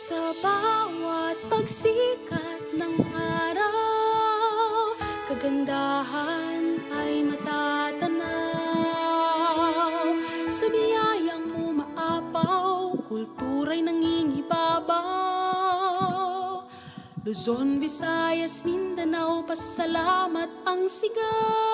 Sa bawat pagsikat ng araw, kagandahan ay matatanaw. Sa biyayang umaapaw, kultura'y nangingibabaw. Luzon, Visayas, Mindanao, pasasalamat ang sigaw.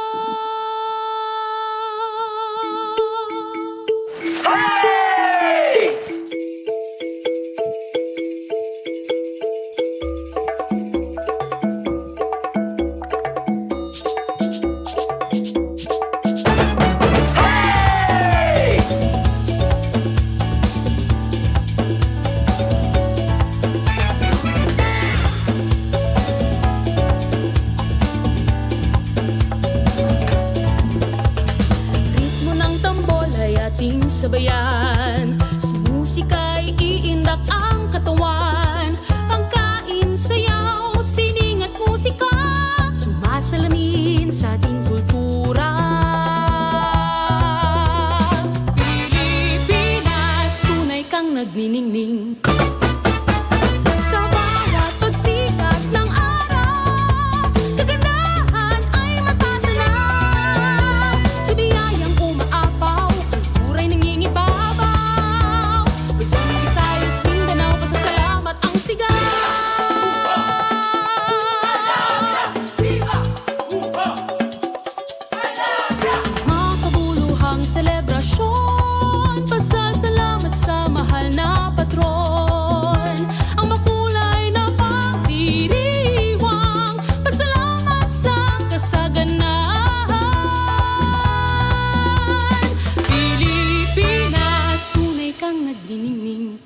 Sabayan, sa musika'y iindak ang katawan. Pagkain, sayaw, sining at musika, sumasalamin sa ating kultura. Pilipinas, tunay kang nagniningning. Sa bawat pagsikat ng araw, kagandahan ay matatanaw. Sa biyayang umaapaw, kultura'y nangingibabaw. Luzon, Visayas, Mindanao, pasasalamat ang sigaw. Makabuluhang selebrasyon, pasasalamat sa mahal na patron. Ang makulay na pagdiriwang, pasalamat sa kasaganahan. Pilipinas, tunay kang nagniningning.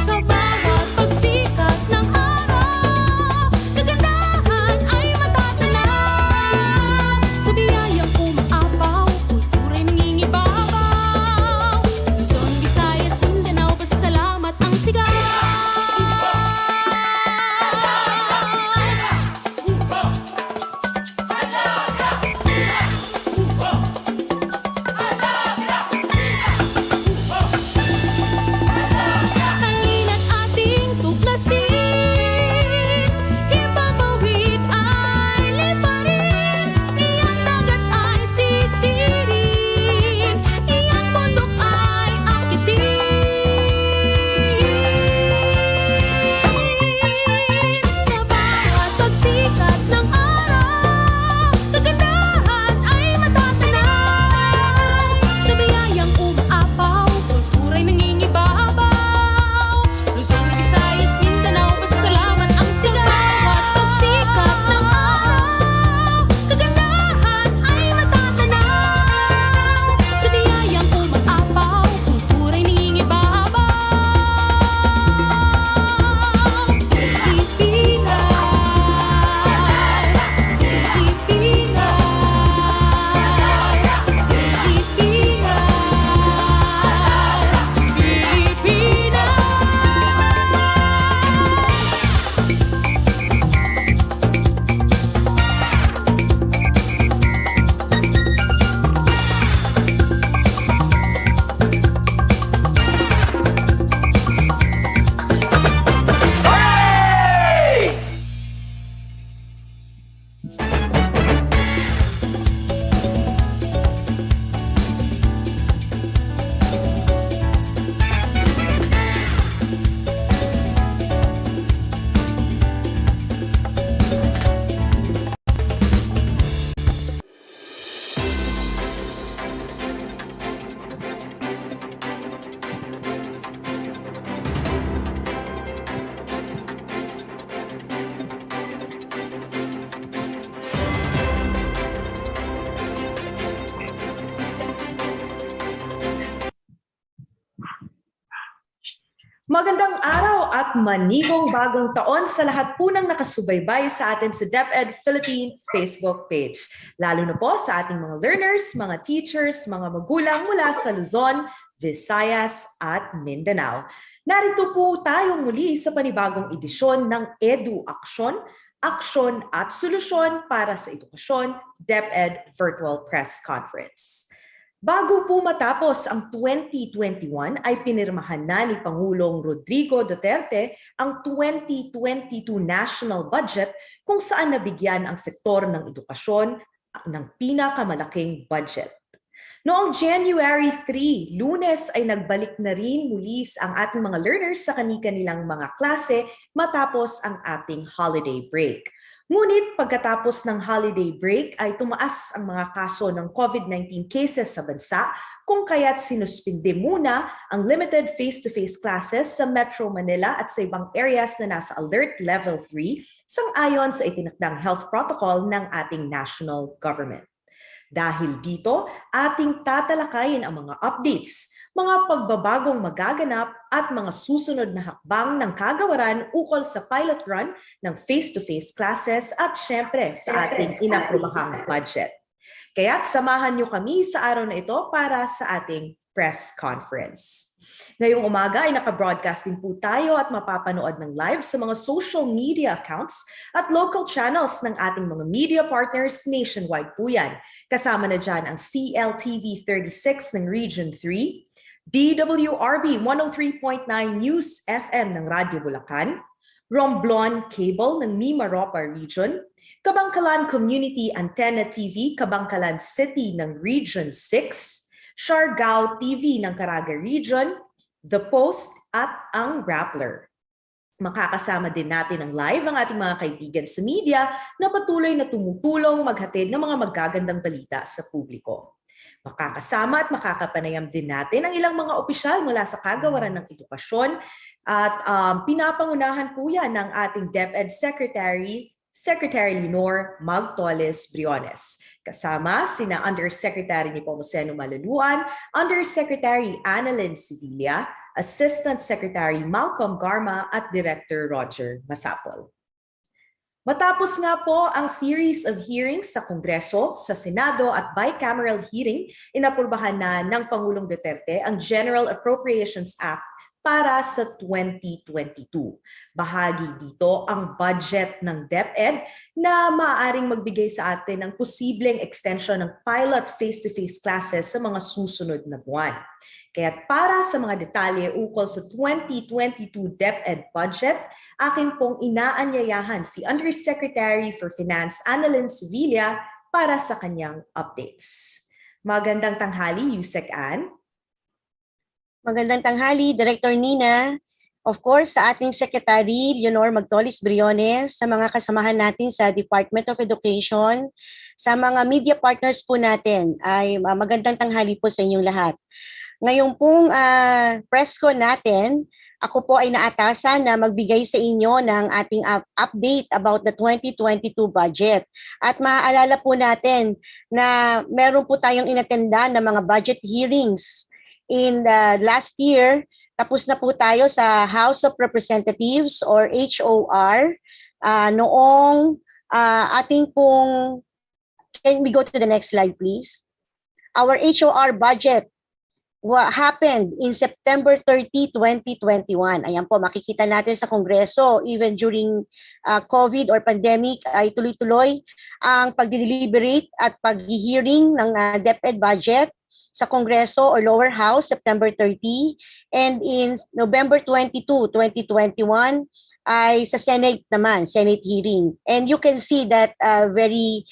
Sa bawat pagsikat ng araw, kagandahan ay matatanaw. Sa biyayang umaapaw, kultura'y nangingibabaw. Luzon, Visayas, Mindanao, pasasalamat ang sigaw. Halina't ating tuklasin, hipamawid ay liparin, iyang dagat ay sisirin, iyang bundok ay akitin. Sa bawat pagsikat ng araw, kagandahan ay matatanaw. Sa biyayang umaapaw, kultura'y nangingibabaw. Luzon, Visayas, Mindanao, pasasalamat ang sigaw. Bawat pagsikat ng araw, kagandahan ay matatanaw. Sa biyayang umaapaw, kultura'y nangingibabaw. Pilipinas, Pilipinas, Magandang araw at manigong bagong taon sa lahat po ng nakasubaybay sa atin sa DepEd Philippines Facebook page. Lalo na po sa ating mga learners, mga teachers, mga magulang mula sa Luzon, Visayas at Mindanao. Narito po tayong muli sa panibagong edisyon ng EduAKSYON, Aksyon at Solusyon para sa Edukasyon, DepEd Virtual Press Conference. Bago po matapos ang 2021 ay pinirmahan na ni Pangulong Rodrigo Duterte ang 2022 national budget kung saan nabigyan ang sektor ng edukasyon ng pinakamalaking budget. Noong January 3, Lunes ay nagbalik na rin muli ang ating mga learners sa kani-kanilang mga klase matapos ang ating holiday break. Ngunit pagkatapos ng holiday break ay tumaas ang mga kaso ng COVID-19 cases sa bansa kung kaya't sinuspinde muna ang limited face-to-face classes sa Metro Manila at sa ibang areas na nasa alert level 3 sang-ayon sa itinakdang health protocol ng ating national government. Dahil dito, ating tatalakayin ang mga updates, mga pagbabagong magaganap at mga susunod na hakbang ng kagawaran ukol sa pilot run ng face-to-face classes at syempre sa ating inaprobahang budget. Kaya't samahan niyo kami sa araw na ito para sa ating press conference. Ngayong umaga ay naka-broadcast din po tayo at mapapanood ng live sa mga social media accounts at local channels ng ating mga media partners nationwide po yan. Kasama na dyan ang CLTV 36 ng Region 3, DWRB 103.9 News FM ng Radyo Bulacan, Romblon Cable ng Mimaropa Region, Kabangkalan Community Antenna TV, Kabangkalan City ng Region 6, Siargao TV ng Caraga Region, The Post at ang Rappler. Makakasama din natin ang live ang ating mga kaibigan sa media na patuloy na tumutulong maghatid ng mga magagandang balita sa publiko. Makakasama at makakapanayam din natin ang ilang mga opisyal mula sa kagawaran ng edukasyon at pinapangunahan po yan ng ating DepEd Secretary Lenore Magtoles Briones. Kasama sina Undersecretary Nepomuceno Malaluan, Undersecretary Annalyn Sevilla, Assistant Secretary Malcolm Garma at Director Roger Masapol. Matapos nga po ang series of hearings sa Kongreso, sa Senado at bicameral hearing, inaprubahan na ng Pangulong Duterte ang General Appropriations Act para sa 2022. Bahagi dito ang budget ng DepEd na maaaring magbigay sa atin ng posibleng extension ng pilot face-to-face classes sa mga susunod na buwan. Kaya para sa mga detalye ukol sa 2022 DepEd budget, akin pong inaanyayahan si Undersecretary for Finance Annalyn Sevilla para sa kanyang updates. Magandang tanghali, Yusek Ann. Magandang tanghali, Director Nina. Of course, sa ating Secretary Leonor Magtoles Briones, sa mga kasamahan natin sa Department of Education, sa mga media partners po natin, ay magandang tanghali po sa inyong lahat. Ngayong pong press con natin, ako po ay naatasan na magbigay sa inyo ng ating update about the 2022 budget. At maaalala po natin na meron po tayong inatenda ng mga budget hearings in the last year. Tapos na po tayo sa House of Representatives or HOR noong ating pong, can we go to the next slide please? Our HOR budget what happened in September 30, 2021. Ayan po, makikita natin sa Kongreso, even during COVID or pandemic, ay tuloy-tuloy ang pag-deliberate at pag-hearing ng DepEd budget sa Kongreso or lower house, September 30, and in November 22, 2021, ay sa Senate naman, Senate hearing. And you can see that very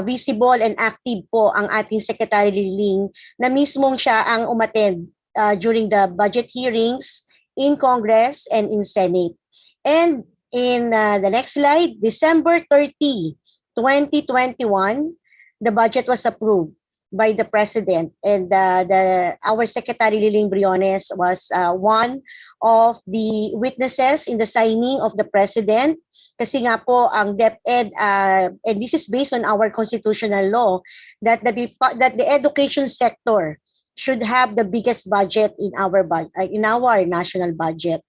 visible and active po ang ating Secretary Liling na mismong siya ang umattend during the budget hearings in Congress and in Senate. And in the next slide, December 30, 2021, the budget was approved by the President, and our Secretary Liling Briones was one of the witnesses in the signing of the President. Kasi nga po ang DepEd, and this is based on our constitutional law, that the education sector should have the biggest budget in our national budget.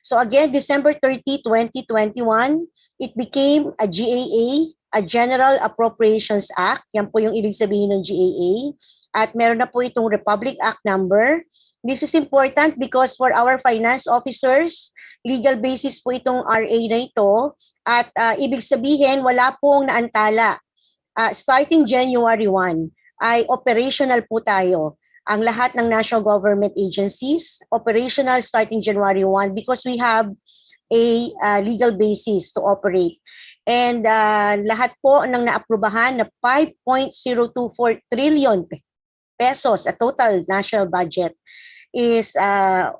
So again, December 30, 2021, it became a GAA, a General Appropriations Act. Yan po yung ibig sabihin ng GAA. At meron na po itong Republic Act number. This is important because for our finance officers, legal basis po itong RA na ito. At ibig sabihin, wala pong naantala. Starting January 1, ay operational po tayo. ang lahat ng national government agencies, operational starting January 1 because we have a legal basis to operate. And lahat po ng naaprubahan na 5.024 trillion pesos, a total national budget, is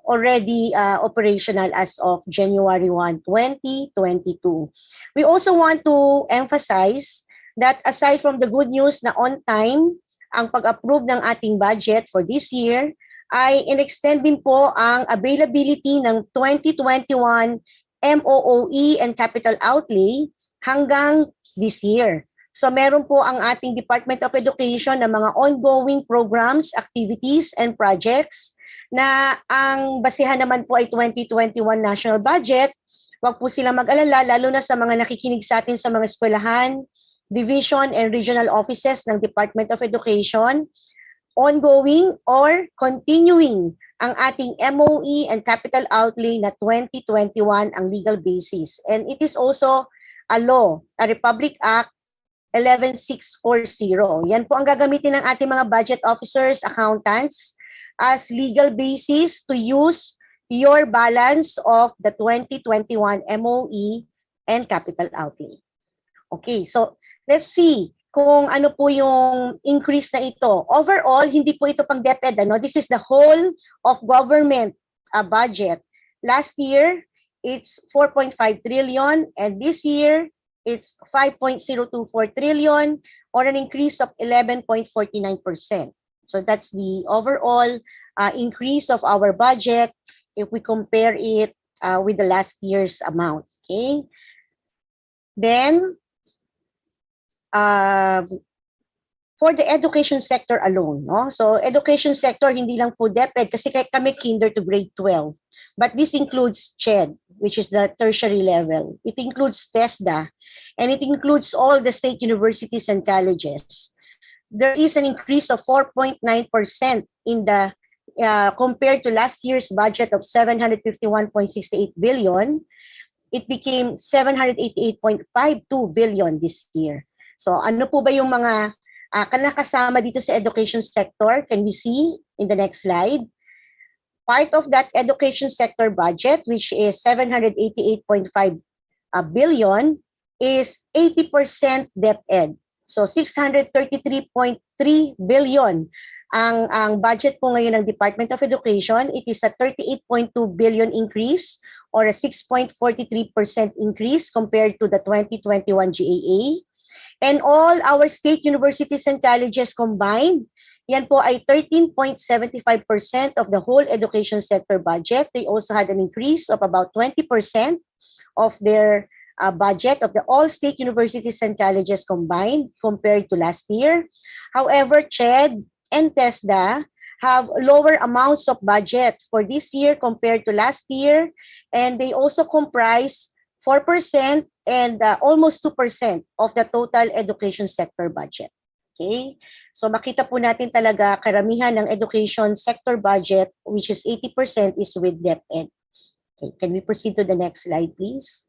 already operational as of January 1, 2022. We also want to emphasize that aside from the good news na on time ang pag-approve ng ating budget for this year, ay in-extend din po ang availability ng 2021 MOOE and capital outlay hanggang this year. So meron po ang ating Department of Education ng mga ongoing programs, activities, and projects na ang basihan naman po ay 2021 national budget. Huwag po silang mag-alala, lalo na sa mga nakikinig sa atin sa mga eskwelahan, division and regional offices ng Department of Education, ongoing or continuing ang ating MOE and capital outlay na 2021 ang legal basis. And it is also a law, a Republic Act 11640. Yan po ang gagamitin ng ating mga budget officers, accountants, as legal basis to use your balance of the 2021 MOE and capital outlay. Okay, so let's see kung ano po yung increase na ito. Overall, hindi po ito pang DepEd. This is the whole of government budget. Last year, it's 4.5 trillion and this year, it's 5.024 trillion or an increase of 11.49%. So that's the overall increase of our budget if we compare it with the last year's amount. Okay. Then, for the education sector alone, no? So education sector, hindi lang po DepEd kasi kami kinder to grade 12. But this includes CHED, which is the tertiary level. It includes TESDA, and it includes all the state universities and colleges. There is an increase of 4.9% in the compared to last year's budget of 751.68 billion. It became 788.52 billion this year. So ano po ba yung mga nakasama dito sa education sector? Can we see in the next slide? Part of that education sector budget, which is 788.5 billion, is 80% DepEd. So 633.3 billion ang budget po ngayon ng Department of Education. It is a 38.2 billion increase or a 6.43% increase compared to the 2021 GAA. And all our state universities and colleges combined, yan po ay 13.75% of the whole education sector budget. They also had an increase of about 20% of their budget of the all state universities and colleges combined compared to last year. However, CHED and TESDA have lower amounts of budget for this year compared to last year, and they also comprise 4% and almost 2% of the total education sector budget. Okay? So makita po natin talaga karamihan ng education sector budget, which is 80%, is with DepEd. Okay, can we proceed to the next slide, please?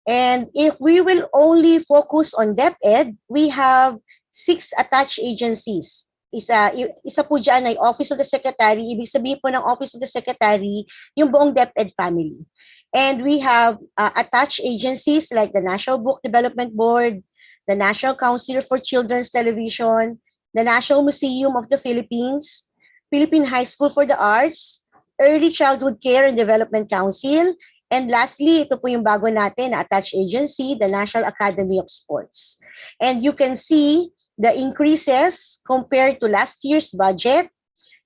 And if we will only focus on DepEd, we have 6 attached agencies. Isa po dyan ay Office of the Secretary. Ibig sabihin po ng Office of the Secretary, yung buong DepEd family. And we have attached agencies like the National Book Development Board, the National Council for Children's Television, the National Museum of the Philippines, Philippine High School for the Arts, Early Childhood Care and Development Council, and lastly, ito po yung bago natin na attached agency, the National Academy of Sports. And you can see the increases compared to last year's budget,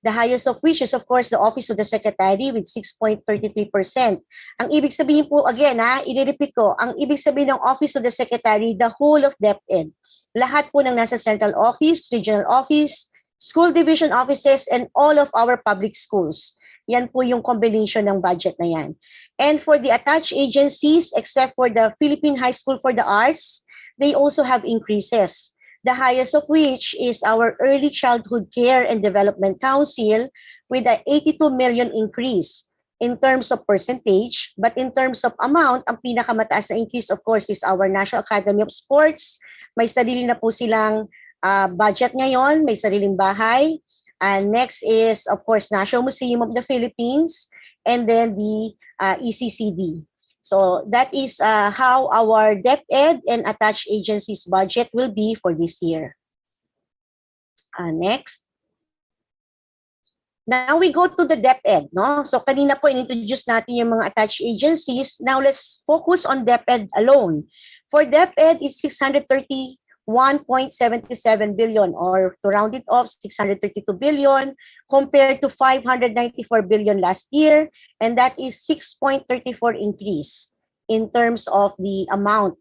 the highest of which is of course the Office of the Secretary with 6.33%. Ang ibig sabihin po, again i-repeat ko, ang ibig sabihin ng Office of the Secretary, the whole of DepEd. Lahat po ng nasa central office, regional office, school division offices, and all of our public schools. Yan po yung combination ng budget na yan. And for the attached agencies, except for the Philippine High School for the Arts, they also have increases. The highest of which is our Early Childhood Care and Development Council with an 82 million increase in terms of percentage. But in terms of amount, ang pinakamataas na increase of course is our National Academy of Sports. May sarili na po silang budget ngayon, may sariling bahay. And next is, of course, National Museum of the Philippines, and then the ECCD. So that is how our DepEd and attached agencies budget will be for this year. Next. Now we go to the DepEd, no? So kanina po in-introduce natin yung mga attached agencies. Now let's focus on DepEd alone. For DepEd, it's 631.77 billion, or to round it off, 632 billion compared to 594 billion last year, and that is 6.34 increase in terms of the amount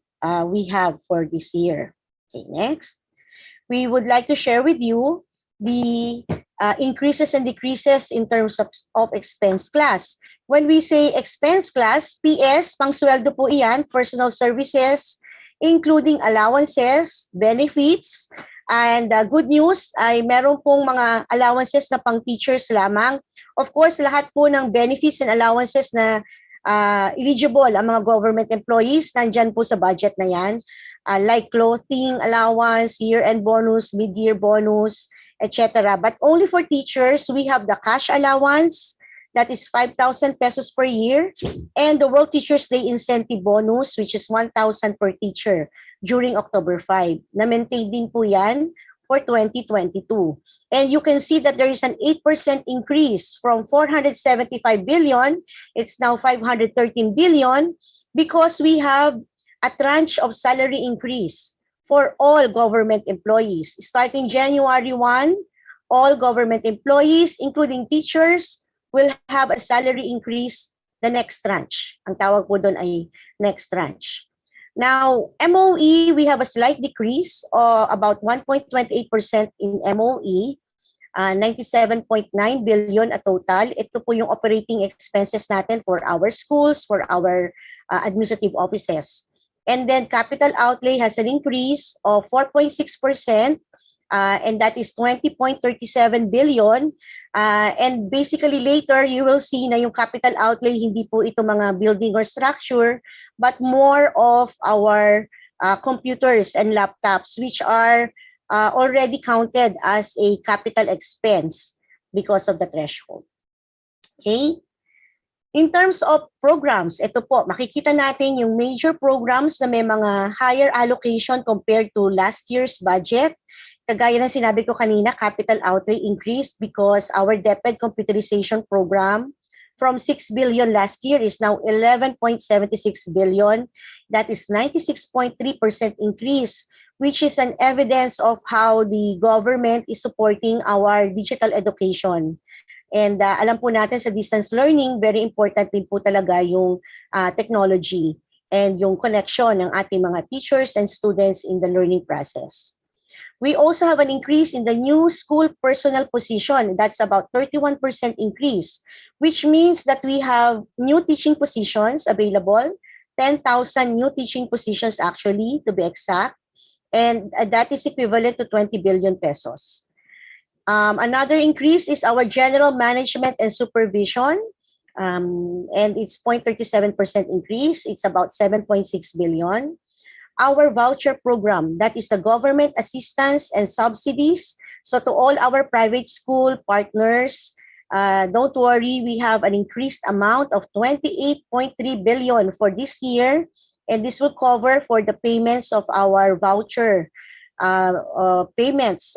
we have for this year. Okay, next. We would like to share with you the increases and decreases in terms of expense class. When we say expense class, PS, pangsweldo po iyan, personal services, including allowances, benefits, and good news ay meron pong mga allowances na pang teachers lamang. Of course, lahat po ng benefits and allowances na eligible ang mga government employees, nandyan po sa budget na yan. Like clothing allowance, year-end bonus, mid-year bonus, etc. But only for teachers, we have the cash allowance, that is 5,000 pesos per year, and the World Teachers Day incentive bonus, which is 1,000 per teacher during October 5. Na-maintain din po yan for 2022. And you can see that there is an 8% increase from 475 billion, it's now 513 billion, because we have a tranche of salary increase for all government employees. Starting January 1, all government employees, including teachers, will have a salary increase the next tranche. Ang tawag po doon ay next tranche. Now, MOE, we have a slight decrease, about 1.28% in MOE, 97.9 billion a total. Ito po yung operating expenses natin for our schools, for our administrative offices. And then capital outlay has an increase of 4.6%, and that is 20.37 billion. And basically later, you will see na yung capital outlay, hindi po ito mga building or structure, but more of our computers and laptops, which are already counted as a capital expense because of the threshold. Okay? In terms of programs, ito po, makikita natin yung major programs na may mga higher allocation compared to last year's budget. Kagaya ng sinabi ko kanina, capital outlay increased because our DepEd computerization program from 6 billion last year is now 11.76 billion. That is 96.3% increase, which is an evidence of how the government is supporting our digital education. And alam po natin sa distance learning, very important din po talaga yung technology and yung connection ng ating mga teachers and students in the learning process. We also have an increase in the new school personnel position. That's about 31% increase, which means that we have new teaching positions available, 10,000 new teaching positions actually, to be exact, and that is equivalent to 20 billion pesos. Another increase is our general management and supervision, and it's 0.37% increase. It's about 7.6 billion. Our voucher program, that is the government assistance and subsidies. So to all our private school partners, don't worry, we have an increased amount of 28.3 billion for this year, and this will cover for the payments of our voucher voucher payments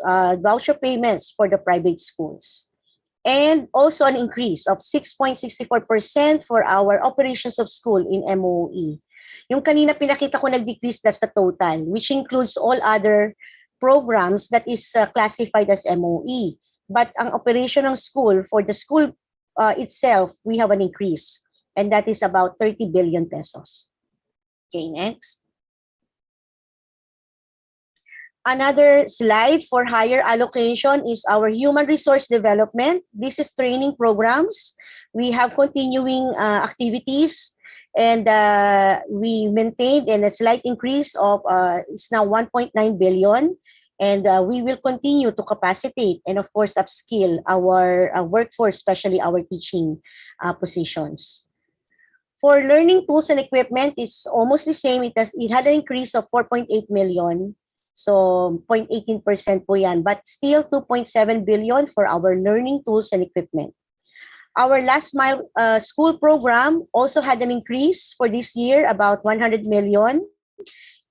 for the private schools. And also an increase of 6.64% for our operations of school in MOE. Yung kanina pinakita ko nag-decrease, that's the total, which includes all other programs that is classified as MOE. But ang operation ng school, for the school itself, we have an increase, and that is about 30 billion pesos. Okay, next. Another slide for higher allocation is our human resource development. This is training programs. We have continuing activities, and we maintained a slight increase of, it's now 1.9 billion. And we will continue to capacitate and of course upskill our workforce, especially our teaching positions. For learning tools and equipment, it's almost the same. It had an increase of 4.8 million. So 0.18% po yan, but still 2.7 billion for our learning tools and equipment. Our last mile school program also had an increase for this year, about 100 million.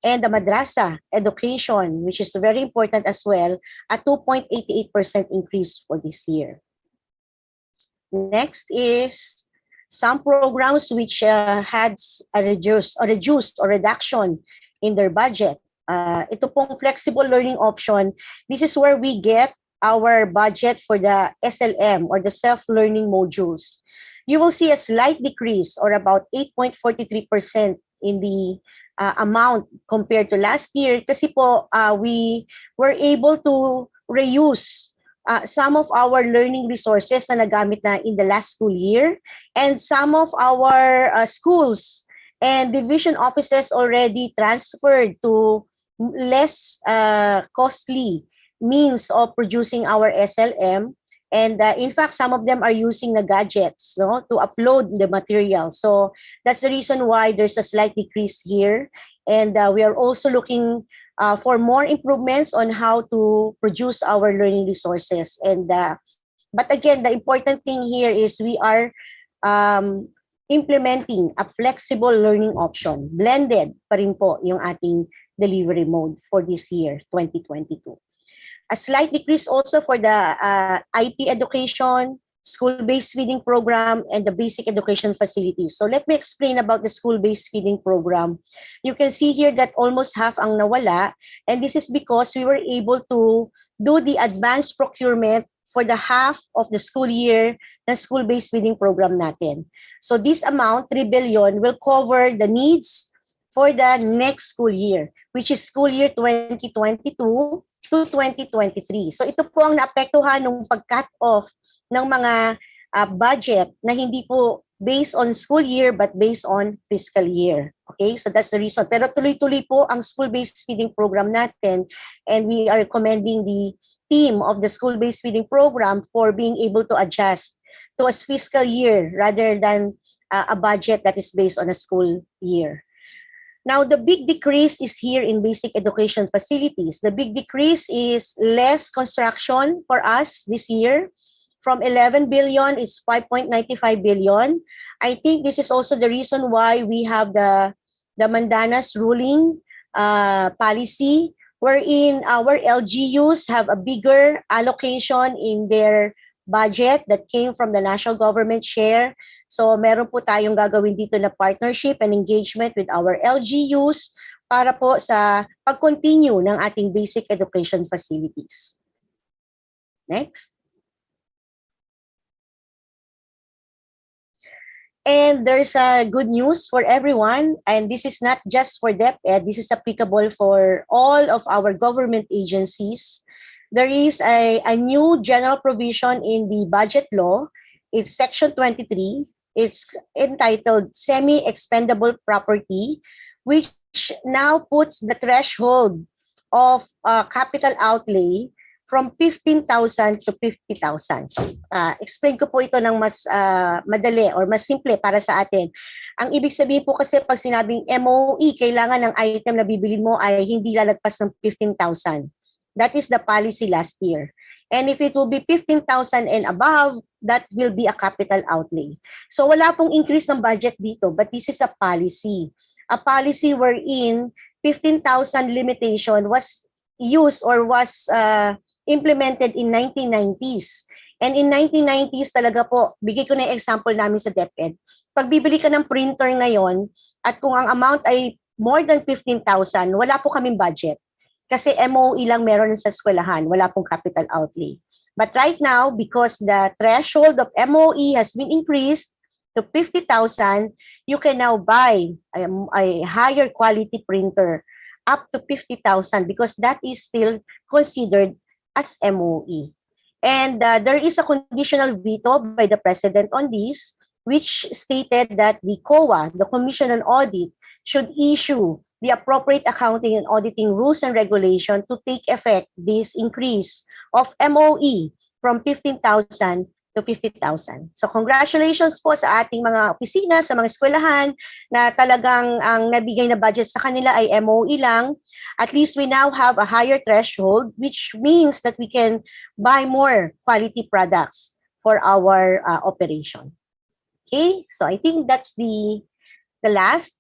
And the madrasa education, which is very important as well, a 2.88% increase for this year. Next is some programs which had a reduced or reduction in their budget. Ito pong flexible learning option, this is where we get our budget for the SLM or the self-learning modules. You will see a slight decrease or about 8.43% in the amount compared to last year kasi po we were able to reuse some of our learning resources na nagamit na in the last school year, and some of our schools and division offices already transferred to less costly means of producing our SLM. And in fact, some of them are using the gadgets, no, to upload the material. So that's the reason why there's a slight decrease here. And we are also looking for more improvements on how to produce our learning resources. And but again, the important thing here is we are implementing a flexible learning option. Blended pa rin po yung ating delivery mode for this year, 2022. A slight decrease also for the IP education, school-based feeding program, and the basic education facilities. So let me explain about the school-based feeding program. You can see here that almost half ang nawala, and this is because we were able to do the advanced procurement for the half of the school year ng school-based feeding program natin. So this amount, 3 billion, will cover the needs for the next school year, which is school year 2022 to 2023. So ito po ang naapektuhan ng pag-cut off ng mga budget na hindi po based on school year but based on fiscal year. Okay, so that's the reason. Pero tuloy-tuloy po ang school-based feeding program natin, and we are commending the team of the school-based feeding program for being able to adjust to a fiscal year rather than a budget that is based on a school year. Now, the big decrease is here in basic education facilities. The big decrease is less construction for us this year. From 11 billion, it's 5.95 billion. I think this is also the reason why we have the Mandanas ruling policy, wherein our LGUs have a bigger allocation in their budget that came from the national government share. So meron po tayong gagawin dito na partnership and engagement with our LGUs para po sa pag-continue ng ating basic education facilities. Next. And there's a good news for everyone, and this is not just for DepEd, this is applicable for all of our government agencies. There is a new general provision in the budget law. It's section 23. It's entitled Semi-Expendable Property, which now puts the threshold of capital outlay from 15,000 to 50,000. So, explain ko po ito ng mas madali or mas simple para sa atin. Ang ibig sabihin po kasi pag sinabing MOE, kailangan ng item na bibili mo ay hindi lalagpas ng 15,000. That is the policy last year. And if it will be 15,000 and above, that will be a capital outlay. So wala pong increase ng budget dito, but this is a policy. A policy wherein 15,000 limitation was used or was implemented in 1990s. And in 1990s talaga po, bigay ko na yung example namin sa DepEd. Pag bibili ka ng printer ngayon, at kung ang amount ay more than 15,000, wala po kaming budget. Kasi MOE lang meron sa eskwelahan, wala pong capital outlay. But right now, because the threshold of MOE has been increased to 50,000, you can now buy a higher quality printer up to 50,000 because that is still considered as MOE. And there is a conditional veto by the President on this, which stated that the COA, the Commission on Audit, should issue the appropriate accounting and auditing rules and regulation to take effect this increase of MOE from 15,000 to to 50,000. So congratulations po sa ating mga opisina, sa mga eskwelahan na talagang ang nabigay na budget sa kanila ay MOE lang. At least we now have a higher threshold, which means that we can buy more quality products for our operation. Okay, so I think that's the last.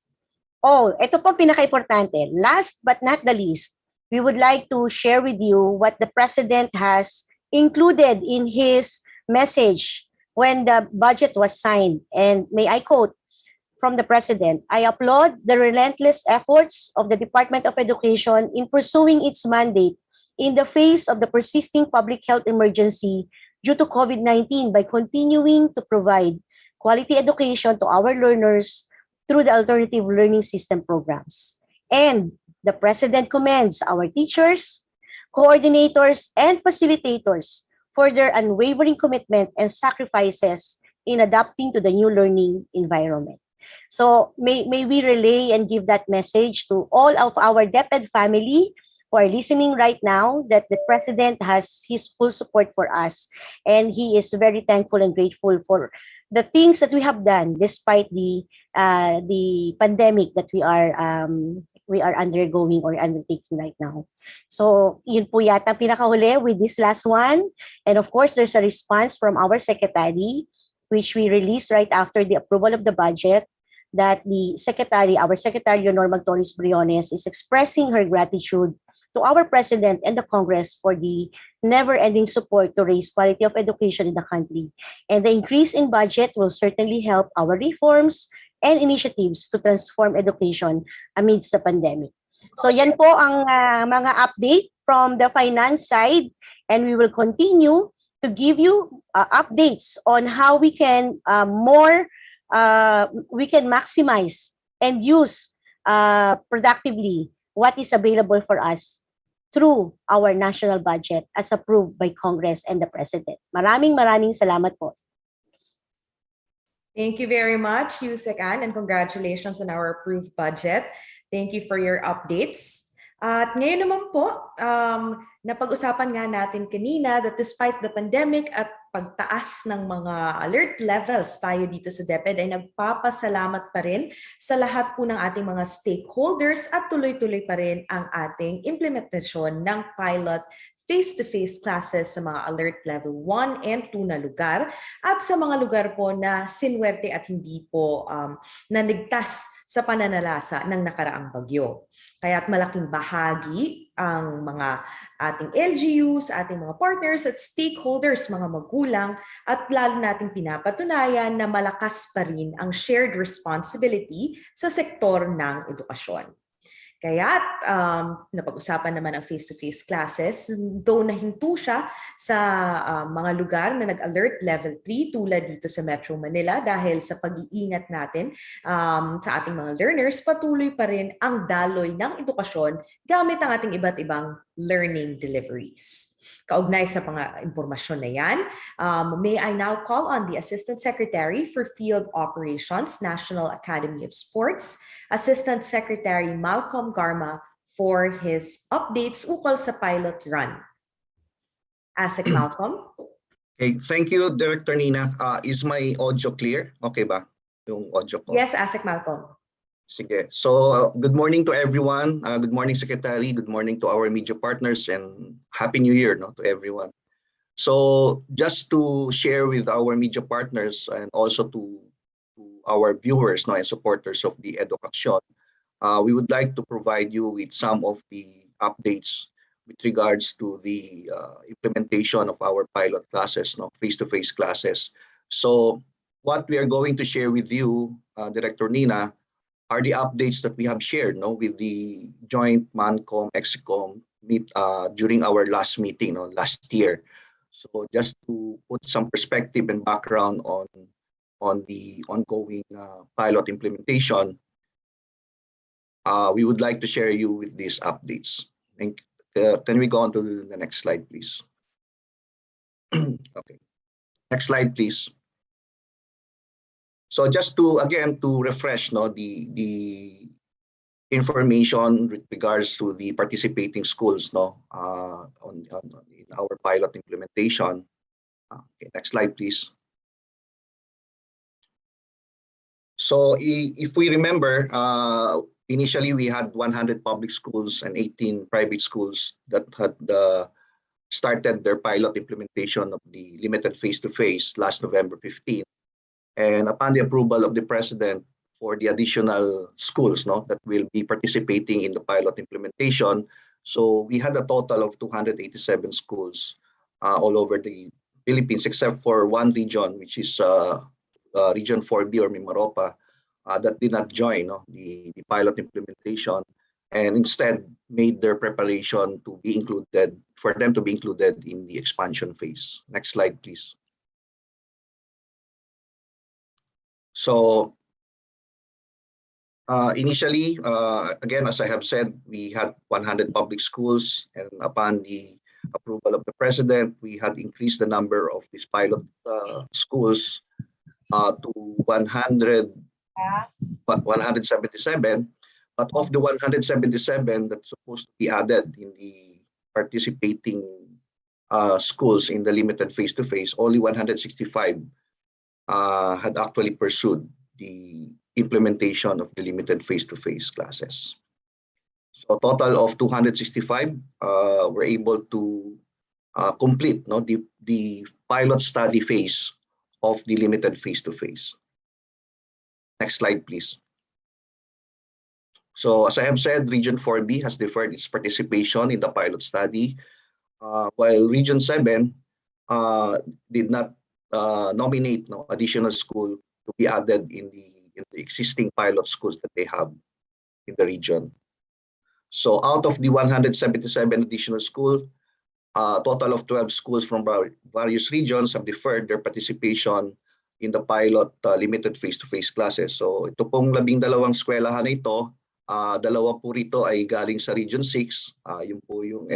Oh, ito po pinaka-importante. Last but not the least, we would like to share with you what the President has included in his message when the budget was signed. And may I quote from the President, "I applaud the relentless efforts of the Department of Education in pursuing its mandate in the face of the persisting public health emergency due to COVID-19 by continuing to provide quality education to our learners through the alternative learning system programs." And the President commends our teachers, coordinators, and facilitators for their unwavering commitment and sacrifices in adapting to the new learning environment. So may we relay and give that message to all of our DepEd family who are listening right now, that the President has his full support for us, and he is very thankful and grateful for the things that we have done despite the pandemic that we are undergoing or undertaking right now. So yun po yata pinakahuli with this last one. And of course, there's a response from our secretary, which we released right after the approval of the budget, that our secretary, Leonor Magtolis-Briones, is expressing her gratitude to our President and the Congress for the never-ending support to raise quality of education in the country. And the increase in budget will certainly help our reforms and initiatives to transform education amidst the pandemic. So yan po ang mga update from the finance side, and we will continue to give you updates on how we can maximize and use productively what is available for us through our national budget as approved by Congress and the President. Maraming salamat po. Thank you very much, Yusek Ann, and congratulations on our approved budget. Thank you for your updates. At ngayon naman po, napag-usapan nga natin kanina that despite the pandemic at pagtaas ng mga alert levels tayo dito sa DepEd ay nagpapasalamat pa rin sa lahat po ng ating mga stakeholders at tuloy-tuloy pa rin ang ating implementasyon ng pilot face-to-face classes sa mga alert level 1 and 2 na lugar at sa mga lugar po na sinwerte at hindi po nanigtas sa pananalasa ng nakaraang bagyo. Kaya't malaking bahagi ang mga ating LGUs, ating mga partners at stakeholders, mga magulang, at lalo nating pinapatunayan na malakas pa rin ang shared responsibility sa sektor ng edukasyon. Kaya't napag-usapan naman ang face-to-face classes, though nahinto siya sa mga lugar na nag-alert level 3 tulad dito sa Metro Manila dahil sa pag-iingat natin sa ating mga learners, patuloy pa rin ang daloy ng edukasyon gamit ang ating iba't ibang learning deliveries. Kaugnay sa mga impormasyon na yan, may I now call on the Assistant Secretary for Field Operations, National Academy of Sports, Assistant Secretary Malcolm Garma, for his updates ukol sa pilot run. ASEC Malcolm. Okay, thank you, Director Nina. Is my audio clear? Okay ba? Yung audio ko? Yes, ASEC Malcolm. Sige. So, good morning to everyone. Good morning, Secretary. Good morning to our media partners, and Happy New Year to everyone. So, just to share with our media partners and also to our viewers and supporters of the EduAKSYON, we would like to provide you with some of the updates with regards to the implementation of our pilot classes, face-to-face classes. So, what we are going to share with you, Director Nina, are the updates that we have shared with the joint MANCOM-EXICOM meet during our last meeting last year. So just to put some perspective and background on the ongoing pilot implementation, we would like to share you with these updates. Can we go on to the next slide, please? Okay. Next slide, please. So just to refresh the information with regards to the participating schools in our pilot implementation. Okay, Next slide, please. So if we remember, initially we had 100 public schools and 18 private schools that had started their pilot implementation of the limited face-to-face last November 15. And upon the approval of the President for the additional schools that will be participating in the pilot implementation, so we had a total of 287 schools all over the Philippines, except for one region, which is Region 4B or Mimaropa, that did not join the pilot implementation, and instead made their preparation to be included, for them to be included in the expansion phase. Next slide, please. So initially, again, as I have said, we had 100 public schools, and upon the approval of the President, we had increased the number of these pilot schools to 177. But of the 177 that's supposed to be added in the participating schools in the limited face-to-face, only 165 had actually pursued the implementation of the limited face-to-face classes. So a total of 265 were able to complete the pilot study phase of the limited face-to-face. Next slide, please. So as I have said, Region 4B has deferred its participation in the pilot study, while Region 7 did not nominate additional school to be added in the existing pilot schools that they have in the region. So out of the 177 additional schools, a total of 12 schools from various regions have deferred their participation in the pilot limited face-to-face classes. So ito pong 12 eskwelahan na ito, dalawa po rito ay galing sa Region 6, yun po yung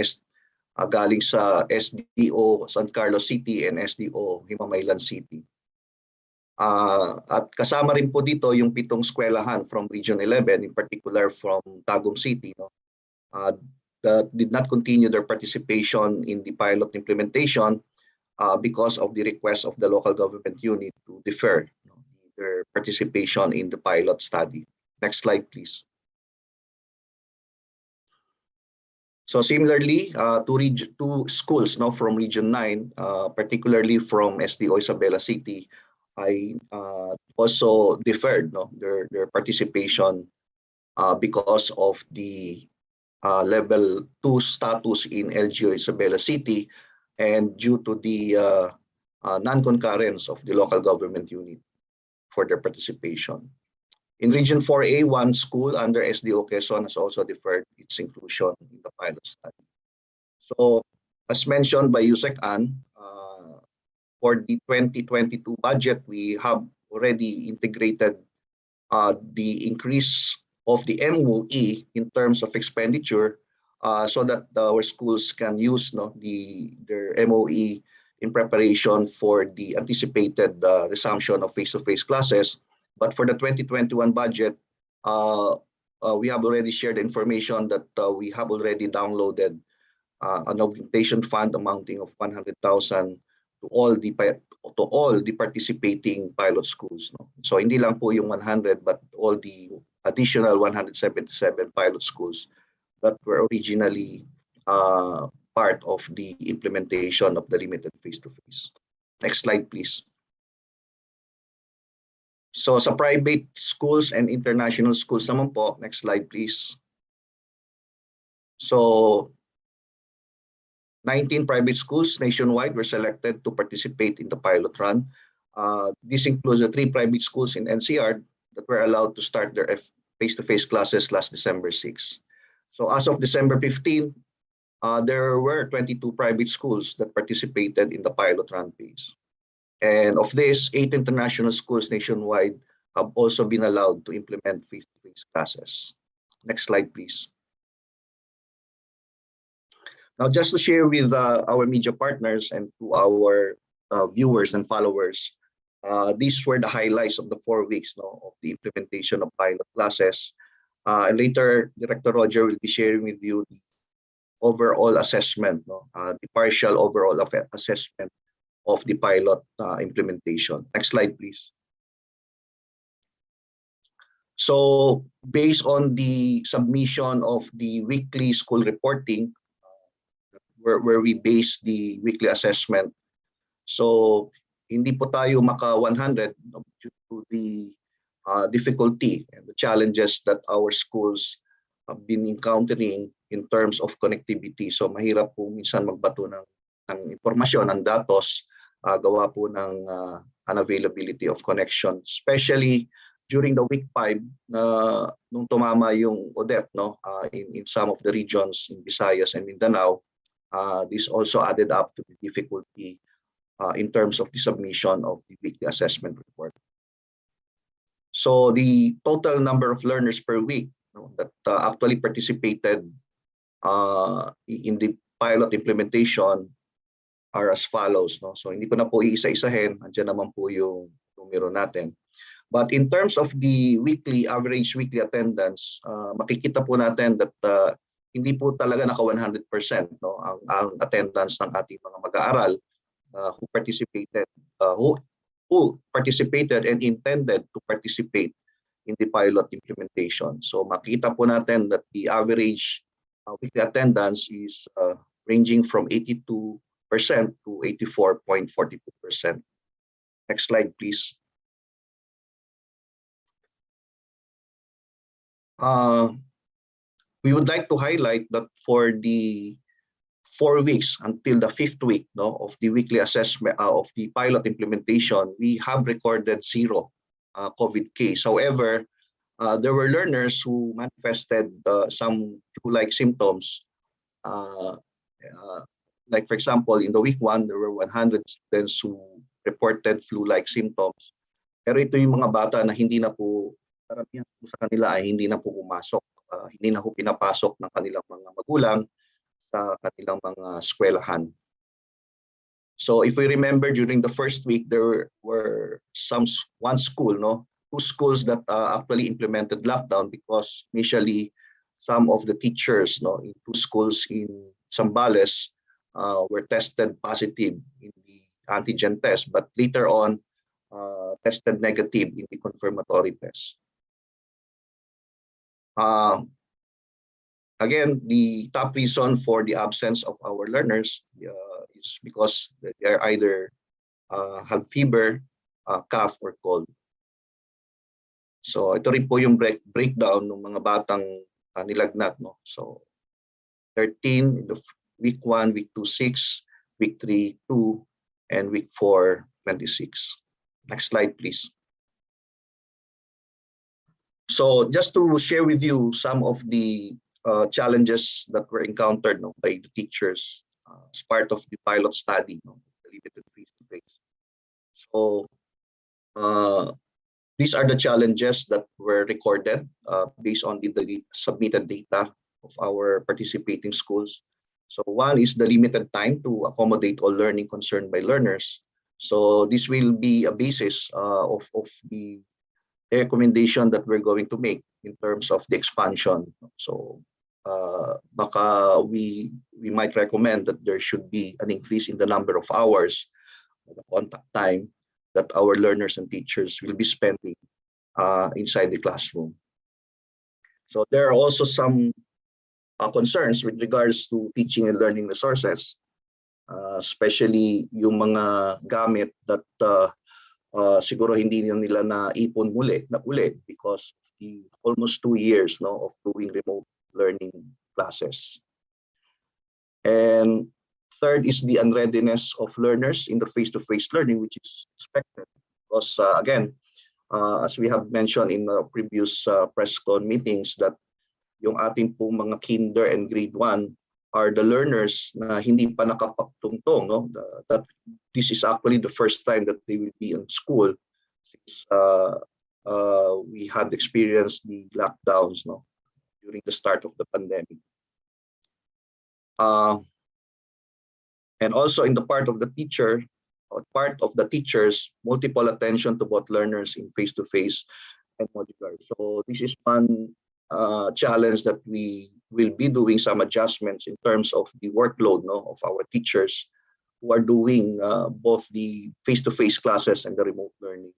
galing sa SDO San Carlos City and SDO Himamaylan City. At kasama rin po dito yung 7 eskwelahan from Region 11, in particular from Tagum City, that did not continue their participation in the pilot implementation because of the request of the local government unit to defer their participation in the pilot study. Next slide, please. So similarly, two schools from Region 9, particularly from SDO Isabela City, I also deferred their participation because of the level 2 status in LGU Isabela City, and due to the non-concurrence of the local government unit for their participation. In Region 4A, one school under EduAKSYON has also deferred its inclusion in the pilot study. So, as mentioned by Yusek Ann, for the 2022 budget, we have already integrated the increase of the MOE in terms of expenditure, so that our schools can use their MOE in preparation for the anticipated resumption of face-to-face classes. But for the 2021 budget, we have already shared information that we have already downloaded an augmentation fund amounting of 100,000 to all the participating pilot schools. So hindi lang po yung 100, but all the additional 177 pilot schools that were originally part of the implementation of the limited face-to-face. Next slide, please. So sa private schools and international schools naman po, next slide please. So 19 private schools nationwide were selected to participate in the pilot run. This includes the 3 private schools in NCR that were allowed to start their face-to-face classes last December 6. So as of December 15, there were 22 private schools that participated in the pilot run phase. And of this, 8 international schools nationwide have also been allowed to implement face-to-face classes. Next slide, please. Now, just to share with our media partners and to our viewers and followers, these were the highlights of the 4 weeks of the implementation of pilot classes. And later, Director Roger will be sharing with you the overall assessment, the partial overall assessment of the pilot implementation. Next slide, please. So based on the submission of the weekly school reporting, where we base the weekly assessment, so hindi po tayo maka 100 due to the difficulty and the challenges that our schools have been encountering in terms of connectivity. So mahirap po minsan magbato ng impormasyon, ng datos, gawa po ng unavailability of connection, especially during the week 5 na nung tumama yung Odette, no, in some of the regions in Visayas and Mindanao. This also added up to the difficulty in terms of the submission of the weekly assessment report. So the total number of learners per week, that actually participated in the pilot implementation are as follows. No? So hindi ko na po iisa-isahin, andyan naman po yung numero natin. But in terms of the average weekly attendance, makikita po natin that hindi po talaga naka 100%, no, ang attendance ng ating mga mag-aaral who participated and intended to participate in the pilot implementation. So makita po natin that the average weekly attendance is ranging from 82% to 84.42%. Next slide, please. We would like to highlight that for the 4 weeks until the 5th week, no, of the weekly assessment of the pilot implementation, we have recorded 0 COVID case. However, there were learners who manifested some flu-like symptoms. Like for example, in the week 1, there were 100 students who reported flu-like symptoms. Pero ito yung mga bata na hindi na po, karamihan po sa kanila ay hindi na po pumasok, hindi na po pinapasok ng kanilang mga magulang sa kanilang mga eskwelahan. So if we remember, during the first week, there were one school, no, 2 schools that actually implemented lockdown because initially some of the teachers, no, in 2 schools in Zambales were tested positive in the antigen test, but later on tested negative in the confirmatory test. Again, the top reason for the absence of our learners is because they are either have fever, cough, or cold. So ito rin po yung breakdown ng mga batang nilagnat, no? So 13 in the week 1, week 2, 6, week 3, 2, and week 4, 26. Next slide, please. So just to share with you some of the challenges that were encountered, no, by the teachers as part of the pilot study, no, the limited face-to-face. So these are the challenges that were recorded based on the submitted data of our participating schools. So one is the limited time to accommodate all learning concerned by learners. So this will be a basis of the recommendation that we're going to make in terms of the expansion. So baka we might recommend that there should be an increase in the number of hours, the contact time that our learners and teachers will be spending inside the classroom. So there are also some concerns with regards to teaching and learning resources, especially yung mga gamit that siguro hindi nila naipon ulit because the almost 2 years, no, of doing remote learning classes. And third is the unreadiness of learners in the face-to-face learning, which is expected because again, as we have mentioned in the previous press con meetings, that yung ating pong mga kinder and grade 1 are the learners na hindi pa nakapagtungtong, no? That this is actually the first time that they will be in school since we had experienced the lockdowns, no, during the start of the pandemic. And also in the part of the teachers, multiple attention to both learners in face-to-face and modular. So this is one challenge that we will be doing some adjustments in terms of the workload, no, of our teachers who are doing both the face-to-face classes and the remote learning.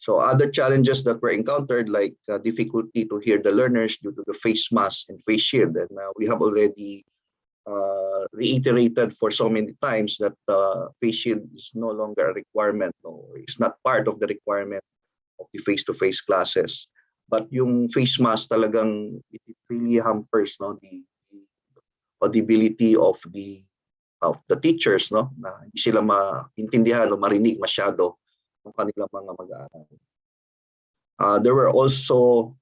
So other challenges that were encountered, like difficulty to hear the learners due to the face mask and face shield. And we have already reiterated for so many times that face shield is no longer a requirement, no, it's not part of the requirement of the face-to-face classes. But yung face mask talagang it really hampers, no, the audibility of the teachers, no, na hindi sila maintindihan o marinig masyado ng kanilang mga mag-aaral. There were also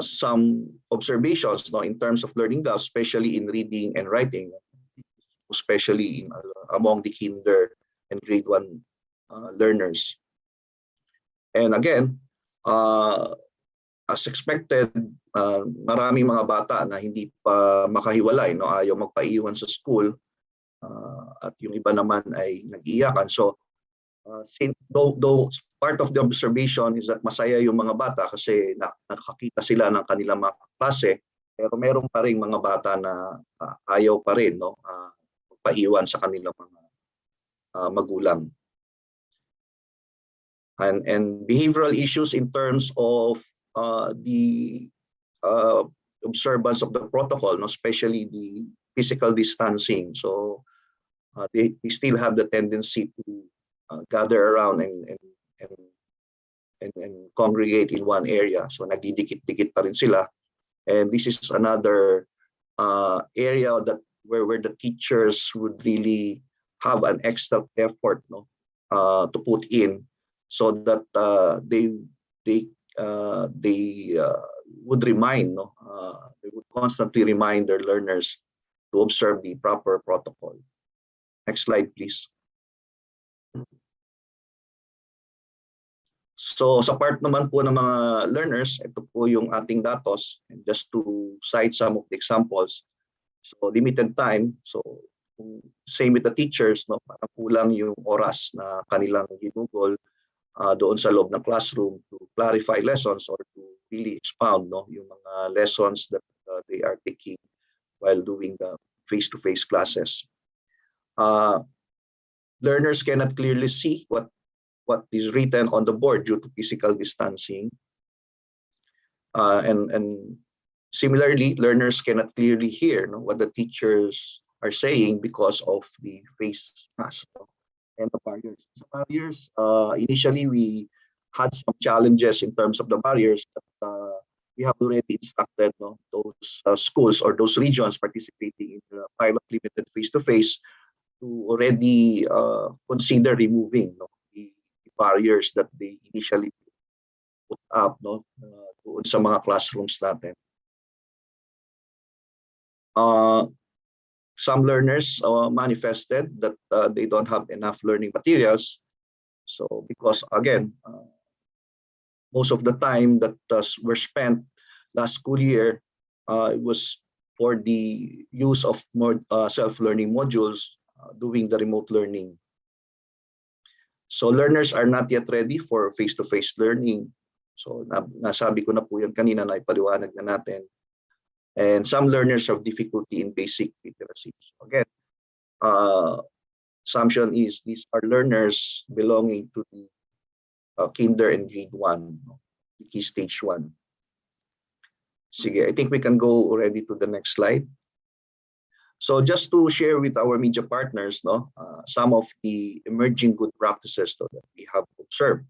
some observations, no, in terms of learning gaps, especially in reading and writing, especially in among the kinder and grade 1 learners. And again, as expected, maraming mga bata na hindi pa makahiwalay, no, ayaw magpaiwan sa school, at yung iba naman ay nag-iiyakan. So though part of the observation is that masaya yung mga bata kasi nakakita sila ng kanilang mga klase, pero meron pa rin mga bata na ayaw pa rin, no, magpaiwan sa kanilang mga magulang. And behavioral issues in terms of the observance of the protocol, no, especially the physical distancing. So they still have the tendency to gather around and congregate in one area. So nagdidikit-dikit pa rin sila. And this is another area that where the teachers would really have an extra effort, no, to put in, so that they would remind, no, they would constantly remind their learners to observe the proper protocol. Next slide, please. So sa part naman po ng mga learners, ito po yung ating datos. And just to cite some of the examples. So limited time. So same with the teachers, no, parang kulang yung oras na kanilang ginugol doon sa loob ng classroom to clarify lessons or to really expound, no, yung mga lessons that they are taking while doing the face-to-face classes. Learners cannot clearly see what is written on the board due to physical distancing. And similarly, learners cannot clearly hear, no, what the teachers are saying because of the face mask, no, and the barriers. So barriers, initially we had some challenges in terms of the barriers, but we have already instructed, no, those schools or those regions participating in the pilot limited face-to-face to already consider removing, no, the barriers that they initially put up, no, doon sa mga classrooms natin. Some learners manifested that they don't have enough learning materials. So because again, most of the time that were spent last school year, it was for the use of more self-learning modules, doing the remote learning. So learners are not yet ready for face-to-face learning. So nasabi ko na po yan kanina, na ipaliwanag na natin. And some learners have difficulty in basic literacy. So again, assumption is these are learners belonging to the kinder and grade 1, key stage 1. Sige, I think we can go already to the next slide. So just to share with our media partners, no, some of the emerging good practices, no, that we have observed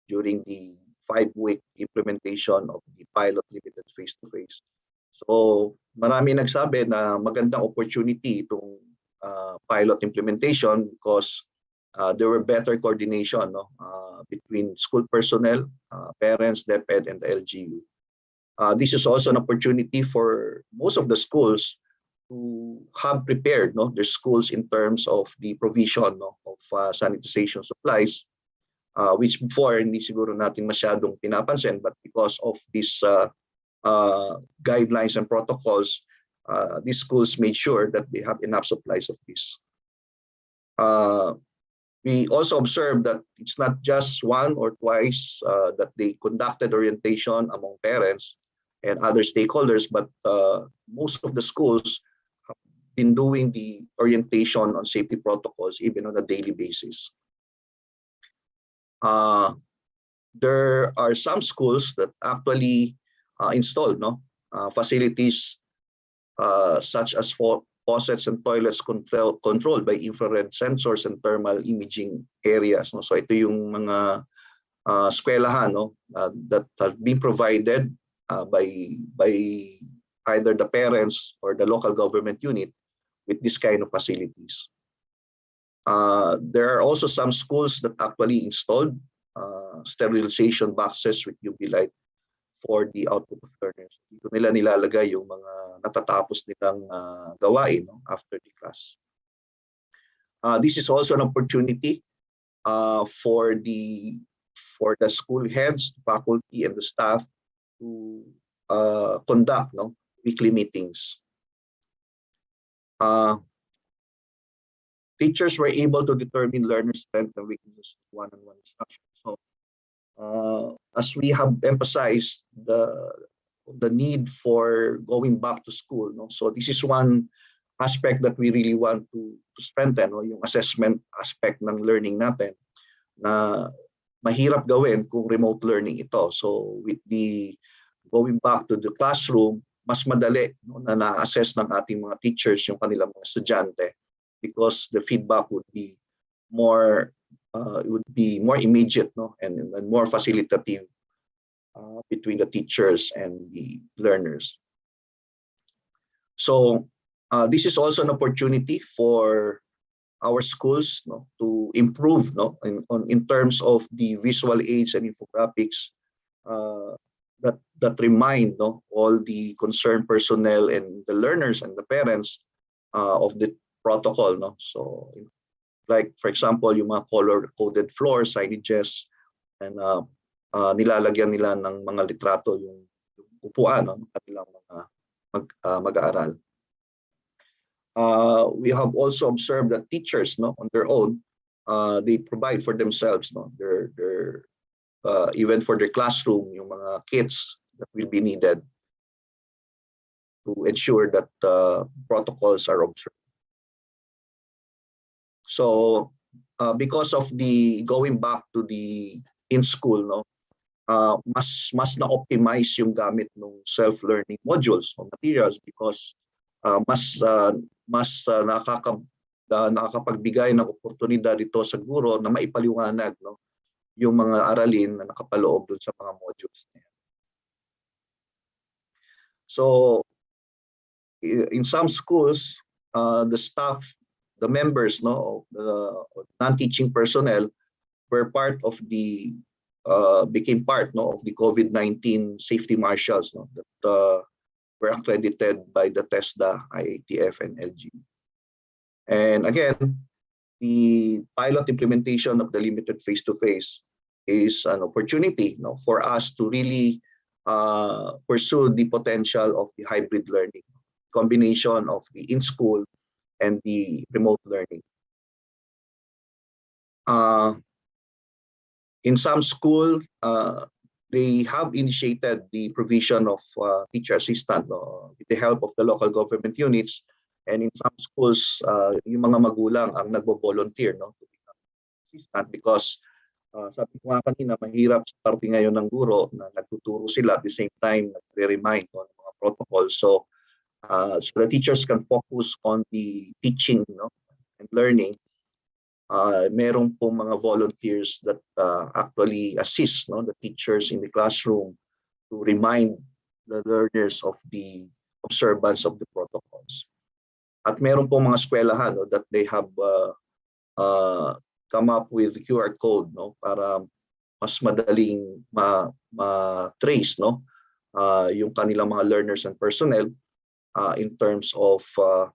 during the 5-week implementation of the pilot limited face-to-face. So marami nagsabi na magandang opportunity itong pilot implementation because there were better coordination, no, between school personnel, parents, DepEd, and the LGU. This is also an opportunity for most of the schools to have prepared, no, their schools in terms of the provision, no, of sanitization supplies, which before hindi siguro natin masyadong pinapansin, but because of these guidelines and protocols, these schools made sure that they have enough supplies of this. We also observed that it's not just one or twice that they conducted orientation among parents and other stakeholders, but most of the schools been doing the orientation on safety protocols even on a daily basis. There are some schools that actually installed facilities such as faucets and toilets controlled by infrared sensors and thermal imaging areas. So ito yung mga eskwelahan that have been provided by either the parents or the local government unit with this kind of facilities. There are also some schools that actually installed sterilization boxes with UV light for the output of learners. Dito nila nilalagay yung mga natatapos nilang gawain after the class. This is also an opportunity for the school heads, faculty, and the staff to conduct weekly meetings. Teachers were able to determine learners' strengths and weaknesses one-on-one instruction. So, as we have emphasized the need for going back to school, so this is one aspect that we really want to strengthen, yung assessment aspect ng learning natin na mahirap gawin kung remote learning ito. So with the going back to the classroom, mas madali na na-assess ng ating mga teachers yung kanilang mga estudyante because the feedback would be more immediate and more facilitative between the teachers and the learners. So this is also an opportunity for our schools to improve in terms of the visual aids and infographics that remind all the concerned personnel and the learners and the parents of the protocol. So like for example yung mga color-coded floor signages and nilalagyan nila ng mga litrato yung upuan ng kanilang mga mag-aaral. We have also observed that teachers on their own they provide for themselves their even for their classroom yung mga kits that will be needed to ensure that protocols are observed. So because of the going back to the in school mas na-optimize yung gamit ng self-learning modules or materials because mas nakakapagbigay ng oportunidad ito sa guro na maipaliwanag yung mga aralin na nakapaloob dun sa mga modules na yan. So in some schools, the staff, the members of the non-teaching personnel were part of the became part of the COVID-19 safety marshals that were accredited by the TESDA, IATF, and LG. And again, the pilot implementation of the limited face-to-face is an opportunity for us to really pursue the potential of the hybrid learning, combination of the in-school and the remote learning. In some school, they have initiated the provision of teacher assistant with the help of the local government units. And in some schools, yung mga magulang ang nagbo-volunteer to become assistant because sabi ko nga kanina, mahirap sa parte ngayon ng guro na nagtuturo sila at the same time nagre-remind ng mga protocols. So the teachers can focus on the teaching and learning. Meron pong mga volunteers that actually assist the teachers in the classroom to remind the learners of the observance of the protocols. At meron pong mga eskwelahan that they have come up with QR code para mas madaling ma-trace yung kanilang mga learners and personnel in terms of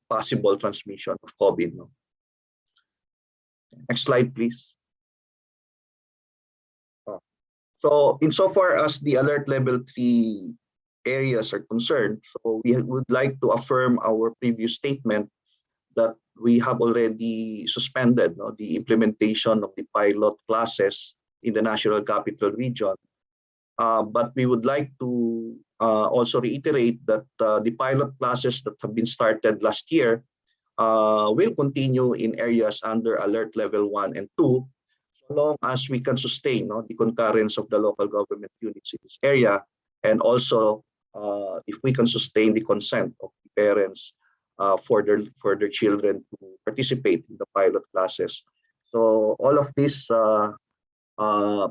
possible transmission of COVID. Next slide, please. So insofar as the alert level 3 areas are concerned, so we would like to affirm our previous statement that we have already suspended the implementation of the pilot classes in the National Capital Region. But we would like to also reiterate that the pilot classes that have been started last year will continue in areas under alert level 1 and 2, so long as we can sustain the concurrence of the local government units in this area, and also if we can sustain the consent of the parents for their children to participate in the pilot classes. So all of this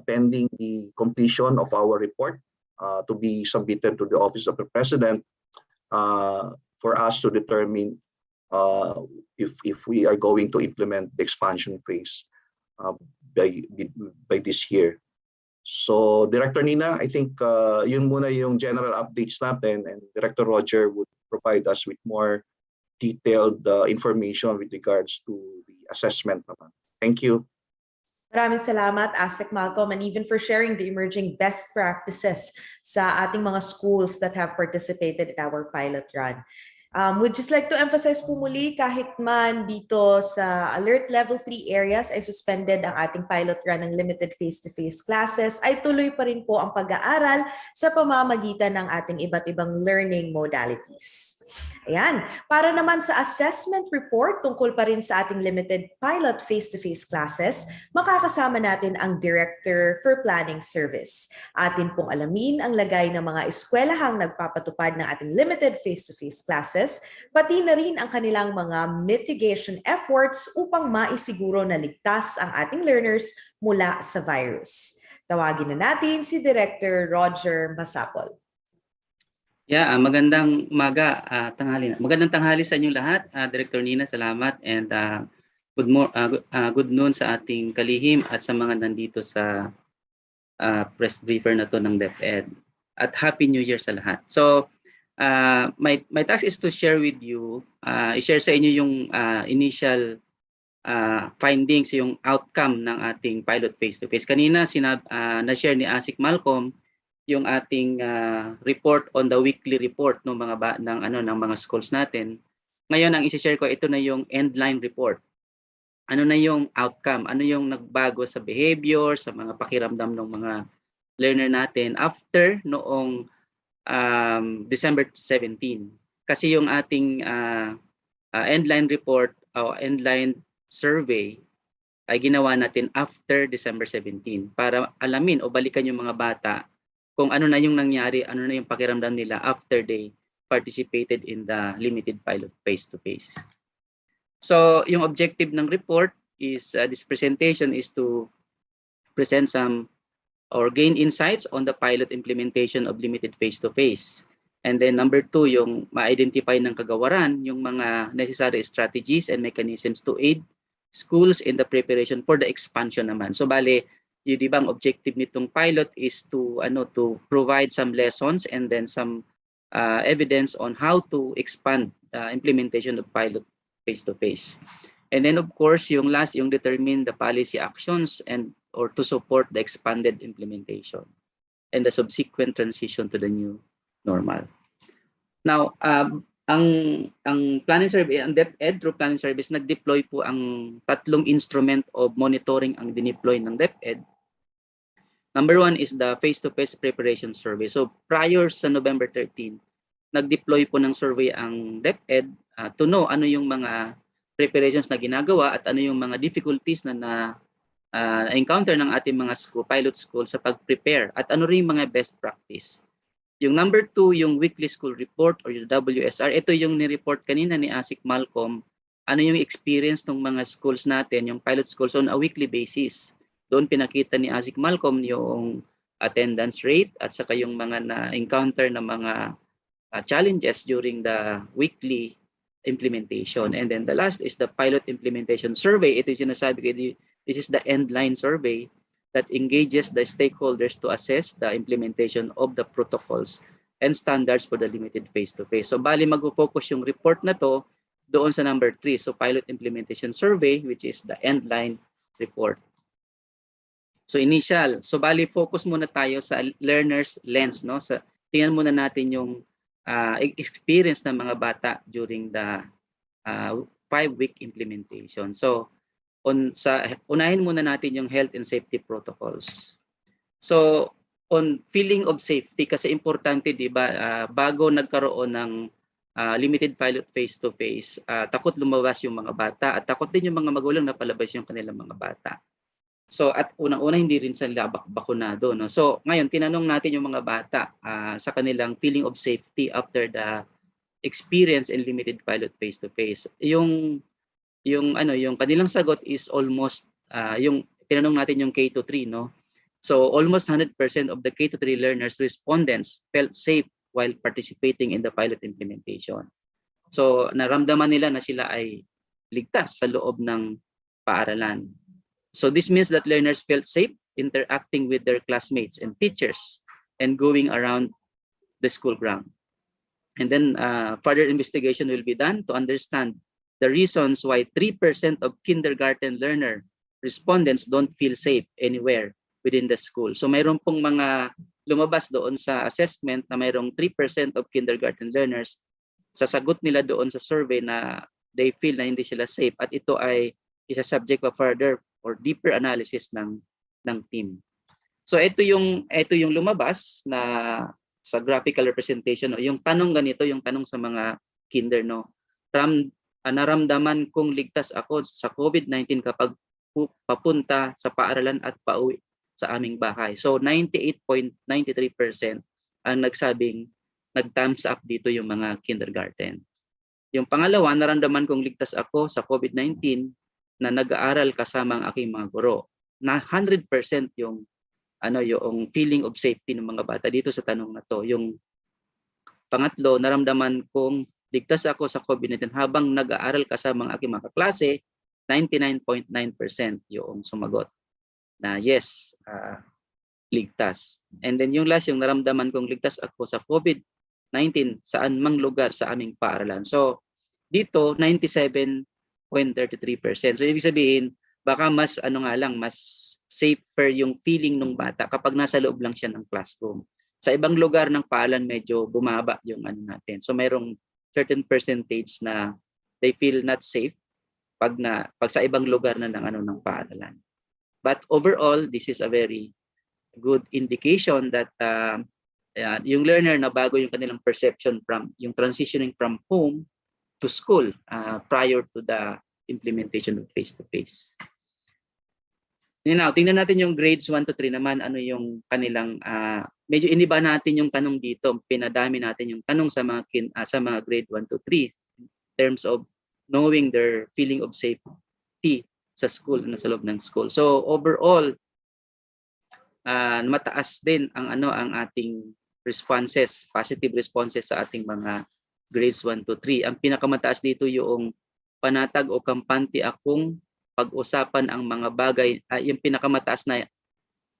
pending the completion of our report to be submitted to the Office of the President for us to determine if we are going to implement the expansion phase by this year. So Director Nina, I think yun muna yung general updates natin, and Director Roger would provide us with more detailed information with regards to the assessment naman. Thank you. Maraming salamat, ASEC Malcolm, and even for sharing the emerging best practices sa ating mga schools that have participated in our pilot run. Would just like to emphasize po muli, kahit man dito sa Alert Level 3 areas ay suspended ang ating pilot run ng limited face-to-face classes, ay tuloy pa rin po ang pag-aaral sa pamamagitan ng ating iba't ibang learning modalities. Ayan, para naman sa assessment report tungkol pa rin sa ating limited pilot face-to-face classes, makakasama natin ang Director for Planning Service. Atin pong alamin ang lagay ng mga eskwelahang nagpapatupad ng ating limited face-to-face classes, pati na rin ang kanilang mga mitigation efforts upang maisiguro na ligtas ang ating learners mula sa virus. Tawagin na natin si Director Roger Masapol. Yeah, magandang umaga, tanghali na. Magandang tanghali sa inyo lahat. Director Nina, salamat, and good noon sa ating kalihim at sa mga nandito sa press briefer na to ng DepEd. At Happy New Year sa lahat. So, my task is to share with you, i-share sa inyo yung initial findings, yung outcome ng ating pilot face-to-face. Kanina na-share ni ASIC Malcolm yung ating report on the weekly report ng mga schools natin. Ngayon ang i-share ko, ito na yung endline report. Ano na yung outcome? Ano yung nagbago sa behavior, sa mga pakiramdam ng mga learner natin after noong December 17. Kasi yung ating endline report o endline survey ay ginawa natin after December 17 para alamin o balikan yung mga bata kung ano na yung nangyari, ano na yung pakiramdam nila after they participated in the limited pilot face-to-face. So, yung objective ng report is, this presentation is to present some or gain insights on the pilot implementation of limited face-to-face. And then number 2, yung ma-identify ng kagawaran, yung mga necessary strategies and mechanisms to aid schools in the preparation for the expansion naman. So, bale, yung di ba ang objective nitong pilot is to provide some lessons and then some evidence on how to expand the implementation of pilot face-to-face. And then of course yung last, yung determine the policy actions and or to support the expanded implementation and the subsequent transition to the new normal. Now ang planning survey, ang DepEd through planning service nag-deploy po ang tatlong instrument of monitoring ang dineploy ng DepEd. Number 1 is the face-to-face preparation survey. So prior sa November 13, nag-deploy po ng survey ang DepEd to know ano yung mga preparations na ginagawa at ano yung mga difficulties na encounter ng ating mga pilot school sa pag-prepare at ano rin yung mga best practice. Yung number 2, yung weekly school report or yung WSR, ito yung ni-report kanina ni ASIC Malcolm, ano yung experience ng mga schools natin, yung pilot schools on a weekly basis. Doon pinakita ni ASIC Malcolm yung attendance rate at saka yung mga na-encounter na mga challenges during the weekly implementation. And then the last is the pilot implementation survey. Ito yung sinasabi ko, this is the endline survey that engages the stakeholders to assess the implementation of the protocols and standards for the limited face-to-face. So bali mag-focus yung report na to doon sa number 3. So pilot implementation survey, which is the endline report. So initial, so bali focus muna tayo sa learner's lens, no? Sa tingnan muna natin yung experience ng mga bata during the 5-week implementation. So unahin muna natin yung health and safety protocols. So on feeling of safety, kasi importante, di ba, bago nagkaroon ng limited pilot face-to-face, takot lumabas yung mga bata at takot din yung mga magulang na palabas yung kanilang mga bata. So at unang-una hindi rin sila bakunado, no. So ngayon tinanong natin yung mga bata sa kanilang feeling of safety after the experience in limited pilot face-to-face. Yung kanilang sagot is almost yung tinanong natin yung K to 3, no. So almost 100% of the K to 3 learners respondents felt safe while participating in the pilot implementation. So naramdaman nila na sila ay ligtas sa loob ng paaralan. So this means that learners felt safe interacting with their classmates and teachers and going around the school ground. And then further investigation will be done to understand the reasons why 3% of kindergarten learner respondents don't feel safe anywhere within the school. So mayroon pong mga lumabas doon sa assessment na mayroong 3% of kindergarten learners, sasagot nila doon sa survey na they feel na hindi sila safe, at ito ay isa subject of further or deeper analysis ng team. So ito yung lumabas na sa graphical representation, no? Yung tanong ganito, yung tanong sa mga kinder, no. Naramdaman kong ligtas ako sa COVID-19 kapag papunta sa paaralan at pauwi sa aming bahay. So 98.93% ang nagsabing nag-thumbs up dito yung mga kindergarten. Yung pangalawa, naramdaman kong ligtas ako sa COVID-19 na nag-aaral kasama ang aking mga guro. Na 100% yung feeling of safety ng mga bata dito sa tanong na to. Yung pangatlo, naramdaman kong ligtas ako sa COVID-19 habang nag-aaral kasama ang aking mga kaklase. 99.9% yung sumagot na yes, ligtas. And then yung last, yung naramdaman kong ligtas ako sa COVID-19 saan mang lugar sa aming paaralan. So dito 97.33%. So ibig sabihin baka mas mas safer yung feeling ng bata kapag nasa loob lang siya ng classroom. Sa ibang lugar ng paaralan medyo bumaba yung natin. So mayroong certain percentage na they feel not safe pag sa ibang lugar na ng paaralan. But overall, this is a very good indication that yung learner na bago yung kanilang perception from yung transitioning from home to school prior to the implementation of face-to-face. Now, tingnan natin yung grades 1 to 3 naman, ano yung kanilang, medyo iniba natin yung tanong dito, pinadami natin yung tanong sa mga grade 1 to 3 in terms of knowing their feeling of safety sa school, sa loob ng school. So overall, mataas din ang ating responses, positive responses sa ating mga grades 1 to 3. Ang pinakamataas dito yung panatag o kampante akong pag-usapan ang mga bagay, yung pinakamataas na,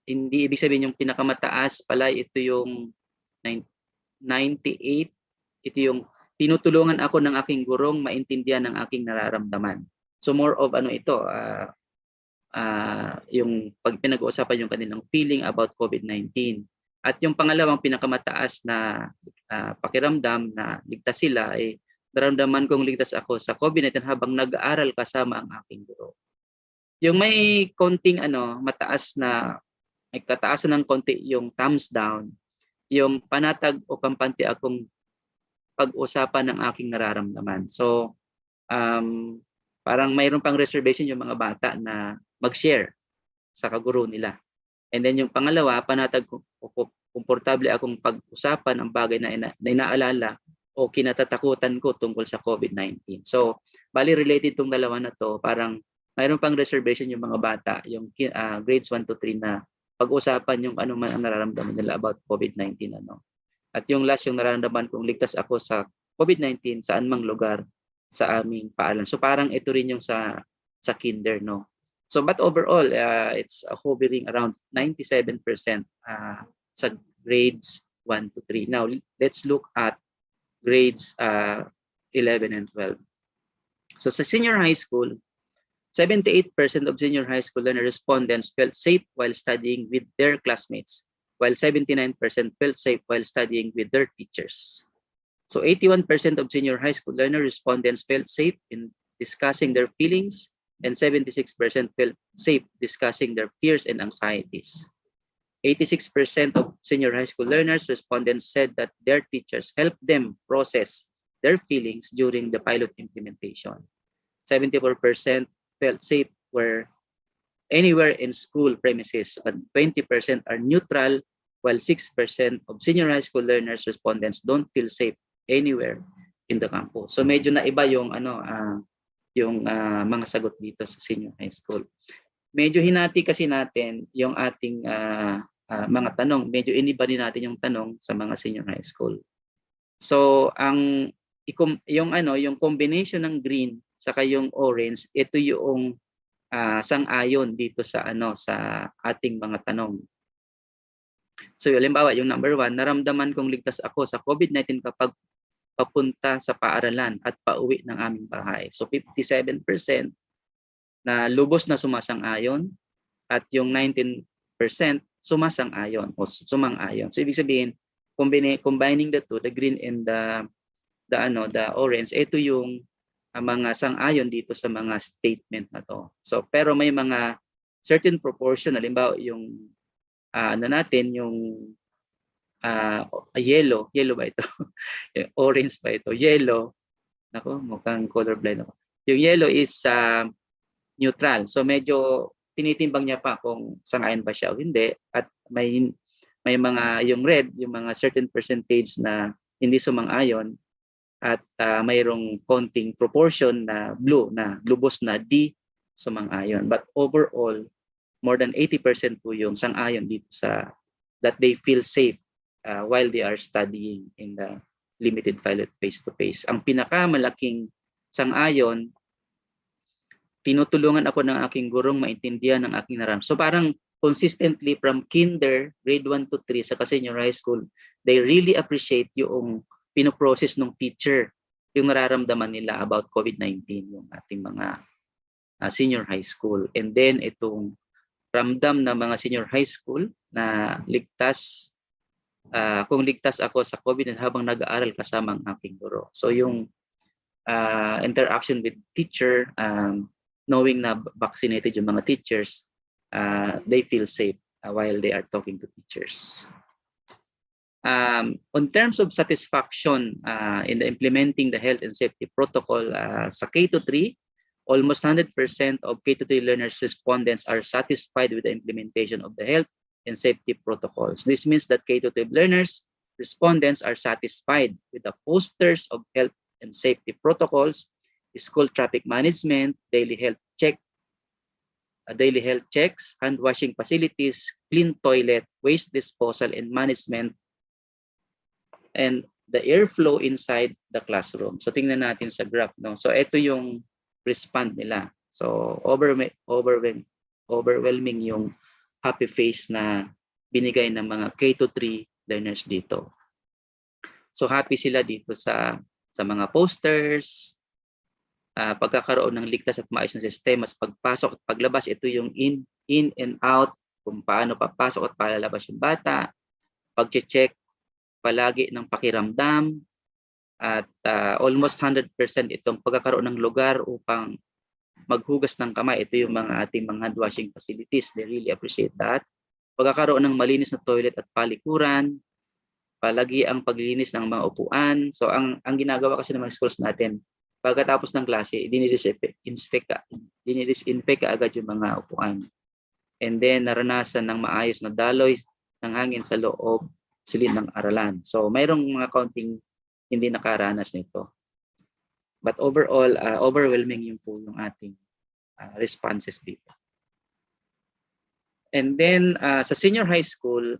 hindi ibig sabihin yung pinakamataas pala, ito yung 98, ito yung tinutulungan ako ng aking gurong maintindihan ng aking nararamdaman. So more of ito, yung pag pinag-uusapan yung kanilang feeling about COVID-19. At yung pangalawang pinakamataas na pakiramdam na ligtas sila ay naramdaman kong ligtas ako sa COVID-19 habang nag-aaral kasama ang aking guro. Yung may konting mataas na, may kataasan ng konti yung thumbs down, yung panatag o kampante akong pag-usapan ng aking nararamdaman. So parang mayroon pang reservation yung mga bata na mag-share sa kaguro nila. And then yung pangalawa, panatag o komportable akong pag-usapan ang bagay na inaalala o kinatatakutan ko tungkol sa COVID-19. So bali related tong dalawa na to, parang mayroon pang reservation yung mga bata, yung grades 1 to 3 na pag-usapan yung ano man ang nararamdaman nila about COVID-19. At yung last, yung nararamdaman kong ligtas ako sa COVID-19 saan mang lugar sa aming paaralan. So parang ito rin yung sa kinder, no. So but overall, it's hovering around 97% sa grades 1 to 3. Now let's look at grades 11 and 12. So sa senior high school, 78% of senior high school learner respondents felt safe while studying with their classmates, while 79% felt safe while studying with their teachers. So 81% of senior high school learner respondents felt safe in discussing their feelings, and 76% felt safe discussing their fears and anxieties. 86% of senior high school learners respondents said that their teachers helped them process their feelings during the pilot implementation. 74% felt safe were anywhere in school premises, but 20% are neutral, while 6% of senior high school learners respondents don't feel safe anywhere in the campus. So medyo naiba yung mga sagot dito sa senior high school. Medyo hinati kasi natin yung ating mga tanong. Medyo iniba din natin yung tanong sa mga senior high school. So yung combination ng green saka yung orange, ito yung sang-ayon dito sa sa ating mga tanong. So halimbawa yung number 1, naramdaman kong ligtas ako sa COVID-19 kapag papunta sa paaralan at pauwi ng aming bahay. So 57% na lubos na sumasang-ayon at yung 19% sumasang-ayon o sumang-ayon. So ibig sabihin, combining the two, the green and the orange, ito yung mga sang-ayon dito sa mga statement na to. So pero may mga certain proportion, halimbawa yung yung yellow ba ito? Orange ba ito? Yellow. Nako, mukhang colorblind ako. Yung yellow is neutral. So medyo tinitimbang niya pa kung sang-ayon ba siya o hindi, at may mga yung red, yung mga certain percentage na hindi sumang-ayon, at mayroong konting proportion na blue na lubos na di sumang-ayon. But overall, more than 80% po yung sang-ayon dito sa that they feel safe while they are studying in the limited pilot face-to-face. Ang pinakamalaking sang-ayon, tinutulungan ako ng aking gurong maintindihan ng aking naramdaman. So parang consistently from kinder, grade 1 to 3 sa senior high school, they really appreciate yung pinoprocess ng teacher, yung nararamdaman nila about COVID-19, yung ating mga senior high school. And then itong ramdam na mga senior high school na ligtas, kung ligtas ako sa COVID habang nag-aaral kasama ang aking guro. So yung interaction with teacher, knowing na vaccinated yung mga teachers, they feel safe while they are talking to teachers. On terms of satisfaction in the implementing the health and safety protocol sa K-3, almost 100% of K-3 learners respondents are satisfied with the implementation of the health and safety protocols. This means that K-12 learners respondents are satisfied with the posters of health and safety protocols, school traffic management, daily health checks, hand washing facilities, clean toilet, waste disposal and management, and the airflow inside the classroom. So tingnan natin sa graph, no? So ito yung respond nila. So overwhelming yung happy face na binigay ng mga K-3 learners dito. So happy sila dito sa mga posters, pagkakaroon ng ligtas at maayos na sistema sa pagpasok at paglabas. Ito yung in and out, kung paano papasok at palalabas yung bata, pag-check palagi ng pakiramdam, at almost 100% itong pagkakaroon ng lugar upang maghugas ng kamay. Ito yung mga ating mga hand washing facilities. They really appreciate that. Pagkakaroon ng malinis na toilet at palikuran, palagi ang paglilinis ng mga upuan. So ang ginagawa kasi ng mga schools natin, pagkatapos ng klase, dinidisinfect agad yung mga upuan. And then naranasan ng maayos na daloy ng hangin sa loob silid ng aralan. So mayroong mga kaunting hindi nakaranas nito. But overall, overwhelming yung po yung ating responses dito. And then sa senior high school,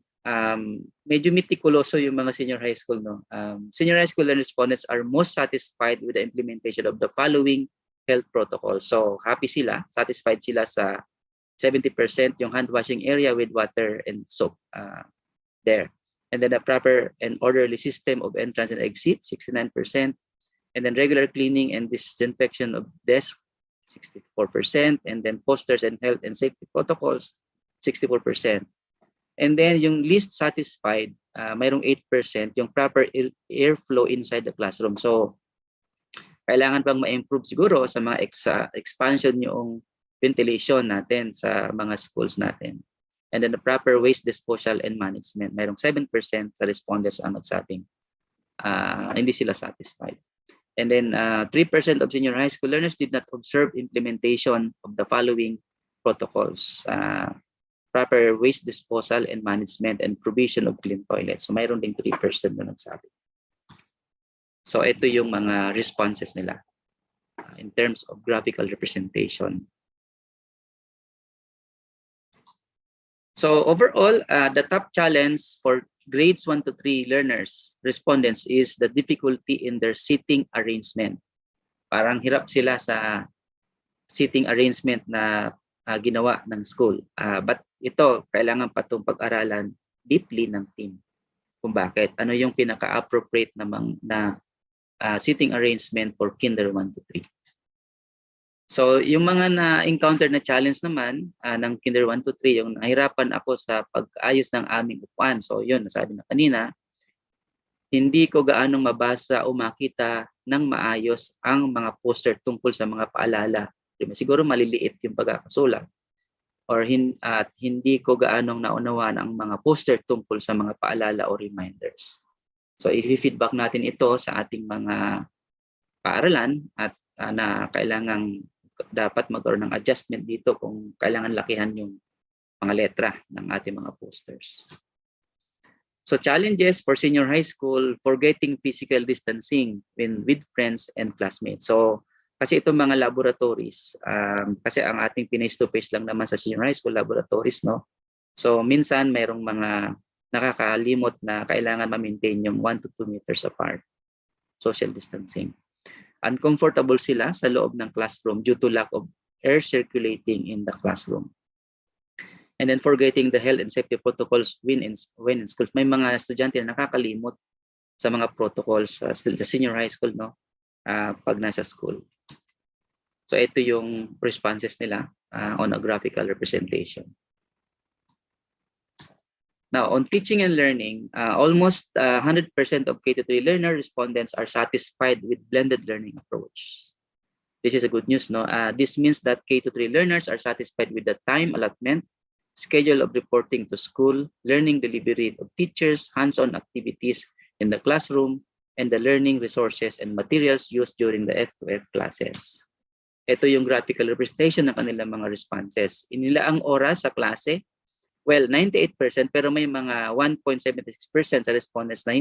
medyo meticuloso yung mga senior high school, no? Senior high school respondents are most satisfied with the implementation of the following health protocols. So happy sila, satisfied sila sa 70% yung hand washing area with water and soap there. And then a proper and orderly system of entrance and exit, 69%. And then regular cleaning and disinfection of desks, 64%. And then posters and health and safety protocols, 64%. And then yung least satisfied, mayroong 8%, yung proper airflow inside the classroom. So kailangan pang ma-improve siguro sa mga expansion yung ventilation natin sa mga schools natin. And then the proper waste disposal and management. Mayroong 7% sa respondents ang nagsabing hindi sila satisfied. And then 3% of senior high school learners did not observe implementation of the following protocols. Proper waste disposal and management and provision of clean toilets. So mayroon ding 3% na nagsabi. So ito yung mga responses nila in terms of graphical representation. So overall, the top challenge for grades 1 to 3 learners, respondents, is the difficulty in their seating arrangement. Parang hirap sila sa seating arrangement na ginawa ng school. But ito, kailangan pa itong pag-aralan deeply ng team. Kung bakit, ano yung pinaka-appropriate na seating arrangement for kinder 1 to 3. So, yung mga na-encounter na challenge naman ng kinder 1 to 3, yung nahirapan ako sa pag-ayos ng aming upuan. So, yun, nasabi na kanina, hindi ko gaanong mabasa o makita ng maayos ang mga poster tungkol sa mga paalala. Siguro maliliit yung pagkakasulat. Or hindi ko gaanong naunawaan ang mga poster tungkol sa mga paalala o reminders. So, i-feedback natin ito sa ating mga paaralan at na kailangang dapat magkaroon ng adjustment dito kung kailangan lakihan yung mga letra ng ating mga posters. So challenges for senior high school, forgetting physical distancing with friends and classmates. So kasi itong mga laboratories, kasi ang ating face-to-face lang naman sa senior high school laboratories, no? So minsan mayroong mga nakakalimot na kailangan ma-maintain yung 1 to 2 meters apart, social distancing. Uncomfortable sila sa loob ng classroom due to lack of air circulating in the classroom. And then forgetting the health and safety protocols when in school. May mga estudyante na nakakalimot sa mga protocols sa senior high school, no? Pag nasa school. So ito yung responses nila on a graphical representation. Now, on teaching and learning, almost 100% of K-3 learner respondents are satisfied with blended learning approach. This is a good news, no? This means that K-3 learners are satisfied with the time allotment, schedule of reporting to school, learning delivery of teachers, hands-on activities in the classroom, and the learning resources and materials used during the F2F classes. Ito yung graphical representation ng kanilang mga responses. Inilaang oras sa klase, well, 98%, pero may mga 1.76% sa respondents na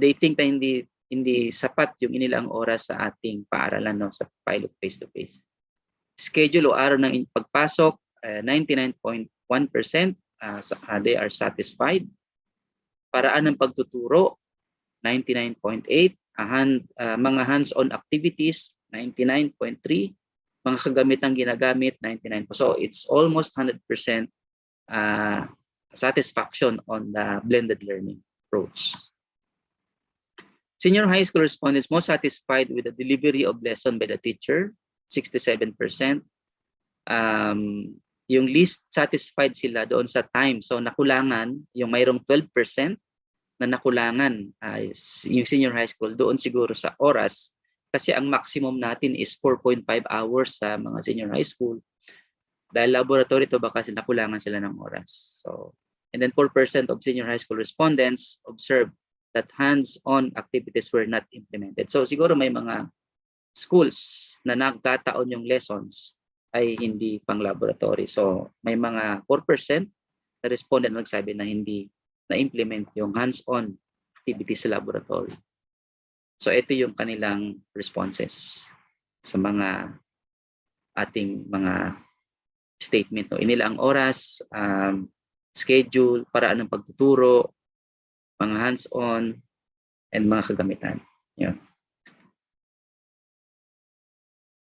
they think na hindi sapat yung inilang oras sa ating paaralan, no, sa pilot face-to-face. Schedule o araw ng pagpasok, 99.1%, they are satisfied. Paraan ng pagtuturo, 99.8%, mga hands-on activities, 99.3%, mga kagamitang ginagamit, 99%. So it's almost 100% satisfaction on the blended learning approach. Senior high school respondents most satisfied with the delivery of lesson by the teacher, 67%. Yung least satisfied sila doon sa time. So nakulangan, yung mayroong 12% na nakulangan yung senior high school doon siguro sa oras. Kasi ang maximum natin is 4.5 hours sa mga senior high school. Dahil laboratory to baka nakulangan sila ng oras. So, and then 4% of senior high school respondents observed that hands-on activities were not implemented. So siguro may mga schools na nagkataon yung lessons ay hindi pang laboratory. So may mga 4% na respondent na nagsabi na hindi na-implement yung hands-on activities sa laboratory. So ito yung kanilang responses sa mga ating mga statement. No? Inilaang oras, schedule, paraan ng pagtuturo, mga hands-on, and mga kagamitan. Yun.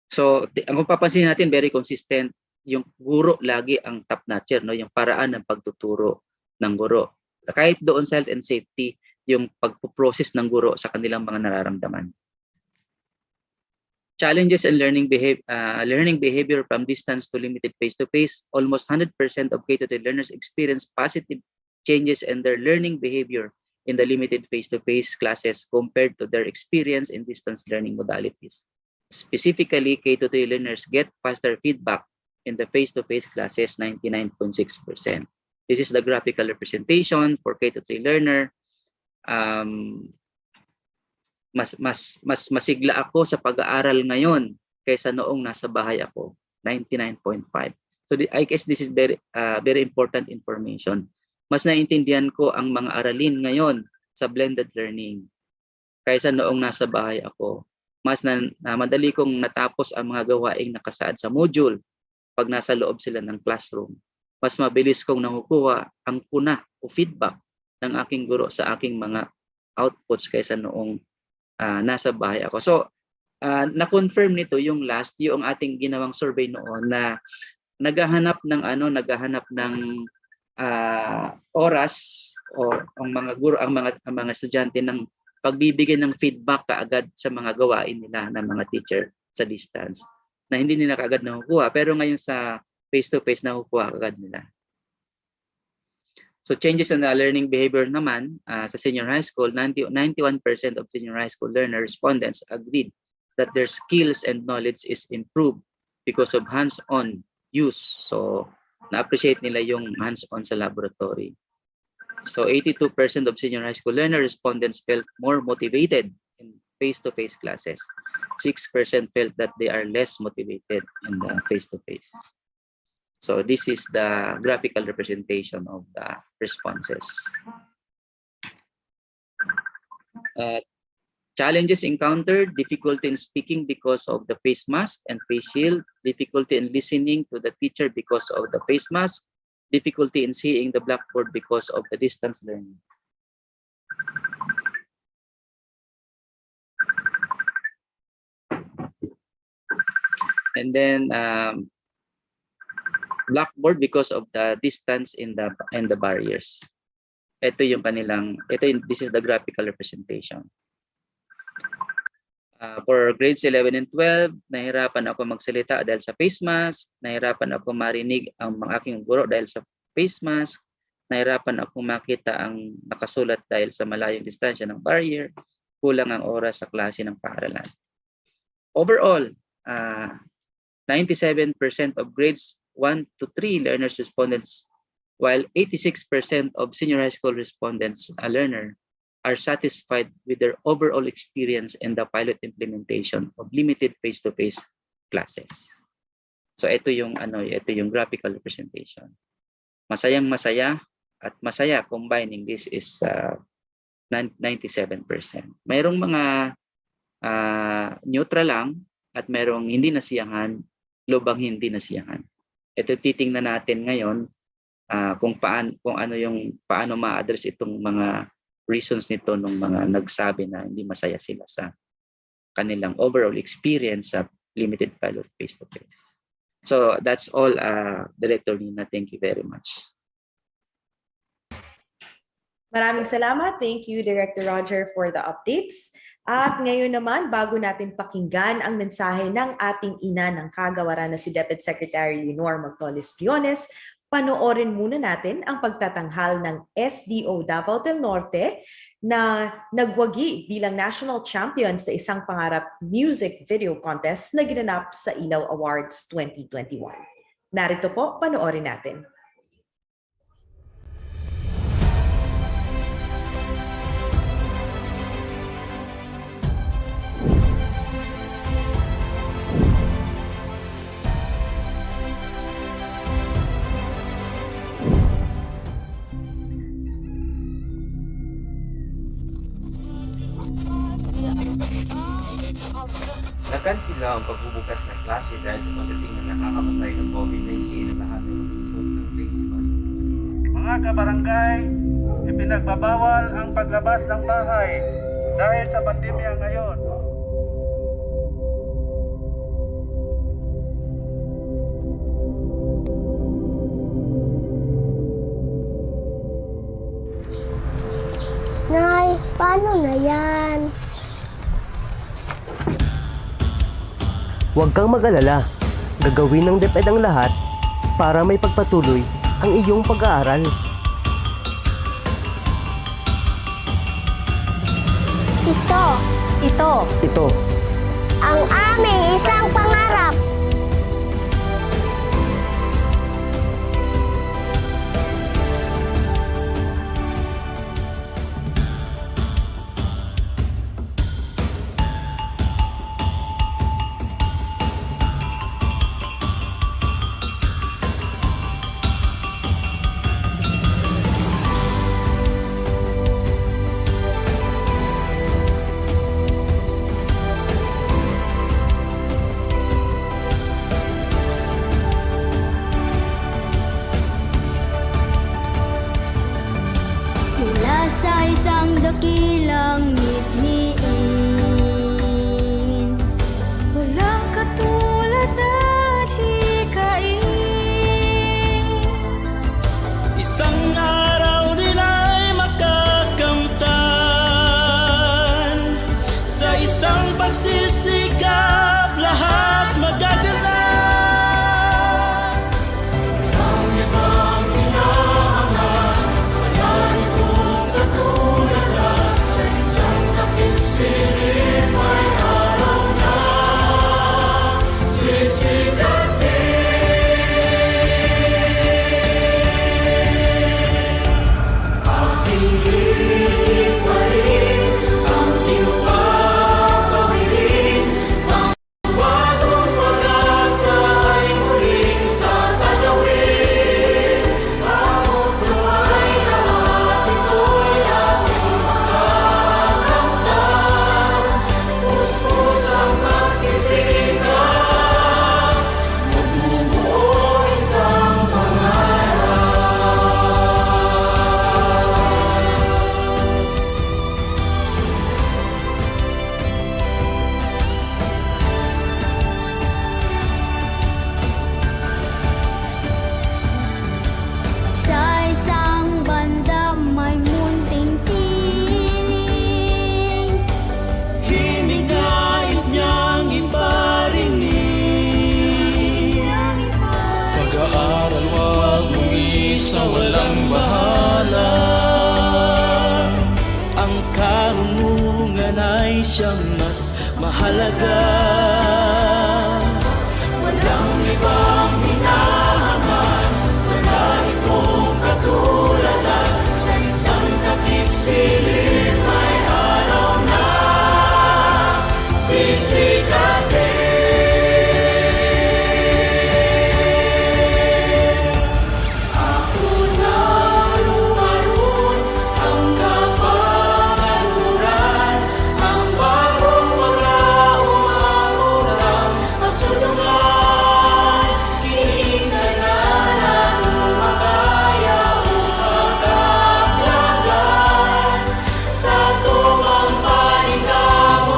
So ang papansin natin, very consistent, yung guro lagi ang top notcher, no? Yung paraan ng pagtuturo ng guro. Kahit doon sa health and safety, yung pagpo-process ng guro sa kanilang mga nararamdaman. Challenges and learning behavior from distance to limited face-to-face. Almost 100% of K-12 learners experience positive changes in their learning behavior in the limited face-to-face classes compared to their experience in distance learning modalities. Specifically, K-12 learners get faster feedback in the face-to-face classes, 99.6%. This is the graphical representation for K-12 learner. mas masigla ako sa pag-aaral ngayon kaysa noong nasa bahay ako, 99.5. So I guess this is very important information. Mas naiintindihan ko ang mga aralin ngayon sa blended learning kaysa noong nasa bahay ako. Mas madali kong natapos ang mga gawaing nakasaad sa module pag nasa loob sila ng classroom. Mas mabilis kong nakukuha ang puna o feedback ng aking guro sa aking mga outputs kaysa noong nasa bahay ako. So, na-confirm nito yung ating ginawang survey noon na naghahanap ng oras o ang mga guro, ang mga estudyante ng pagbibigay ng feedback kaagad sa mga gawain nila ng mga teacher sa distance na hindi nila kaagad nakukuha, pero ngayon sa face-to-face nakukuha kaagad nila. So changes in the learning behavior naman sa senior high school, 91% of senior high school learner respondents agreed that their skills and knowledge is improved because of hands-on use. So na-appreciate nila yung hands-on sa laboratory. So 82% of senior high school learner respondents felt more motivated in face-to-face classes. 6% felt that they are less motivated in the face-to-face. So this is the graphical representation of the responses. Challenges encountered: difficulty in speaking because of the face mask and face shield, difficulty in listening to the teacher because of the face mask, difficulty in seeing the blackboard because of the distance learning. And then blackboard because of the distance in the barriers. This is the graphical representation. For grades 11 and 12, nahirapan ako magsalita dahil sa face mask, nahirapan ako marinig ang mga aking guro dahil sa face mask, nahirapan ako makita ang nakasulat dahil sa malayong distansya ng barrier, kulang ang oras sa klase ng paaralan. Overall, 97% of grades 1 to 3 learners respondents, while 86% of senior high school respondents, a learner, are satisfied with their overall experience in the pilot implementation of limited face-to-face classes. So ito yung graphical representation. Masayang-masaya at masaya combining this is 97%. Mayroong mga neutral lang at mayroong hindi nasiyahan, lubang hindi nasiyahan. Ito titingnan natin ngayon kung paano ma-address itong mga reasons nito ng mga nagsabi na hindi masaya sila sa kanilang overall experience sa limited pilot face-to-face. So that's all, Director Nina. Thank you very much. Maraming salamat. Thank you, Director Roger, for the updates. At ngayon naman, bago natin pakinggan ang mensahe ng ating ina ng kagawaran na si DepEd Secretary Leonor Magtolis-Briones, panoorin muna natin ang pagtatanghal ng SDO Davao del Norte na nagwagi bilang national champion sa isang pangarap music video contest na ginanap sa Ilaw Awards 2021. Narito po, panoorin natin. Nakansila ang pagbubukas ng klase dahil sa pagdating ng nakakamatay ng COVID-19 at lahat ay magsusuot ng face mask. Mga kabarangay, ipinagbabawal ang paglabas ng bahay dahil sa pandemya ngayon. Nay, paano na yan? Huwag kang mag-alala. Gagawin ng DepEd ang lahat para may pagpatuloy ang iyong pag-aaral. Ito. Ang aming isang pangarap. dakilang mithiin. Walang katulad at hikain. Isang araw din ay makakamtan. Sa isang pagsisikap, lahat magaganap. Ang ibang hinahangat, wala itong katulad na sa isang takisilip may araw na sisikapin. Aking hiling pa rin ang tinupapawirin. Ang bagong pag-asa ay muling tatanawin. Bawat buhay lahat ito'y ating makakamtan. Puspusang pagsisikap, magbubuo isang pangarap. Sa isang banda may munting tinig. Himig nais niyang iparingin. Pag-aaral wag mong isa walang bahala. Ang karunungan ay siyang mas mahalaga. Walang ibang hinahangat, wala itong katulad na sa isang takisilip may araw na sisikapin. Ako na lumaroon ang kapagaluran, ang bagong paglaong ang ulang masulungan. Hinihintay na namin makaya upang magaglagan sa tumang paningamon.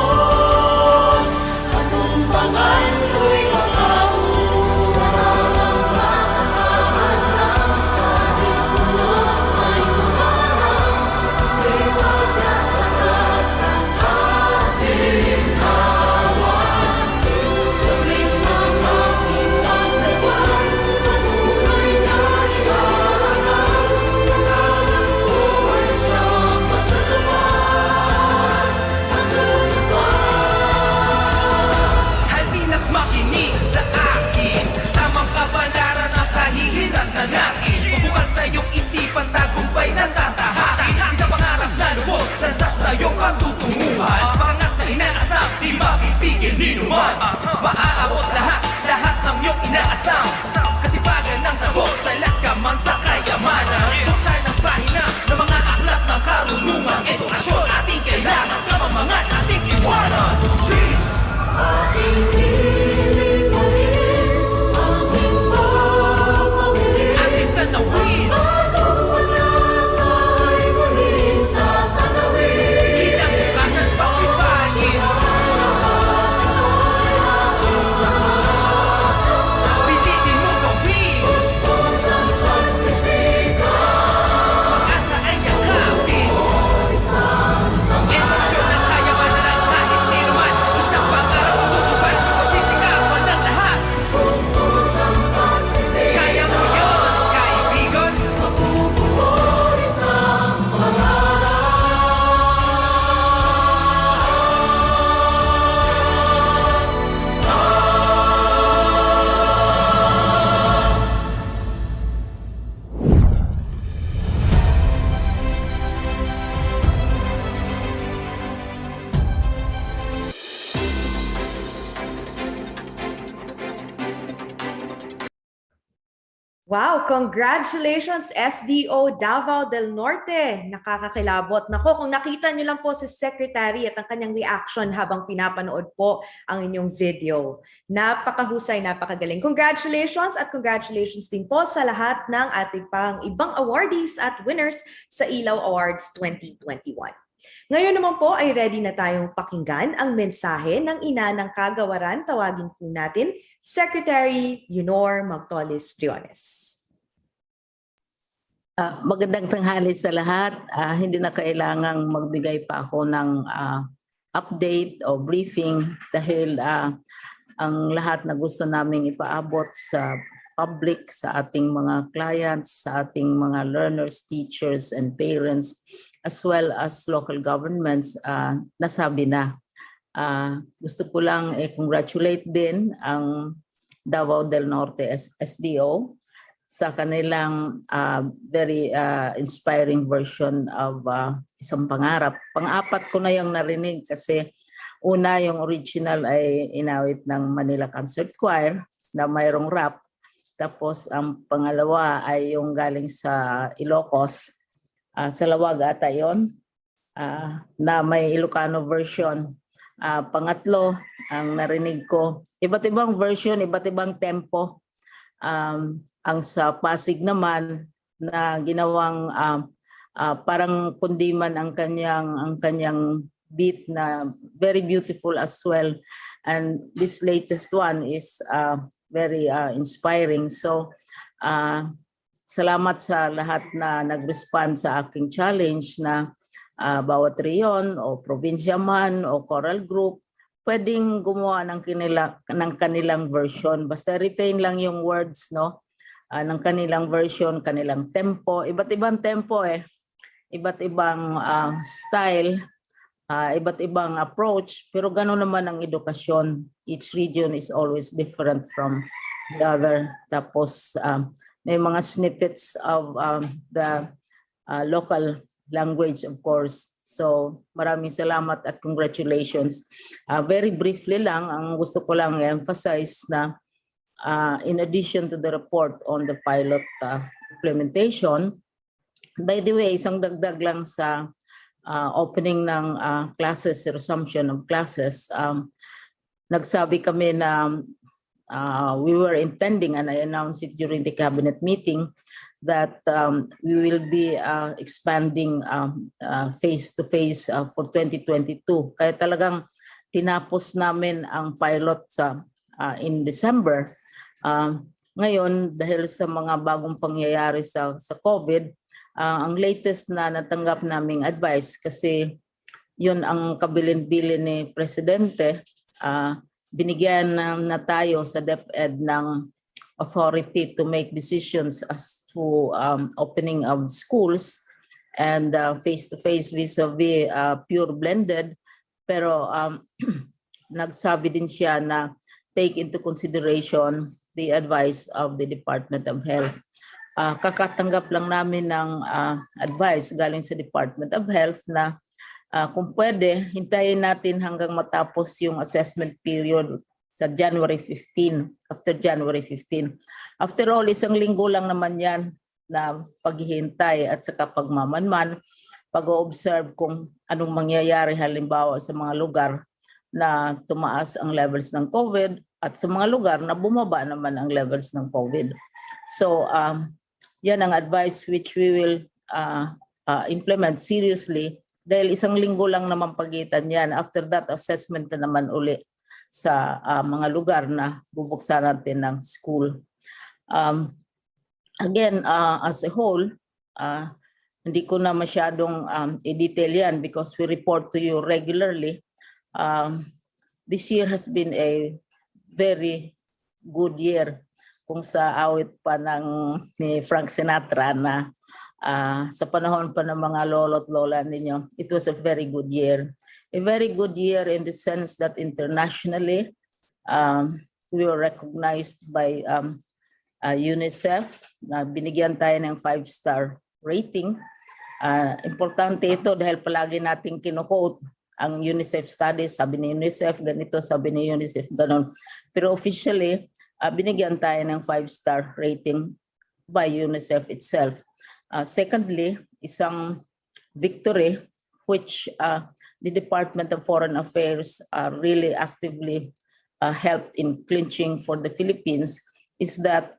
Katumpangan ko'y makauna ang makakaman ng ating pulos ay tumarang. Kasi magtatakas ang ating hawan. Labis ng ating paglaban, patuloy na iharangan. Nagalang ko ay siyang matutupad, matutupad. Halina't makinig sa akin, tamang kabanaran ang kahihinat na natin. Bubukal sa iyong isipan, tagumpay na tatahakin. Isang pangarap na lubos, landas na iyong pagtutunguhan. Pangat na inaasam, di mapipigil ni numan. Maaabot lahat, lahat ng iyong inaasam. Kasipagan ng sabot, salat ka man sa kayamanan. Buksan ang pahina ng mga aklat ng karunungan. Edukasyon ating kailangan, kamamangan ating iwanan. Please! Aking hiling pa rin, aking papawirin. Ating tanawin, bagong pag-asa ay muling tatanawin. Kinabukasan pag-ibayin, pilitin mo gawin. Puspusang pagsisikap, pag-asa ay yakapin. Edukasyon ang kayamanan kahit di naman. Isang pangarap matutupad, pagsisikapan ng lahat. Puspusang pagsisikap, kaya mo yun, kaibigan. Mabubuo isang pangarap. Wow, congratulations SDO Davao del Norte. Nakakakilabot. Nako, kung nakita niyo lang po si Secretary at ang kanyang reaction habang pinapanood po ang inyong video. Napakahusay, napakagaling. Congratulations at congratulations din po sa lahat ng ating pang ibang awardees at winners sa Ilaw Awards 2021. Ngayon naman po ay ready na tayong pakinggan ang mensahe ng ina ng kagawaran. Tawagin po natin Secretary Yunor Magtolis Briones. Magandang tanghali sa lahat. Hindi na kailangang magbigay pa ako ng update o briefing dahil ang lahat na gusto naming ipaabot sa public, sa ating mga clients, sa ating mga learners, teachers, and parents, as well as local governments, nasabi na. Gusto ko lang congratulate din ang Davao del Norte SDO sa kanilang very inspiring version of isang pangarap. Pang-apat ko na yung narinig kasi una yung original ay inawit ng Manila Concert Choir na mayroong rap. Tapos ang pangalawa ay yung galing sa Ilocos, sa Lawag ata yun, na may Ilocano version. Pangatlo, ang narinig ko, iba't ibang version, iba't ibang tempo. Ang sa Pasig naman na ginawang parang kundiman ang kanyang beat na very beautiful as well, and this latest one is very inspiring. So salamat sa lahat na nag-respond sa aking challenge na bawat reyon o probinsya man o choral group pwedeng gumawa ng kanilang version. Basta retain lang yung words, no? Ng kanilang version, kanilang tempo. Iba't ibang tempo Iba't ibang style, iba't ibang approach. Pero gano'n naman ang edukasyon. Each region is always different from the other. Tapos may mga snippets of the local language, of course. So maraming salamat at congratulations. Very briefly lang, ang gusto ko lang emphasize na in addition to the report on the pilot implementation, by the way, isang dagdag lang sa opening ng classes, resumption of classes, nagsabi kami na we were intending, and I announced it during the cabinet meeting, that we will be expanding face-to-face for 2022. Kaya talagang tinapos namin ang pilot in December. Ngayon, dahil sa mga bagong pangyayari sa COVID, ang latest na natanggap naming advice, kasi yun ang kabilin-bilin ni Presidente, binigyan na tayo sa DepEd ng authority to make decisions as to opening of schools and face-to-face vis-a-vis pure blended. Pero nagsabi din siya na take into consideration the advice of the Department of Health. Kakatanggap lang namin ng advice galing sa Department of Health na kung pwede, hintayin natin hanggang matapos yung assessment period sa January 15, after January 15. After all, isang linggo lang naman yan na paghihintay at saka pagmamanman, pag-observe kung anong mangyayari halimbawa sa mga lugar na tumaas ang levels ng COVID at sa mga lugar na bumaba naman ang levels ng COVID. So, yan ang advice which we will implement seriously dahil isang linggo lang naman pagitan yan. After that, assessment na naman uli sa mga lugar na bubuksan natin ng school. Again, as a whole, hindi ko na masyadong i-detail yan because we report to you regularly. This year has been a very good year. Kung sa awit pa ni Frank Sinatra na sa panahon pa ng mga lolo't lola ninyo, it was a very good year. A very good year in the sense that internationally, we were recognized by UNICEF. Binigyan tayo ng 5-star rating. Importante ito dahil palagi nating kino-quote ang UNICEF studies. Sabi ni UNICEF ganito, sabi ni UNICEF ganon. Pero officially, binigyan tayo ng 5-star rating by UNICEF itself. Secondly, isang victory which the Department of Foreign Affairs really actively helped in clinching for the Philippines is that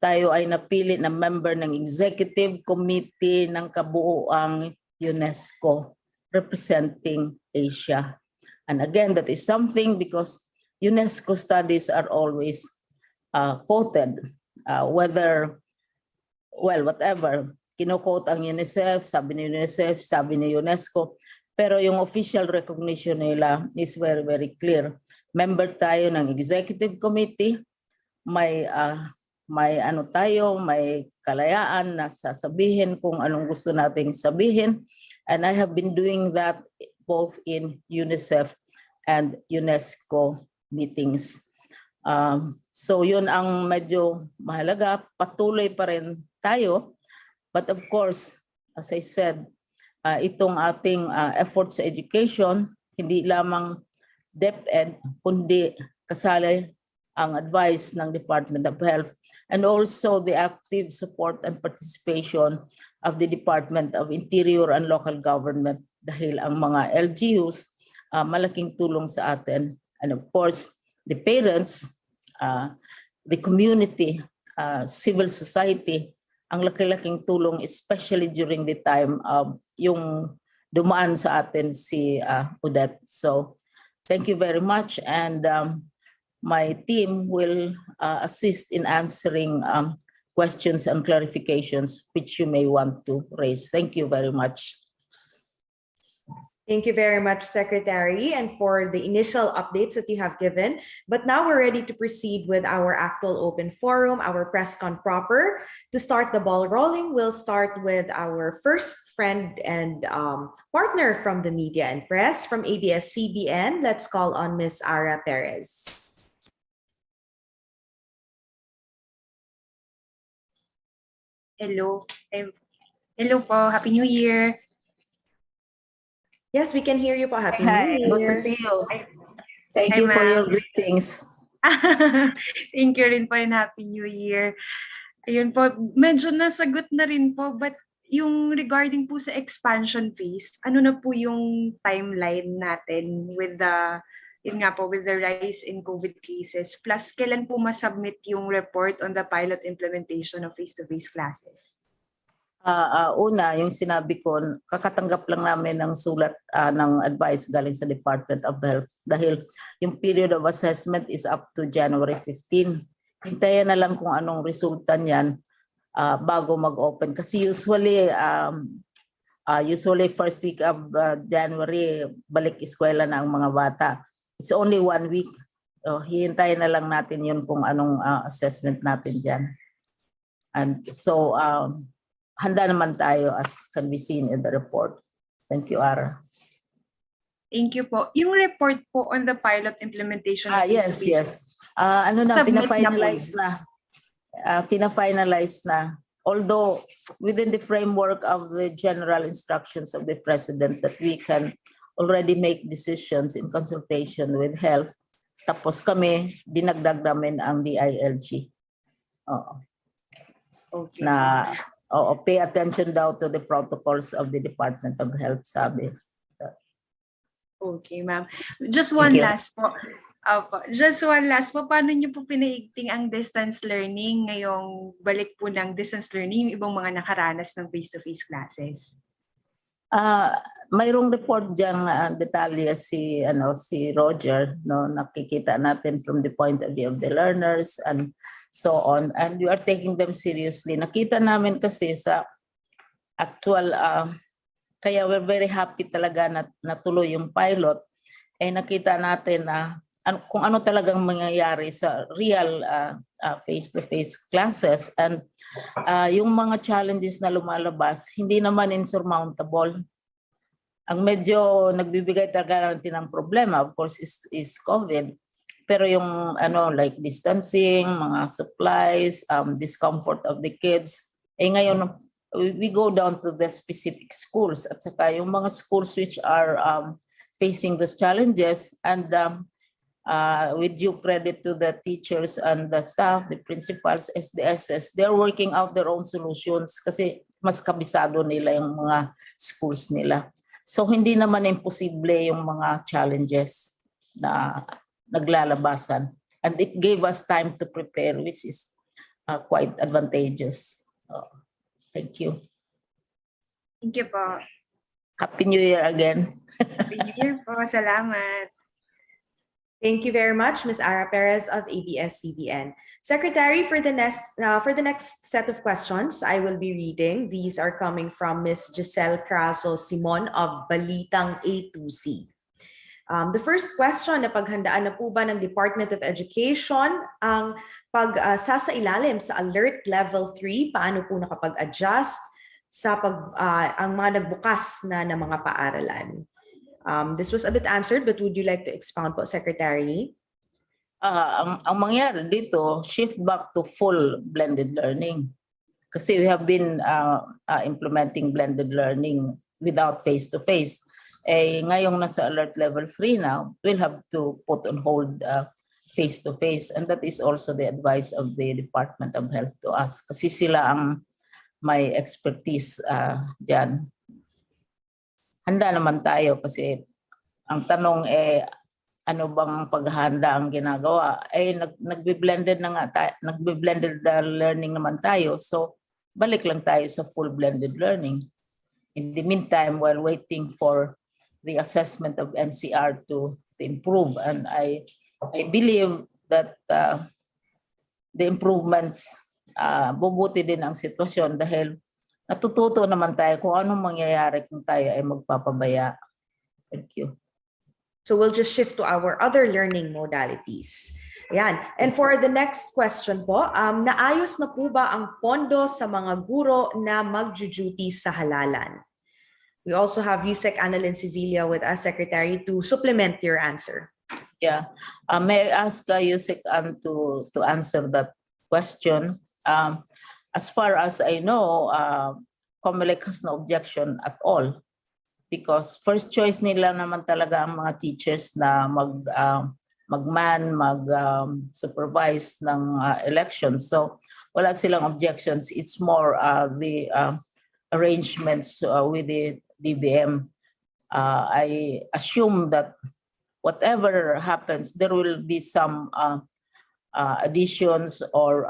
tayo ay napili na member ng Executive Committee ng kabuuang UNESCO. representing Asia. And again, that is something because UNESCO studies are always quoted, whatever. Kino-quote ang UNICEF, sabi ni UNICEF, sabi ni UNESCO. Pero yung official recognition nila is very, very clear. Member tayo ng executive committee, may kalayaan na sasabihin kung anong gusto nating sabihin. And I have been doing that both in UNICEF and UNESCO meetings. So yun ang medyo mahalaga. Patuloy pa rin tayo. But of course, as I said, itong ating efforts sa education, hindi lamang DepEd, kundi kasali ang advice ng Department of Health and also the active support and participation of the Department of Interior and Local Government dahil ang mga LGUs malaking tulong sa atin. And of course, the parents, the community, civil society, ang laki-laking tulong especially during the time yung dumaan sa atin si Odette. So thank you very much, and my team will assist in answering questions and clarifications which you may want to raise. Thank you very much. Thank you very much, Secretary, and for the initial updates that you have given. But now we're ready to proceed with our actual open forum, our press con proper. To start the ball rolling, we'll start with our first friend and partner from the media and press from ABS-CBN. Let's call on Ms. Ara Perez. Hello. Hello po. Happy New Year. Yes, we can hear you po. Happy Hi, New good Year. to see you. Thank Hi, you for ma'am. your greetings. Thank you rin po and Happy New Year. Ayun po, medyo nasagot na rin po, but yung regarding po sa expansion phase, ano na po yung timeline natin with the, yun nga po, with the rise in COVID cases, plus kailan po masubmit yung report on the pilot implementation of face-to-face classes? Una, yung sinabi ko, kakatanggap lang namin ng sulat ng advice galing sa Department of Health dahil yung period of assessment is up to January 15. Hintayin na lang kung anong resulta niyan bago mag-open. Kasi usually first week of January, balik eskwela na ang mga bata. It's only 1 week. So, hihintayin na lang natin yun kung anong assessment natin dyan. And so, handa naman tayo as can be seen in the report. Thank you, Ara. Thank you po. Yung report po on the pilot implementation. Yes. Fina-finalize na. Fina-finalize na. Although within the framework of the general instructions of the President that we can already make decisions in consultation with health. Tapos kami, dinagdag namin ang DILG. Okay. Pay attention daw to the protocols of the Department of Health, sabi. Okay, ma'am. Just one last po. Paano niyo po pinaigting ang distance learning ngayong balik po ng distance learning yung ibang mga nakaranas ng face-to-face classes? Mayroong report diyang detalye si Roger, no, nakikita natin from the point of view of the learners and so on, and we are taking them seriously. Nakita namin kasi sa actual kaya we're very happy talaga na natuloy yung pilot, nakita natin na kung ano talagang mangyayari sa real face-to-face classes, and yung mga challenges na lumalabas hindi naman insurmountable. Ang medyo nagbibigay talaga natin ng problema, of course, is COVID. Pero yung like distancing, mga supplies, discomfort of the kids, ngayon we go down to the specific schools at saka yung mga schools which are facing those challenges, and with due credit to the teachers and the staff, the principals, SDSS, they're working out their own solutions kasi mas kabisado nila yung mga schools nila. So hindi naman imposible yung mga challenges na naglalabasan, and it gave us time to prepare, which is quite advantageous. Thank you. Thank you po. Happy New Year again. Happy New Year po. Salamat. Thank you very much, Ms. Ara Perez of ABS-CBN. Secretary, for the next set of questions I will be reading, these are coming from Ms. Giselle Craso Simon of Balitang A2C. The first question, napaghandaan na po ba ng Department of Education ang pagsasailalim sa Alert Level 3? Paano po nakapag-adjust sa ang mga nagbukas na ng mga paaralan? This was a bit answered, but would you like to expound po, Secretary? Ang mangyari dito, shift back to full blended learning. Kasi we have been implementing blended learning without face-to-face. Ngayong nasa alert level 3 now, we'll have to put on hold face-to-face. And that is also the advice of the Department of Health to us. Kasi sila ang may expertise dyan. Handa naman tayo kasi ang tanong ano bang paghahanda ang ginagawa? Nagbe-blended learning naman tayo. So balik lang tayo sa full blended learning. In the meantime, while waiting for the assessment of NCR to improve, and I believe that the improvements bubuti din ang sitwasyon dahil natututo naman tayo kung anong mangyayari kung tayo ay magpapabaya. Thank you. So we'll just shift to our other learning modalities. Ayan. And for the next question po, naayos na po ba ang pondo sa mga guro na magjuduty sa halalan? We also have Yusek Annalyn Sevilla with us, Secretary, to supplement your answer. Yeah. May I ask Yusek to answer that question? As far as I know, COMELEC has no objection at all because first choice nila naman talaga ang mga teachers na mag-supervise ng elections. So wala silang objections. It's more the arrangements with the DBM. I assume that whatever happens, there will be some additions or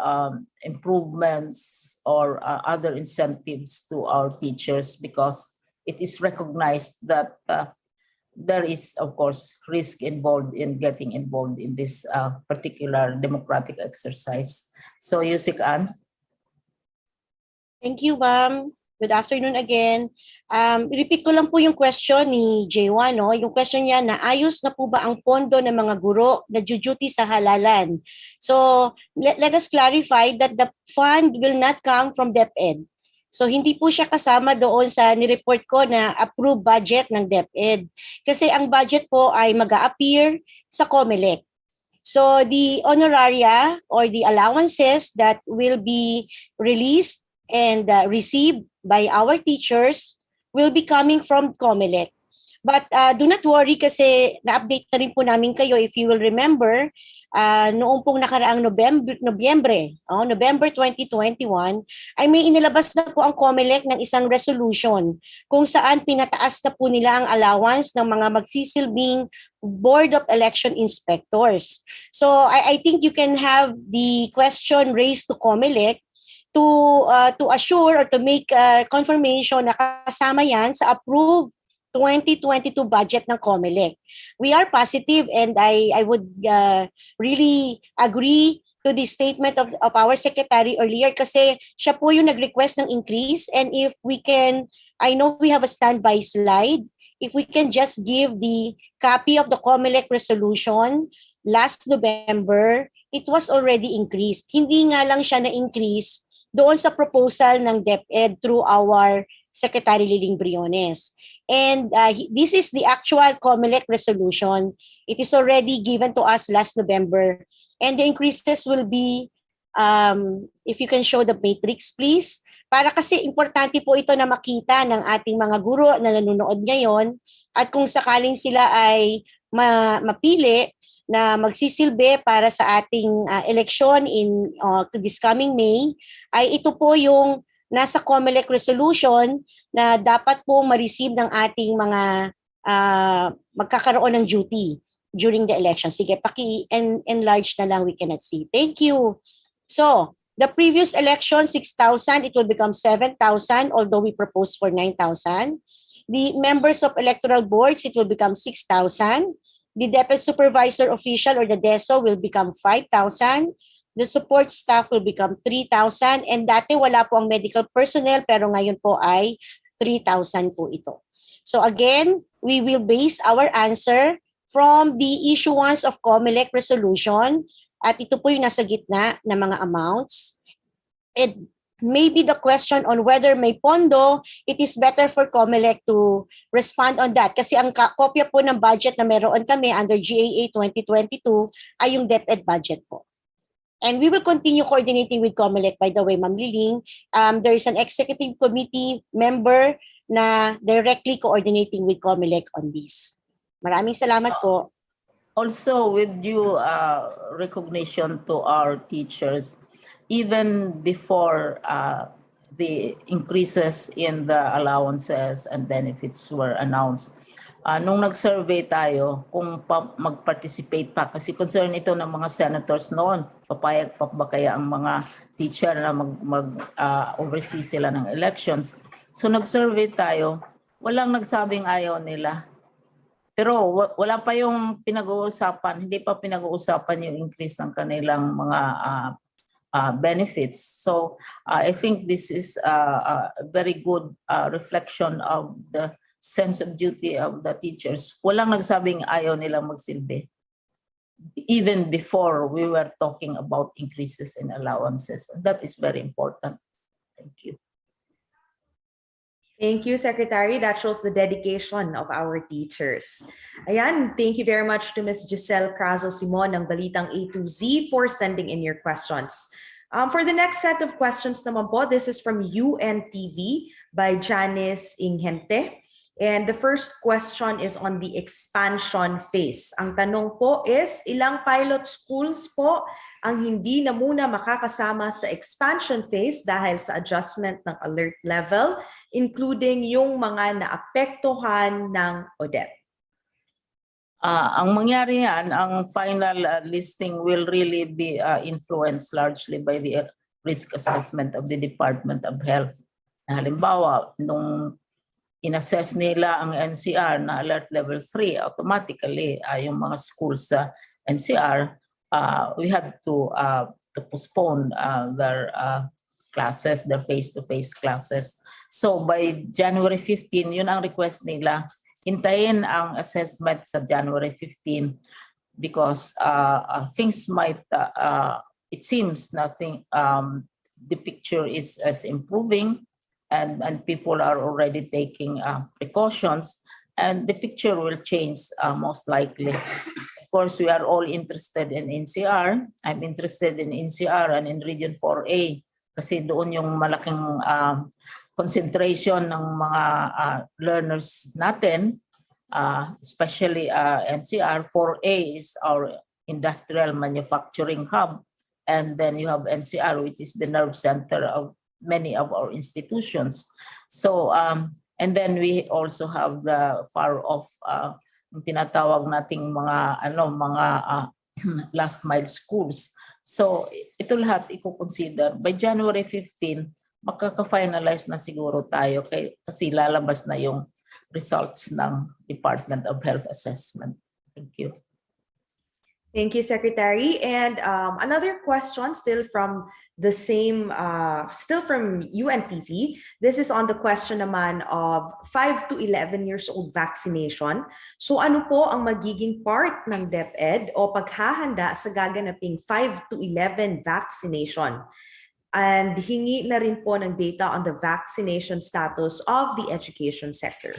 improvements or other incentives to our teachers because it is recognized that there is, of course, risk involved in getting involved in this particular democratic exercise. So, Yusik Ann. Thank you, ma'am. Good afternoon again. Repeat ko lang po yung question ni J1. No? Yung question niya, naayos na po ba ang pondo ng mga guro na duty sa halalan? So let us clarify that the fund will not come from DepEd. So hindi po siya kasama doon sa nireport ko na approved budget ng DepEd. Kasi ang budget po ay mag-a-appear sa COMELEC. So the honoraria or the allowances that will be released and received by our teachers will be coming from COMELEC. But do not worry kasi na-update na rin po namin kayo if you will remember noong pong nakaraang Nobyembre 2021 ay may inilabas na po ang COMELEC ng isang resolution kung saan pinataas na po nila ang allowance ng mga magsisilbing Board of Election Inspectors. So I think you can have the question raised to COMELEC to assure or to make confirmation na kasama yan sa approved 2022 budget ng COMELEC. We are positive and I would really agree to the statement of our secretary earlier kasi siya po yung nag-request ng increase and if we can, I know we have a standby slide, if we can just give the copy of the COMELEC resolution last November, it was already increased. Hindi nga lang siya na-increase doon sa proposal ng DepEd through our Secretary Liling Briones. And this is the actual COMELEC resolution. It is already given to us last November. And the increases will be, if you can show the matrix please, para kasi importante po ito na makita ng ating mga guro na nanonood ngayon at kung sakaling sila ay mapili na magsisilbi para sa ating election to this coming May, ay ito po yung nasa COMELEC resolution na dapat po ma-receive ng ating mga magkakaroon ng duty during the election. Sige, paki-enlarge na lang, we cannot see. Thank you. So, the previous election, 6,000, it will become 7,000, although we proposed for 9,000. The members of electoral boards, it will become 6,000. The DepEd supervisor official or the DESO will become 5,000. The support staff will become 3,000. And dati wala po ang medical personnel pero ngayon po ay 3,000 po ito. So again, we will base our answer from the issuance of COMELEC resolution. At ito po yung nasa gitna ng mga amounts. And maybe the question on whether may pondo, it is better for COMELEC to respond on that. Kasi ang kopya po ng budget na meron kami under GAA 2022 ay yung DepEd budget po. And we will continue coordinating with COMELEC. By the way, Ma'am Liling, there is an executive committee member na directly coordinating with COMELEC on this. Maraming salamat po. Also, with due recognition to our teachers, even before the increases in the allowances and benefits were announced, nung nag-survey tayo kung mag-participate pa, kasi concern ito ng mga senators noon, papayag pa ba kaya ang mga teacher na mag-oversee sila ng elections. So nag-survey tayo, walang nagsabing ayaw nila. Pero wala pa yung pinag-uusapan, hindi pa pinag-uusapan yung increase ng kanilang mga benefits. So I think this is a very good reflection of the sense of duty of the teachers. Walang nagsabing ayaw nilang magsilbi. Even before we were talking about increases in allowances. That is very important. Thank you. Thank you, Secretary. That shows the dedication of our teachers. Ayan, thank you very much to Ms. Giselle Crazo-Simon ng Balitang A to Z for sending in your questions. For the next set of questions naman po, this is from UNTV by Janice Inghente. And the first question is on the expansion phase. Ang tanong po is, ilang pilot schools po ang hindi na muna makakasama sa expansion phase dahil sa adjustment ng alert level, including yung mga naapektuhan ng Odette? Ang mangyari yan, ang final listing will really be influenced largely by the risk assessment of the Department of Health. Halimbawa, nung in-assess nila ang NCR na alert level 3, automatically yung mga schools sa NCR, we have to postpone their classes, their face-to-face classes. So by January 15, yun ang request nila. Hintayin ang assessment sa January 15 because things might, it seems nothing, the picture is improving and people are already taking precautions and the picture will change most likely. Of course, we are all interested in NCR. I'm interested in NCR and in Region 4A kasi doon yung malaking concentration ng mga learners natin, especially NCR. 4A is our industrial manufacturing hub. And then you have NCR, which is the nerve center of many of our institutions. So, and then we also have the far off, tinatawag nating mga last mile schools. So ito lahat i-consider. By January 15, makaka-finalize na siguro tayo kasi lalabas na yung results ng Department of Health Assessment. Thank you. Thank you, Secretary. And another question still from the same, still from UNTV. This is on the question naman of 5 to 11 years old vaccination. So ano po ang magiging part ng DepEd o paghahanda sa gaganaping 5 to 11 vaccination? And hingi na rin po ng data on the vaccination status of the education sector.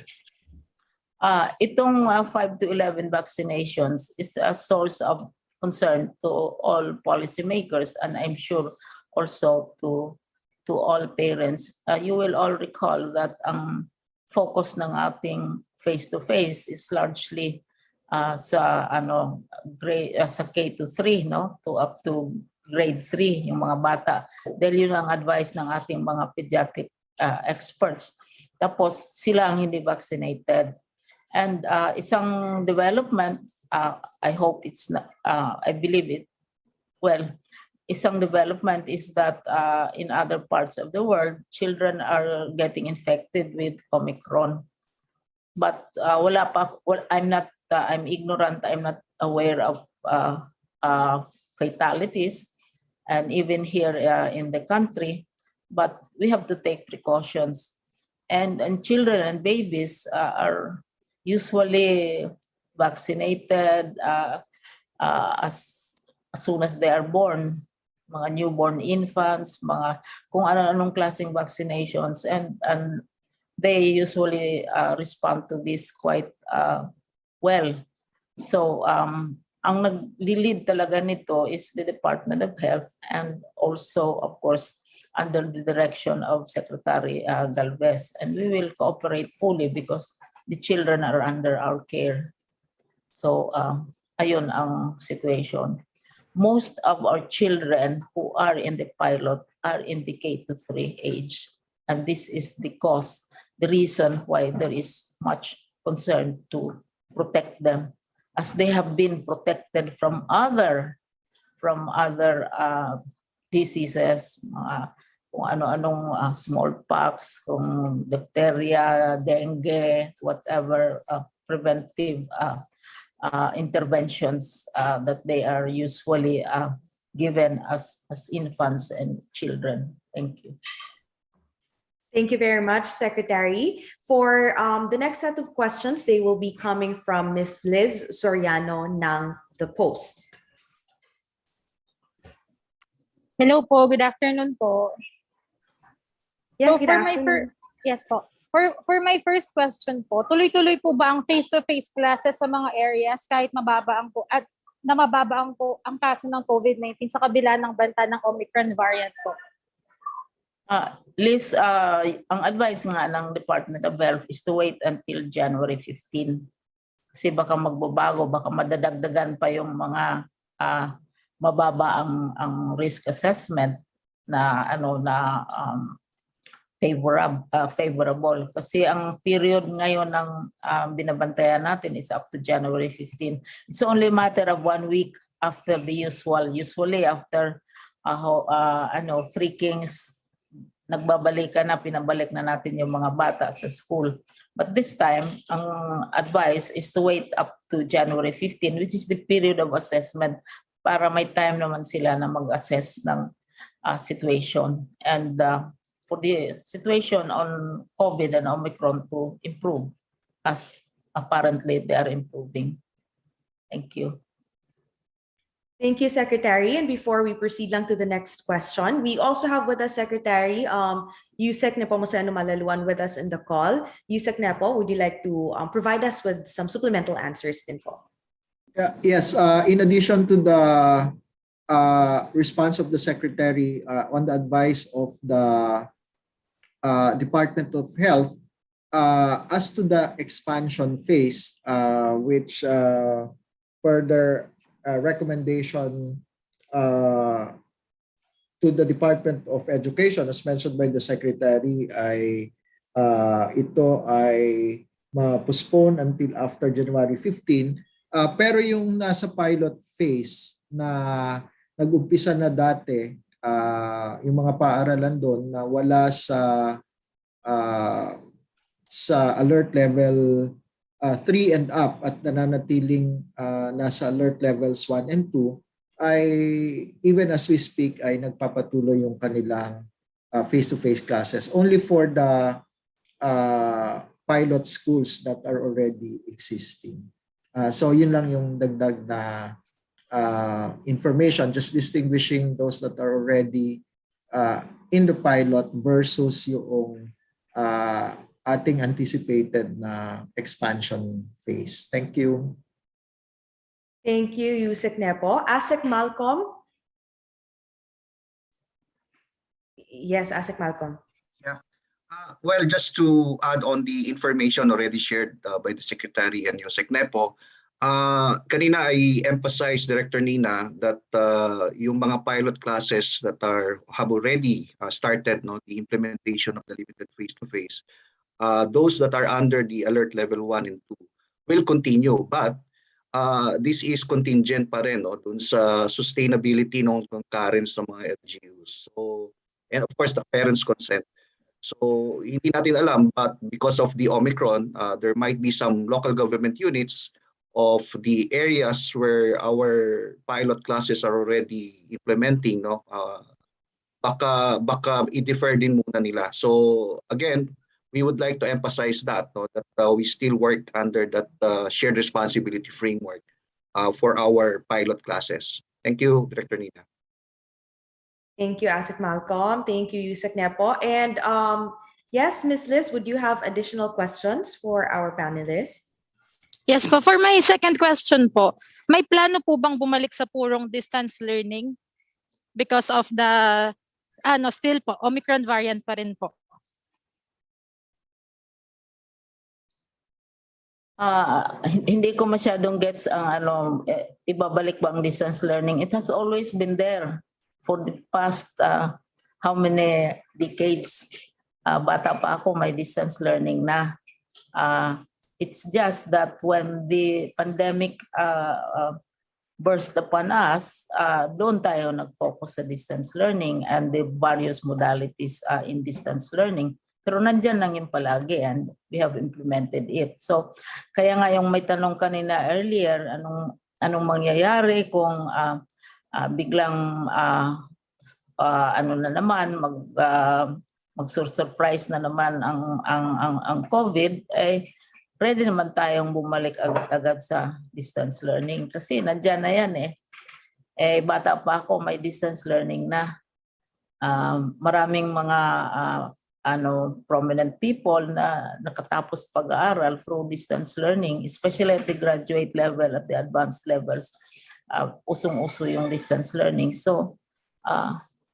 Itong 5 to 11 vaccinations is a source of concern to all policymakers and I'm sure also to all parents. You will all recall that ang focus ng ating face-to-face is largely sa K to 3, no, to up to grade 3 yung mga bata. Dahil yun ang advice ng ating mga pediatric experts. Tapos sila ang hindi vaccinated. And isang development, I hope it's not, I believe it, well, isang development is that in other parts of the world, children are getting infected with Omicron. but I'm ignorant, I'm not aware of fatalities, and even here in the country, but we have to take precautions. And children and babies are usually vaccinated as soon as they are born, mga newborn infants, mga kung ano-anong klaseng vaccinations, and they usually respond to this quite well. So ang nag-lead talaga nito is the Department of Health, and also of course under the direction of Secretary Galvez, and we will cooperate fully because the children are under our care. So ayun ang situation. Most of our children who are in the pilot are in the K-3 age, and this is the cause, the reason why there is much concern to protect them, as they have been protected from other diseases, kung ano-anong smallpox, kung diphtheria, dengue, whatever preventive interventions that they are usually given as infants and children. Thank you. Thank you very much, Secretary. For the next set of questions, they will be coming from Ms. Liz Soriano ng The Post. Hello po, good afternoon po. Yes, So good for my afternoon. yes po. For my first question po, tuloy-tuloy po ba ang face-to-face classes sa mga areas kahit mababa ang ang kaso ng COVID-19 sa kabila ng banta ng Omicron variant po? Liz, ang advice nga ng Department of Health is to wait until January 15. Kasi baka magbabago, baka madadagdagan pa yung mga mababa ang risk assessment na favorable. Kasi ang period ngayon ng binabantayan natin is up to January 15. It's only a matter of 1 week after the usual. Usually after 3 Kings, nagbabalikan na, pinabalik na natin yung mga bata sa school. But this time, ang advice is to wait up to January 15, which is the period of assessment, para may time naman sila na mag-assess ng situation. And for the situation on COVID and Omicron to improve, as apparently they are improving. Thank you. Thank you, Secretary. And before we proceed lang to the next question, we also have with us, Secretary, Yusek Nepomuceno Malaluan with us in the call. Yusek Nepo, would you like to provide us with some supplemental answers din po? Yes, in addition to the response of the Secretary on the advice of the Department of Health, as to the expansion phase, which further recommendation to the Department of Education, as mentioned by the Secretary, ito ay ma-postpone until after January 15. Pero yung nasa pilot phase na nag-umpisa na dati, yung mga paaralan doon na wala sa alert level 3 and up at nananatiling nasa alert levels 1 and 2, ay even as we speak ay nagpapatuloy yung kanilang face-to-face classes only for the pilot schools that are already existing. So yun lang yung dagdag na information, just distinguishing those that are already in the pilot versus yung ating anticipated na expansion phase. Thank you. Thank you, Yusek Nepo. Asek Malcolm? Yes, Asek Malcolm. Yeah. Well, just to add on the information already shared by the Secretary and Yusek Nepo, kanina I emphasized, Director Nina, that yung mga pilot classes that have already started, the implementation of the limited face-to-face, those that are under the alert level 1 and 2 will continue, but this is contingent pa rin dun sa sustainability ng concurrence ng mga LGUs. So, and of course the parents' consent. So hindi natin alam, but because of the Omicron, there might be some local government units of the areas where our pilot classes are already implementing, no? Baka i-defer din muna nila. So again, we would like to emphasize that, no, that we still work under that shared responsibility framework for our pilot classes. Thank you, Director Nina. Thank you, Asik Malcolm. Thank you, Yusek Nepo. And yes, Ms. Liz, would you have additional questions for our panelists? Yes po, for my second question po, may plano po bang bumalik sa purong distance learning because of the still po Omicron variant pa rin po? Hindi ko masyadong gets ang ibabalik ba ang distance learning. It has always been there for the past how many decades. Bata pa ako, may distance learning na. It's just that when the pandemic burst upon us, doon tayo nag-focus sa distance learning and the various modalities in distance learning. Pero nandyan lang yung palagi and we have implemented it. So kaya nga yung may tanong kanina earlier, anong mangyayari kung biglang mag-surprise na naman ang COVID, ready naman tayong bumalik agad sa distance learning kasi nandyan na yan bata pa ako, may distance learning na. Maraming mga prominent people na nakatapos pag-aaral through distance learning, especially at the graduate level, at the advanced levels. Usong-uso yung distance learning. So,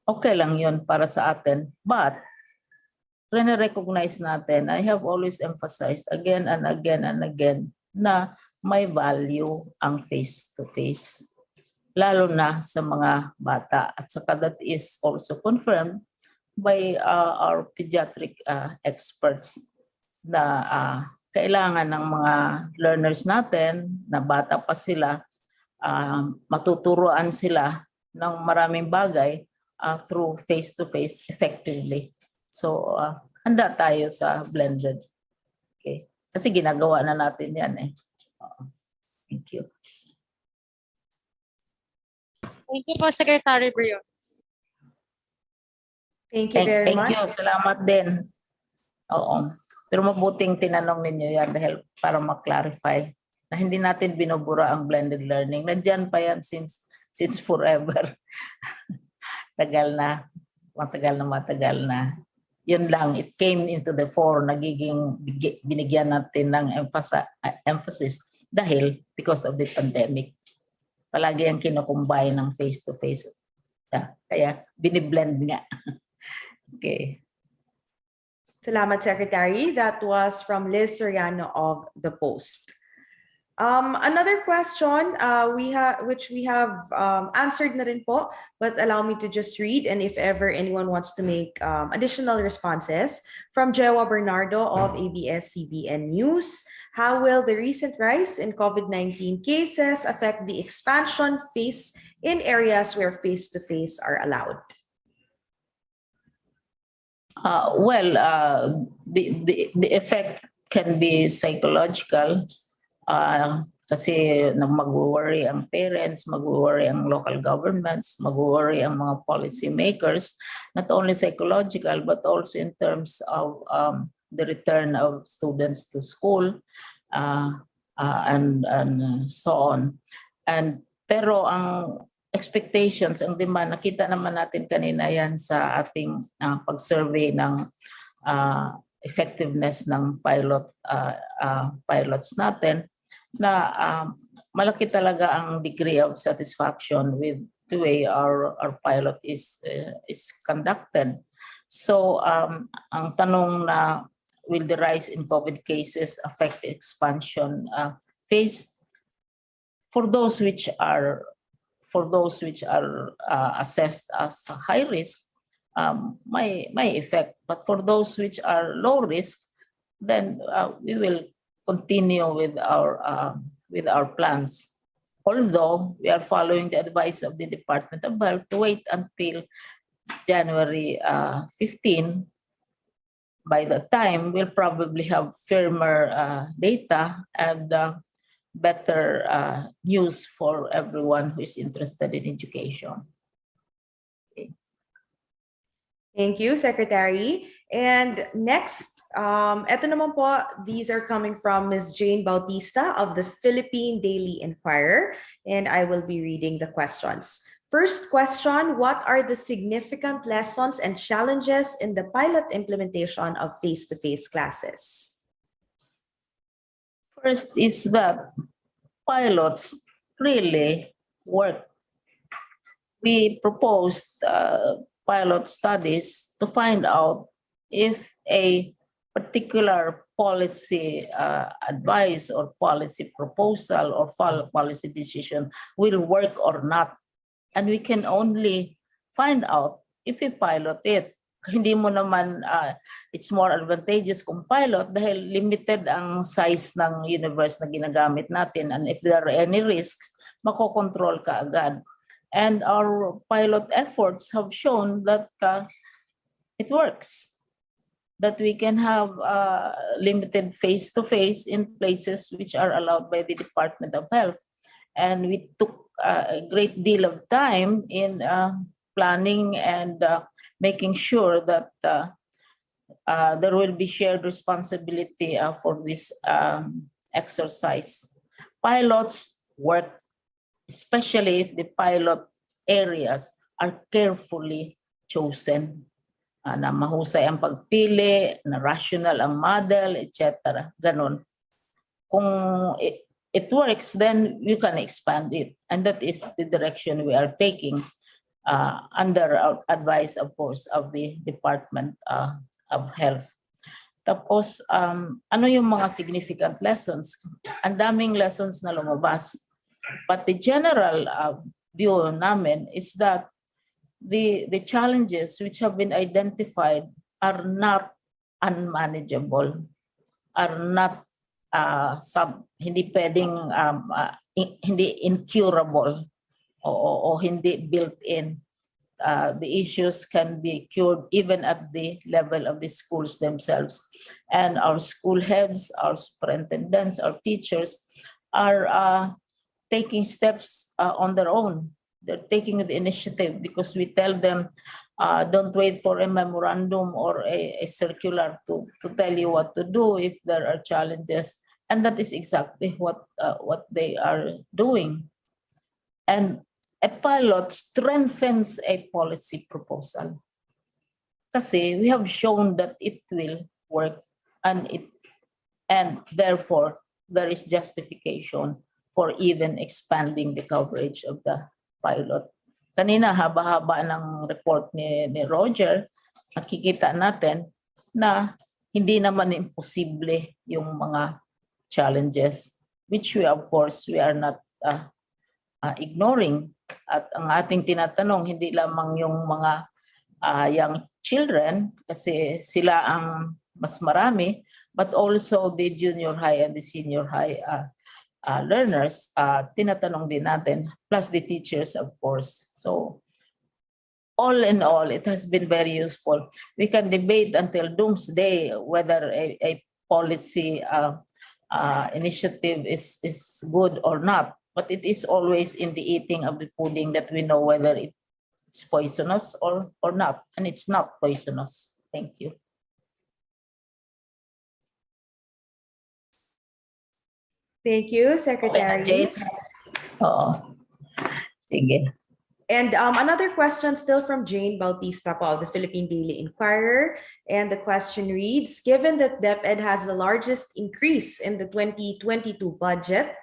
okay lang yun para sa atin. But, recognize natin, I have always emphasized again and again and again na may value ang face-to-face. Lalo na sa mga bata. At saka that is also confirmed by our pediatric experts na kailangan ng mga learners natin na bata pa sila, matuturuan sila ng maraming bagay through face-to-face effectively. So, handa tayo sa blended. Okay. Kasi ginagawa na natin yan Thank you. Thank you po, Secretary Brio. Thank you very much. Thank you. Salamat din. Oo. Pero mabuting tinanong ninyo yan dahil para ma-clarify na hindi natin binubura ang blended learning. Nandiyan pa yan since forever. Tagal na. Matagal na. Yun lang, it came into the fore, binigyan natin ng emphasis dahil because of the pandemic. Palagi ang kinukumbay ng face-to-face. Kaya biniblend nga. Okay. Salamat, Secretary. That was from Liz Soriano of The Post. Another question which we have answered na rin po, but allow me to just read, and if ever anyone wants to make additional responses, from Jewa Bernardo of ABS-CBN News. How will the recent rise in COVID-19 cases affect the expansion phase in areas where face-to-face are allowed? The effect can be psychological. Kasi mag-worry ang parents, mag-worry ang local governments, mag-worry ang mga policy makers, not only psychological but also in terms of the return of students to school and so on. Pero ang expectations, ang demand, nakita naman natin kanina yan sa ating pag-survey ng effectiveness ng pilots natin, na malaki talaga ang degree of satisfaction with the way our pilot is conducted. So ang tanong na will the rise in COVID cases affect the expansion phase? For those which are assessed as high risk, may effect. But for those which are low risk, then we will continue with our plans. Although we are following the advice of the Department of Health to wait until January 15 by that time, we'll probably have firmer data and better news for everyone who is interested in education. Thank you, Secretary. And next, eto naman po, these are coming from Ms. Jane Bautista of the Philippine Daily Inquirer, and I will be reading the questions. First question, what are the significant lessons and challenges in the pilot implementation of face-to-face classes? First is that pilots really work. We proposed pilot studies to find out if a particular policy advice or policy proposal or policy decision will work or not. And we can only find out if we pilot it. Hindi mo naman, it's more advantageous kung pilot dahil limited ang size ng universe na ginagamit natin. And if there are any risks, makokontrol ka agad. And our pilot efforts have shown that it works. That we can have limited face-to-face in places which are allowed by the Department of Health. And we took a great deal of time in planning and making sure that there will be shared responsibility for this exercise. Pilots work, especially if the pilot areas are carefully chosen. Na mahusay ang pagpili, na rational ang model, etc. Ganon. Kung it works, then you can expand it. And that is the direction we are taking under our advice, of course, of the Department of Health. Tapos, ano yung mga significant lessons? Ang daming lessons na lumabas. But the general view namin is that the challenges which have been identified are not unmanageable, are not hindi pwedeng hindi incurable o hindi built-in. The issues can be cured even at the level of the schools themselves. And our school heads, our superintendents, our teachers are taking steps on their own. They're taking the initiative because we tell them, don't wait for a memorandum or a circular to tell you what to do if there are challenges. And that is exactly what they are doing. And a pilot strengthens a policy proposal. Kasi we have shown that it will work and therefore there is justification for even expanding the coverage of the pilot. Kanina, haba-haba ng report ni Roger, nakikita natin na hindi naman imposible yung mga challenges, which we, of course, we are not ignoring. At ang ating tinatanong, hindi lamang yung mga young children, kasi sila ang mas marami, but also the junior high and the senior high learners, tinatanong din natin, plus the teachers, of course. So, all in all, it has been very useful. We can debate until doomsday whether a policy initiative is good or not, but it is always in the eating of the pudding that we know whether it's poisonous or not, and it's not poisonous. Thank you. Thank you, Secretary. Sige. And another question still from Jane Bautista po of the Philippine Daily Inquirer. And the question reads, given that DepEd has the largest increase in the 2022 budget,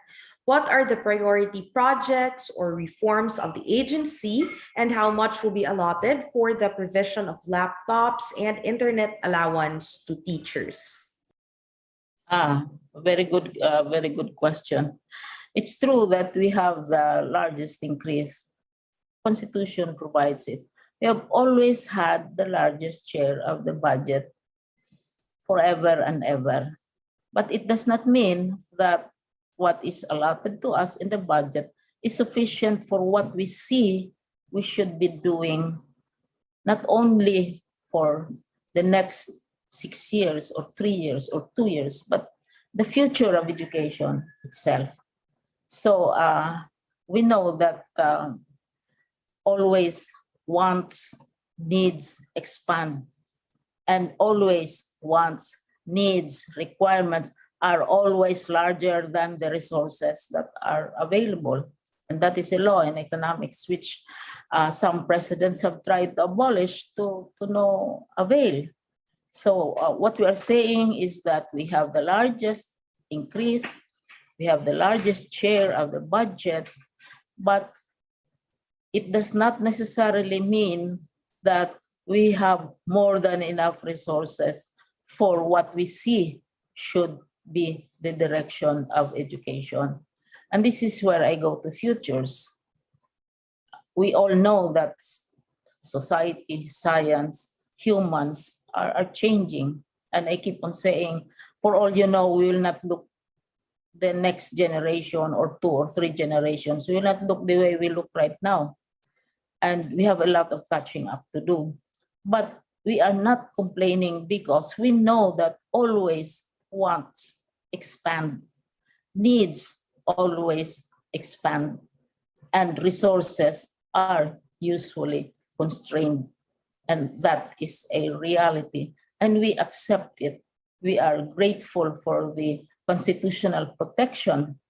what are the priority projects or reforms of the agency, and how much will be allotted for the provision of laptops and internet allowance to teachers? Very good question. It's true that we have the largest increase. Constitution provides it. We have always had the largest share of the budget forever and ever. But it does not mean that what is allotted to us in the budget is sufficient for what we see we should be doing, not only for the next 6 years or 3 years or 2 years, but the future of education itself. So we know that always wants, needs expand, and always wants, needs, requirements are always larger than the resources that are available. And that is a law in economics, which some presidents have tried to abolish to no avail. So what we are saying is that we have the largest increase, we have the largest share of the budget, but it does not necessarily mean that we have more than enough resources for what we see should be the direction of education. And this is where I go to futures. We all know that society, science, humans are changing. And I keep on saying, for all you know, we will not look the next generation or 2 or 3 generations. We will not look the way we look right now. And we have a lot of catching up to do. But we are not complaining because we know that always wants expand, needs always expand, and resources are usually constrained. And that is a reality. And we accept it. We are grateful for the constitutional protection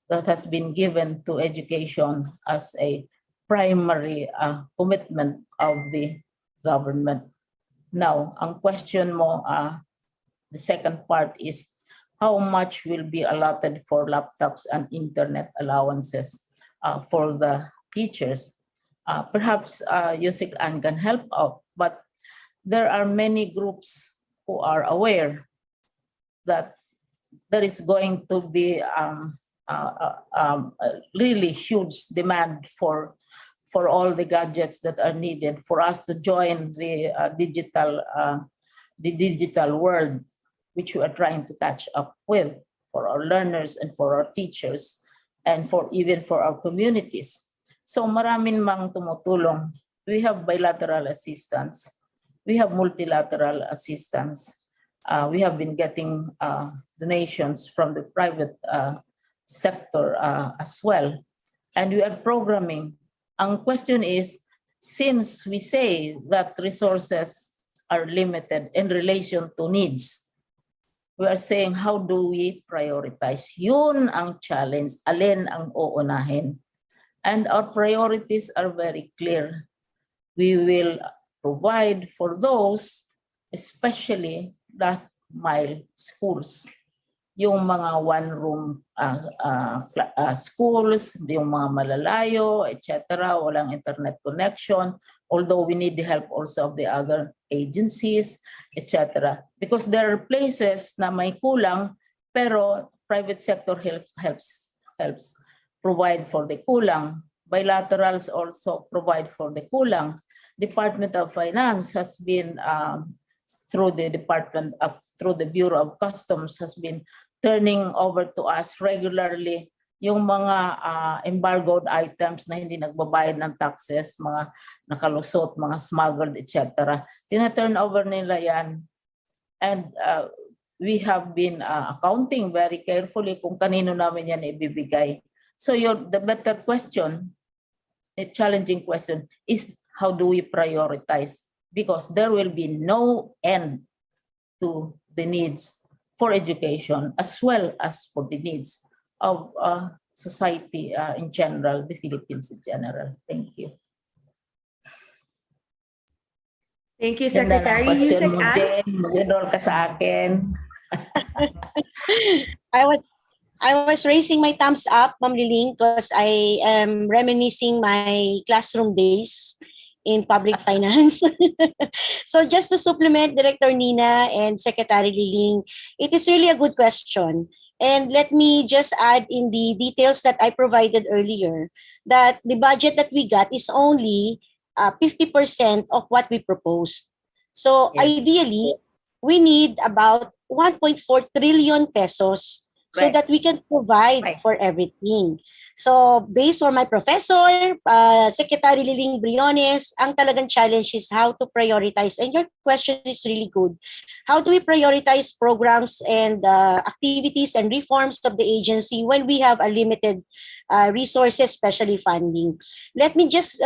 that has been given to education as a primary commitment of the government. Now, ang question mo, the second part is how much will be allotted for laptops and internet allowances for the teachers. Perhaps Yusik Ann can help out, but there are many groups who are aware that there is going to be really huge demand for all the gadgets that are needed for us to join the digital world, which we are trying to catch up with for our learners and for our teachers and even for our communities. So maraming mang tumutulong. We have bilateral assistance. We have multilateral assistance. We have been getting donations from the private sector as well. And we are programming. Ang question is, since we say that resources are limited in relation to needs, we are saying, how do we prioritize? Yun ang challenge, alin ang uunahin. And our priorities are very clear. We will provide for those, especially last mile schools. Yung mga one-room schools, yung mga malalayo, etc., walang internet connection, although we need the help also of the other agencies, etc. Because there are places na may kulang, pero private sector helps provide for the kulang. Bilaterals also provide for the kulang. Department of Finance has been, through the Bureau of Customs, has been turning over to us regularly yung mga embargoed items na hindi nagbabayad ng taxes, mga nakalusot, mga smuggled, etc. Tina-turn over nila yan. And we have been accounting very carefully kung kanino namin yan ibibigay. So the better question, a challenging question, is how do we prioritize? Because there will be no end to the needs for education as well as for the needs of society in general, the Philippines in general. Thank you. Thank you, Secretary Yusik Ann. Mag-enroll ka sa akin. I was raising my thumbs up, Ma'am Liling, because I am reminiscing my classroom days in public finance. So just to supplement Director Nina and Secretary Liling, it is really a good question. And let me just add in the details that I provided earlier, that the budget that we got is only 50% of what we proposed. So yes, ideally, we need about 1.4 trillion pesos so that we can provide for everything. So based on my professor, Secretary Liling Briones, ang talagang challenge is how to prioritize. And your question is really good. How do we prioritize programs and activities and reforms of the agency when we have a limited resources, especially funding? Let me just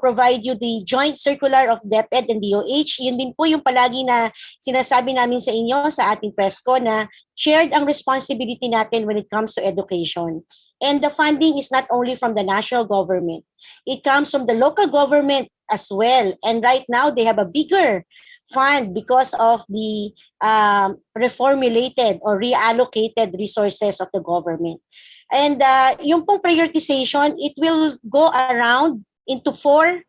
provide you the joint circular of DepEd and DOH. Yun din po yung palagi na sinasabi namin sa inyo sa ating presko na shared ang responsibility natin when it comes to education. And the funding is not only from the national government. It comes from the local government as well. And right now, they have a bigger fund because of the reformulated or reallocated resources of the government. And yung pong prioritization, it will go around into 4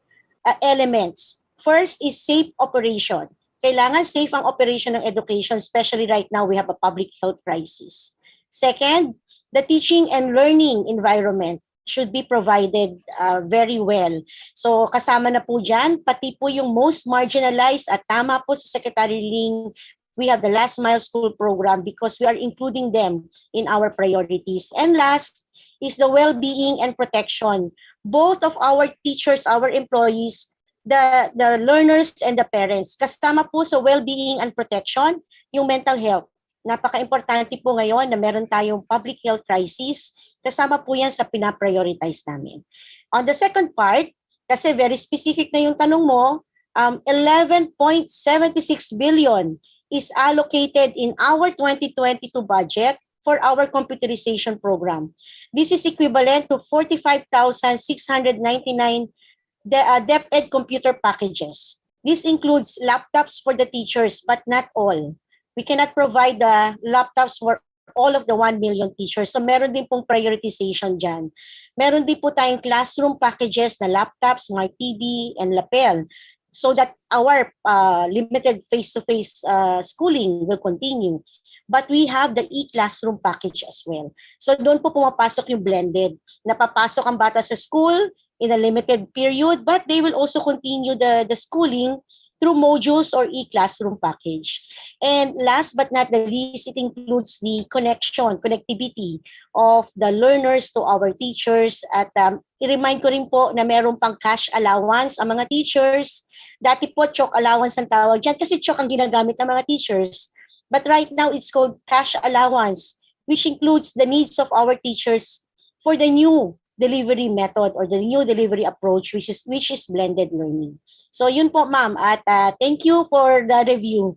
elements. First is safe operation. Kailangan safe ang operation ng education, especially right now we have a public health crisis. Second, the teaching and learning environment should be provided very well. So kasama na po dyan, pati po yung most marginalized at tama po sa Secretary Ling, we have the last mile school program because we are including them in our priorities. And last is the well-being and protection, both of our teachers, our employees, the learners and the parents. Kasama po sa well-being and protection, yung mental health. Napaka-importante po ngayon na meron tayong public health crisis. Kasama po yan sa pinaprioritize namin. On the second part, kasi very specific na yung tanong mo, 11.76 billion is allocated in our 2022 budget for our computerization program. This is equivalent to 45,699 DepEd computer packages. This includes laptops for the teachers, but not all. We cannot provide the laptops for all of the 1 million teachers. So meron din pong prioritization dyan. Meron din po tayong classroom packages na laptops, smart TV, and lapel so that our limited face-to-face schooling will continue. But we have the e-classroom package as well. So doon po pumapasok yung blended. Napapasok ang bata sa school in a limited period, but they will also continue the schooling through modules or e-classroom package. And last but not the least, it includes the connectivity of the learners to our teachers. At i-remind ko rin po na meron pang cash allowance ang mga teachers. Dati po, chok allowance ang tawag dyan kasi chok ang ginagamit ng mga teachers. But right now, it's called cash allowance, which includes the needs of our teachers for the new delivery method or the new delivery approach, which is blended learning. So yun po, ma'am, at thank you for the review.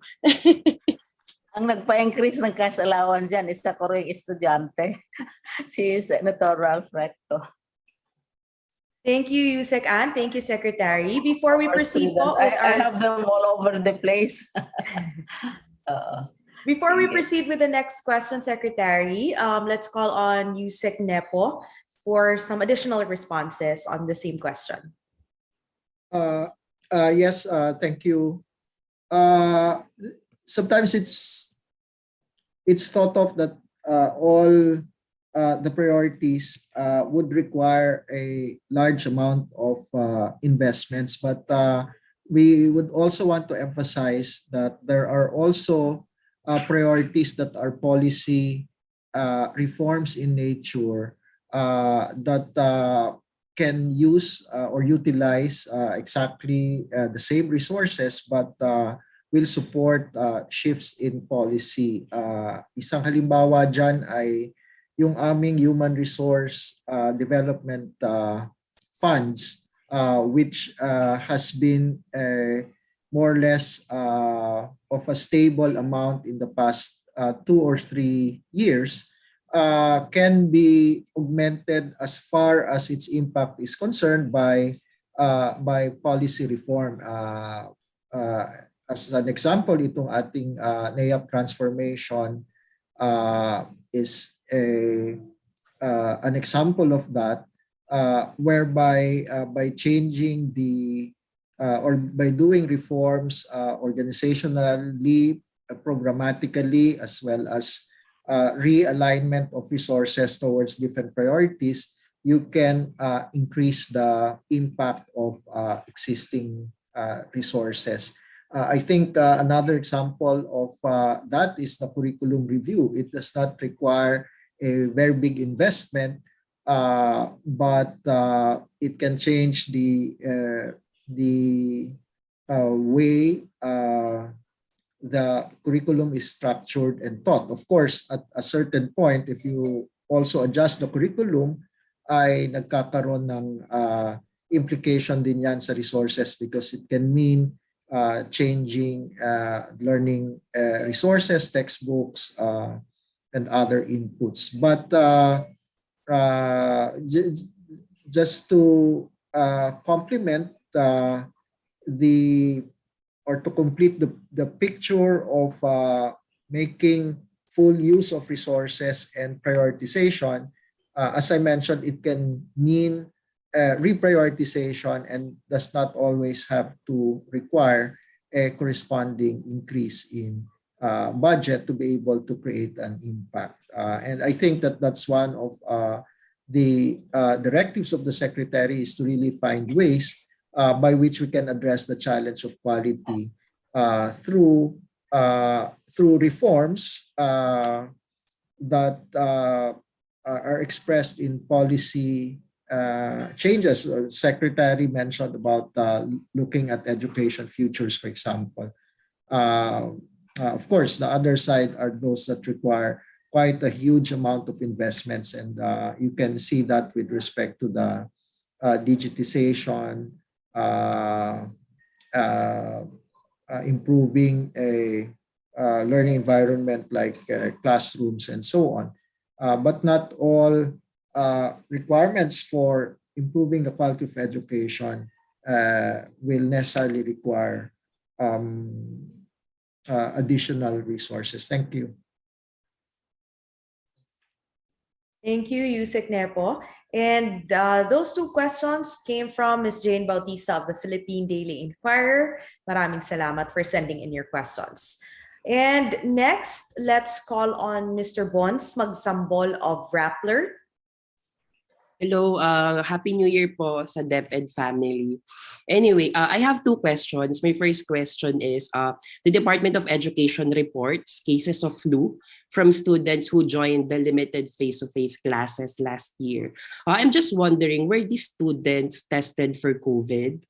Ang nagpa-increase ng cash allowance yan, isa ko rin estudyante, si Senator Ralph Recto. Thank you, Yusek Ann. Thank you, Secretary. Before we proceed po with I have them all over the place. Before we proceed with the next question, Secretary, let's call on Yusek Nepo for some additional responses on the same question. Yes, thank you. Sometimes it's thought of that all the priorities would require a large amount of investments, but we would also want to emphasize that there are also priorities that are policy reforms in nature that can use or utilize exactly the same resources but will support shifts in policy. Isang halimbawa dyan ay yung aming human resource development funds which has been more or less of a stable amount in the past 2 or 3 years. Can be augmented as far as its impact is concerned by policy reform. As an example, itong ating NAYAP transformation is an example of that, whereby by changing the or by doing reforms organizationally, programmatically, as well as realignment of resources towards different priorities, you can increase the impact of existing resources. I think another example of that is the curriculum review. It does not require a very big investment, but it can change the way the curriculum is structured and taught. Of course, at a certain point, if you also adjust the curriculum, ay nagkakaroon ng implication din yan sa resources, because it can mean changing learning resources, textbooks, and other inputs. But just to complement to complete the picture of making full use of resources and prioritization, as I mentioned, it can mean reprioritization and does not always have to require a corresponding increase in budget to be able to create an impact. And I think that that's one of the directives of the Secretary, is to really find ways by which we can address the challenge of quality through reforms that are expressed in policy changes. Secretary mentioned about looking at education futures, for example. Of course, the other side are those that require quite a huge amount of investments, and you can see that with respect to the digitization, improving a learning environment like classrooms and so on. But not all requirements for improving the quality of education will necessarily require additional resources. Thank you. Thank you, Yusek Nepo. And those two questions came from Ms. Jane Bautista of the Philippine Daily Inquirer. Maraming salamat for sending in your questions. And next, let's call on Mr. Bons Magsambol of Rappler. Hello, Happy New Year po sa DepEd family. Anyway, I have two questions. My first question is, the Department of Education reports cases of flu from students who joined the limited face-to-face classes last year. I'm just wondering, were these students tested for COVID?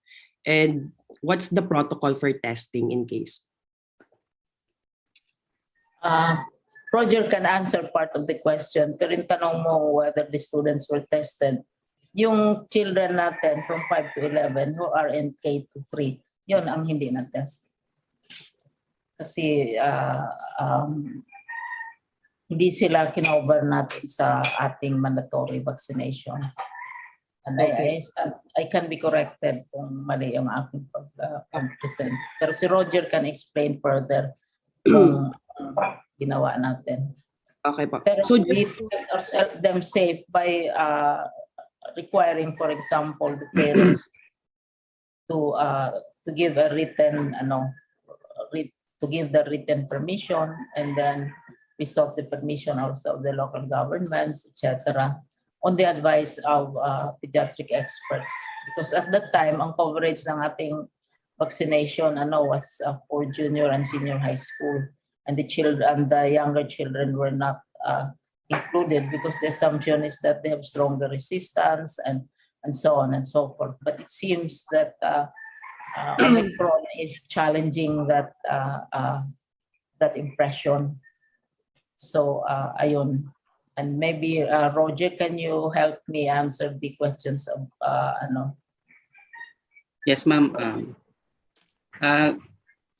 And what's the protocol for testing in case? Roger can answer part of the question, pero yung tanong mo whether the students were tested, yung children natin from 5 to 11 who are in K to 3, yun ang hindi na-test. Kasi hindi sila kinover natin sa ating mandatory vaccination. And I can be corrected kung mali yung aking pag-present. Pero si Roger can explain further kung ginawa natin. Okay po. Pero so we kept them safe by requiring, for example, the parents to give a written to give the written permission, and then we sought the permission also of the local governments, etc., on the advice of pediatric experts. Because at that time, ang coverage ng ating vaccination was for junior and senior high school. And the children and the younger children were not included, because the assumption is that they have stronger resistance and so on and so forth. But it seems that Omicron is challenging that impression. So ayun. And maybe Roger, can you help me answer the questions of Yes, ma'am.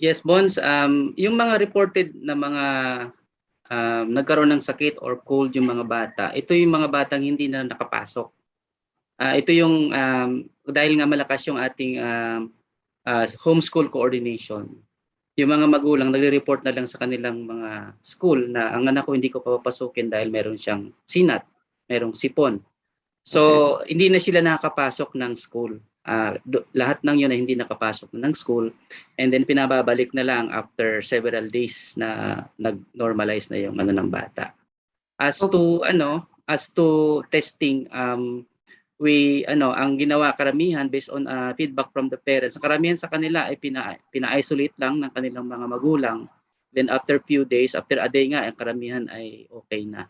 Yes, Bons, yung mga reported na mga nagkaroon ng sakit or cold yung mga bata, ito yung mga batang hindi na nakapasok. Ito yung, dahil nga malakas yung ating homeschool coordination, yung mga magulang nagre-report na lang sa kanilang mga school na ang anak ko hindi ko papapasukin dahil meron siyang sinat, merong sipon. So, hindi na sila nakakapasok ng school. Lahat ng yun ay hindi nakapasok ng school, and then pinababalik na lang after several days na nag-normalize na yung ng bata. As to testing, ang ginawa karamihan based on feedback from the parents, karamihan sa kanila ay pina-isolate lang ng kanilang mga magulang. Then after few days, after a day nga, ang karamihan ay okay na.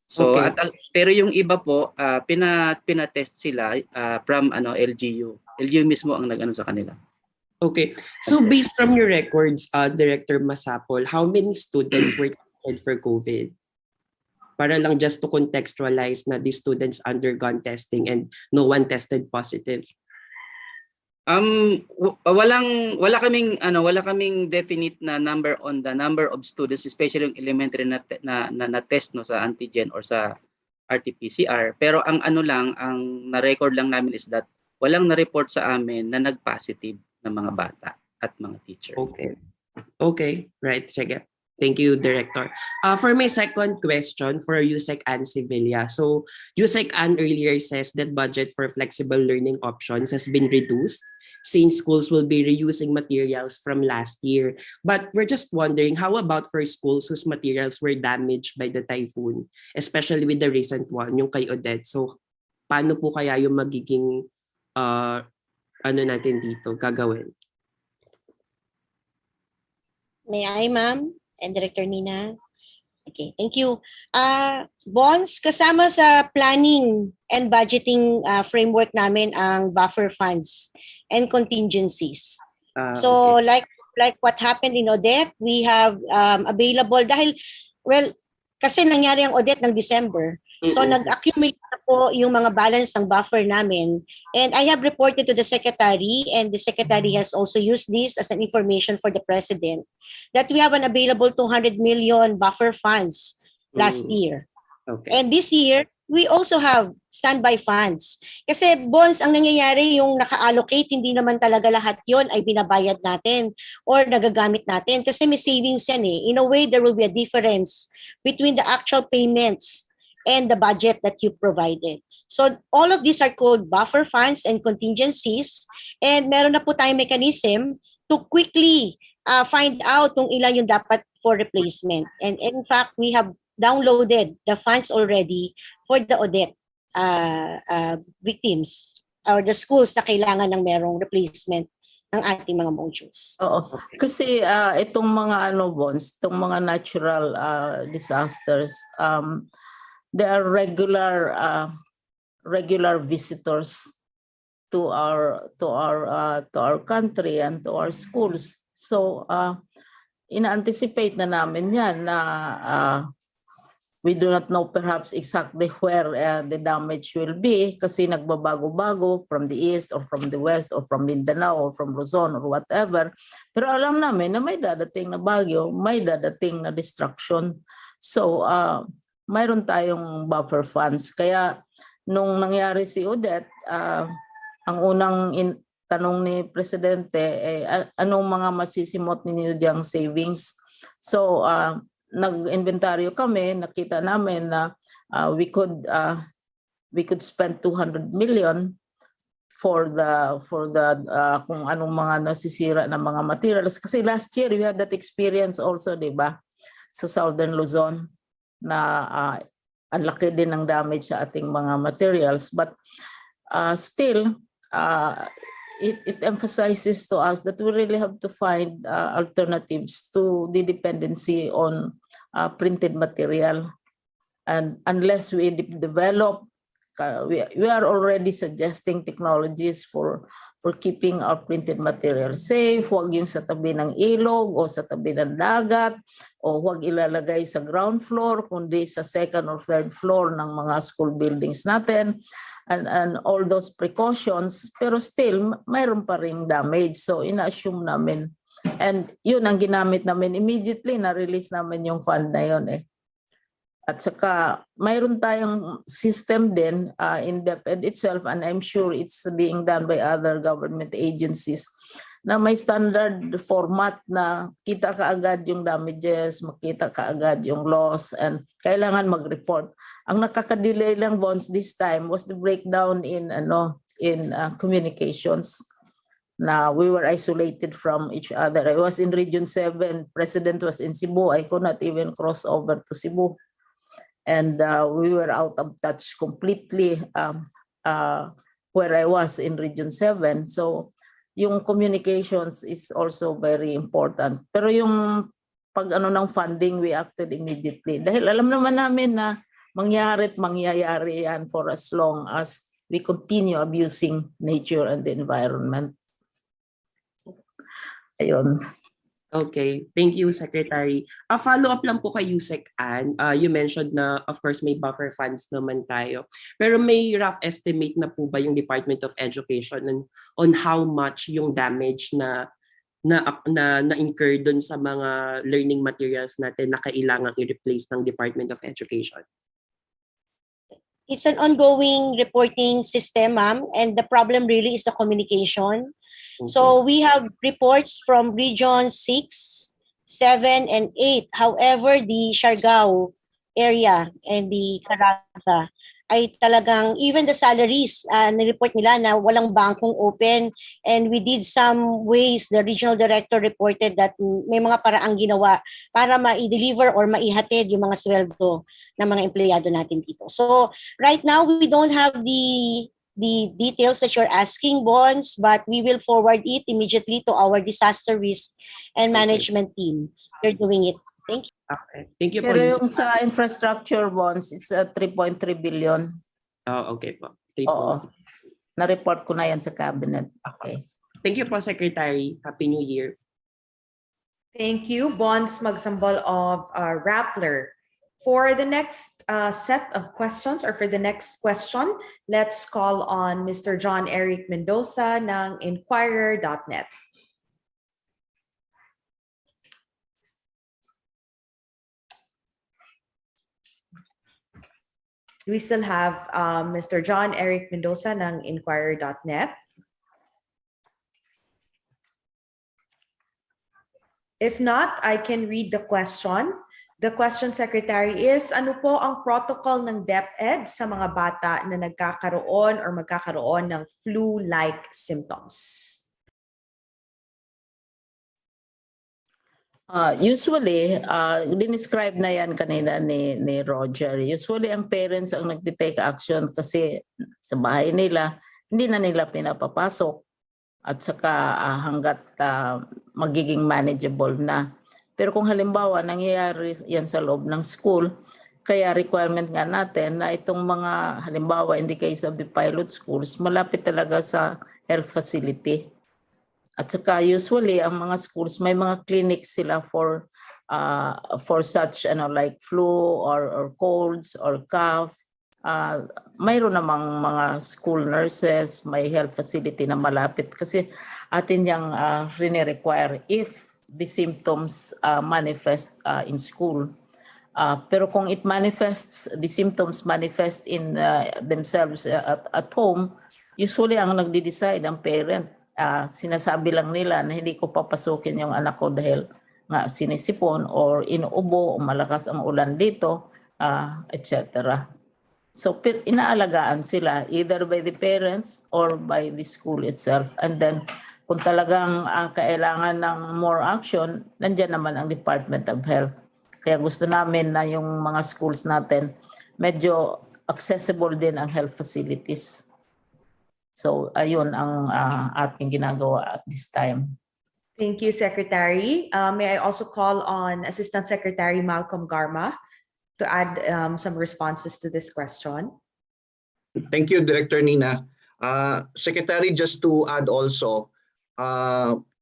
So Okay. pero yung iba po pinatest sila from LGU. LGU mismo ang nag-ano sa kanila. Okay. So based from your records, Director Masapol, how many students were tested for COVID? Para lang just to contextualize na these students undergone testing and no one tested positive. Wala kaming definite na number on the number of students, especially yung elementary na test no sa antigen or sa RT-PCR. Pero ang na-record lang namin is that walang na-report sa amin na nag-positive na mga bata at mga teacher. Okay. Okay, right. Sige. Thank you, Director. For my second question for USEC Ann Sevilla. So USEC Ann earlier says that budget for flexible learning options has been reduced since schools will be reusing materials from last year. But we're just wondering, how about for schools whose materials were damaged by the typhoon, especially with the recent one, yung kay Odette? So paano po kaya yung magiging natin dito gagawin? May I, ma'am? And Director Nina? Okay, thank you. Bonds, kasama sa planning and budgeting framework namin ang buffer funds and contingencies. So Okay. like what happened in Odette, we have available dahil, well, kasi nangyari ang Odette ng December. So nag-accumulate na po yung mga balance ng buffer namin. And I have reported to the Secretary, and the Secretary has also used this as an information for the President, that we have an available 200 million buffer funds last year. Okay. And this year, we also have standby funds. Kasi bonds, ang nangyayari yung naka-allocate, hindi naman talaga lahat yon ay binabayad natin or nagagamit natin. Kasi may savings yan eh. In a way, there will be a difference between the actual payments and the budget that you provided. So all of these are called buffer funds and contingencies, and meron na po tayong mechanism to quickly find out kung ilan yung dapat for replacement. And in fact, we have downloaded the funds already for the Odette victims or the schools na kailangan ng merong replacement ng ating mga modules. Oo. Kasi itong mga bonds, itong mga natural disasters, they are regular visitors to our country and to our schools. So ina-anticipate na namin yan na we do not know perhaps exactly where the damage will be kasi nagbabago-bago from the east or from the west or from Mindanao or from Luzon or whatever. Pero alam namin na may dadating na bagyo, may dadating na destruction. So mayroon tayong buffer funds. Kaya nung nangyari si Odette, ang unang tanong ni Presidente, anong mga masisimot ninyo diyang savings? So nag-inventaryo kami, nakita namin na we could spend 200 million for the kung anong mga nasisira na mga materials. Kasi last year we had that experience also, di ba? Sa Southern Luzon, na ang laki din ng damage sa ating mga materials, but still it emphasizes to us that we really have to find alternatives to the dependency on printed material, and unless we develop, we are already suggesting technologies for keeping our printed material safe. Huwag yung sa tabi ng ilog o sa tabi ng dagat, o huwag ilalagay sa ground floor kundi sa second or third floor ng mga school buildings natin, and all those precautions. Pero still mayroon pa ring damage, so ina-assume namin, and yun ang ginamit namin immediately, na-release namin yung fund na yun eh. At saka mayroon tayong system din in DepEd itself, and I'm sure it's being done by other government agencies, na may standard format na kita kaagad yung damages, makita kaagad yung loss, and kailangan mag-report. Ang nakaka-delay lang, Bonds, this time was the breakdown in communications, na we were isolated from each other. I was in Region 7, President was in Cebu, I could not even cross over to Cebu. And we were out of touch completely. where I was in Region 7. So yung communications is also very important. Pero yung pag ng funding, we acted immediately. Dahil alam naman namin na mangyayari yan for as long as we continue abusing nature and the environment. Ayun. Okay, thank you, Secretary. A follow-up lang po kay Yusek Ann. You mentioned na, of course, may buffer funds naman tayo. Pero may rough estimate na po ba yung Department of Education on how much yung damage na incur dun sa mga learning materials natin na kailangang i-replace ng Department of Education? It's an ongoing reporting system, ma'am, and the problem really is the communication. So we have reports from Region 6, 7, and 8. However, the Siargao area and the Caraga ay talagang, even the salaries, nireport nila na walang bangkong open, and we did some ways, the regional director reported that may mga paraang ginawa para ma-deliver or maihatid yung mga sweldo ng mga empleyado natin dito. So right now, we don't have the details that you're asking, Bonds, but we will forward it immediately to our disaster risk and management team. They're doing it. Thank you. Okay. Thank you po. Pero yung sa infrastructure bonds, it's 3.3 billion. Oh, okay po. Oo. Na-report ko na yan sa cabinet. Okay. Thank you po, Secretary. Happy New Year. Thank you. Bonds Magsambal of Rappler. For the next set of questions, or for the next question, let's call on Mr. John Eric Mendoza ng Inquirer.net. We still have Mr. John Eric Mendoza ng Inquirer.net. If not, I can read the question. The question, Secretary, is ano po ang protocol ng DepEd sa mga bata na nagkakaroon or magkakaroon ng flu-like symptoms? Usually, dinescribe na yan kanina ni Roger. Usually, ang parents ang nagtitake action kasi sa bahay nila, hindi na nila pinapapasok at saka hanggat magiging manageable na. Pero kung halimbawa nangyayari yan sa loob ng school, kaya requirement nga natin na itong mga halimbawa in the case of the pilot schools, malapit talaga sa health facility. At saka usually ang mga schools may mga clinics sila for such like flu or colds or cough. Mayroon namang mga school nurses, may health facility na malapit kasi atin yang require if the symptoms manifest in school. Pero kung the symptoms manifest in themselves at home, usually ang nagde-decide ang parent. Sinasabi lang nila na hindi ko papasukin yung anak ko dahil nga sinisipon or inuubo o malakas ang ulan dito, etc. So inaalagaan sila either by the parents or by the school itself. And then kung talagang kailangan ng more action, nandiyan naman ang Department of Health. Kaya gusto namin na yung mga schools natin medyo accessible din ang health facilities. So ayun ang ating ginagawa at this time. Thank you, Secretary. May I also call on Assistant Secretary Malcolm Garma to add some responses to this question? Thank you, Director Nina. Secretary, just to add also,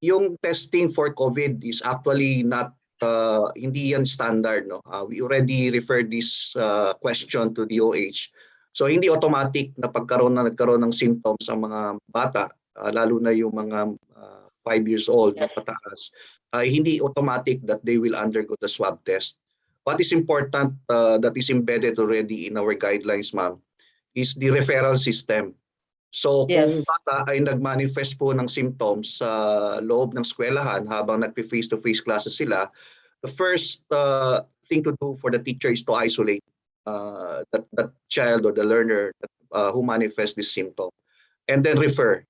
yung testing for COVID is actually not hindi yan standard, no? We already referred this question to DOH. So hindi automatic na nagkaroon ng symptoms ang mga bata, lalo na yung mga 5 years old na pataas. Hindi automatic that they will undergo the swab test. What is important that is embedded already in our guidelines, ma'am, is the referral system. So kung bata ay nag-manifest po ng symptoms sa loob ng eskwelahan habang nagpe-face-to-face classes sila, the first thing to do for the teacher is to isolate that child or the learner who manifests this symptom and then refer.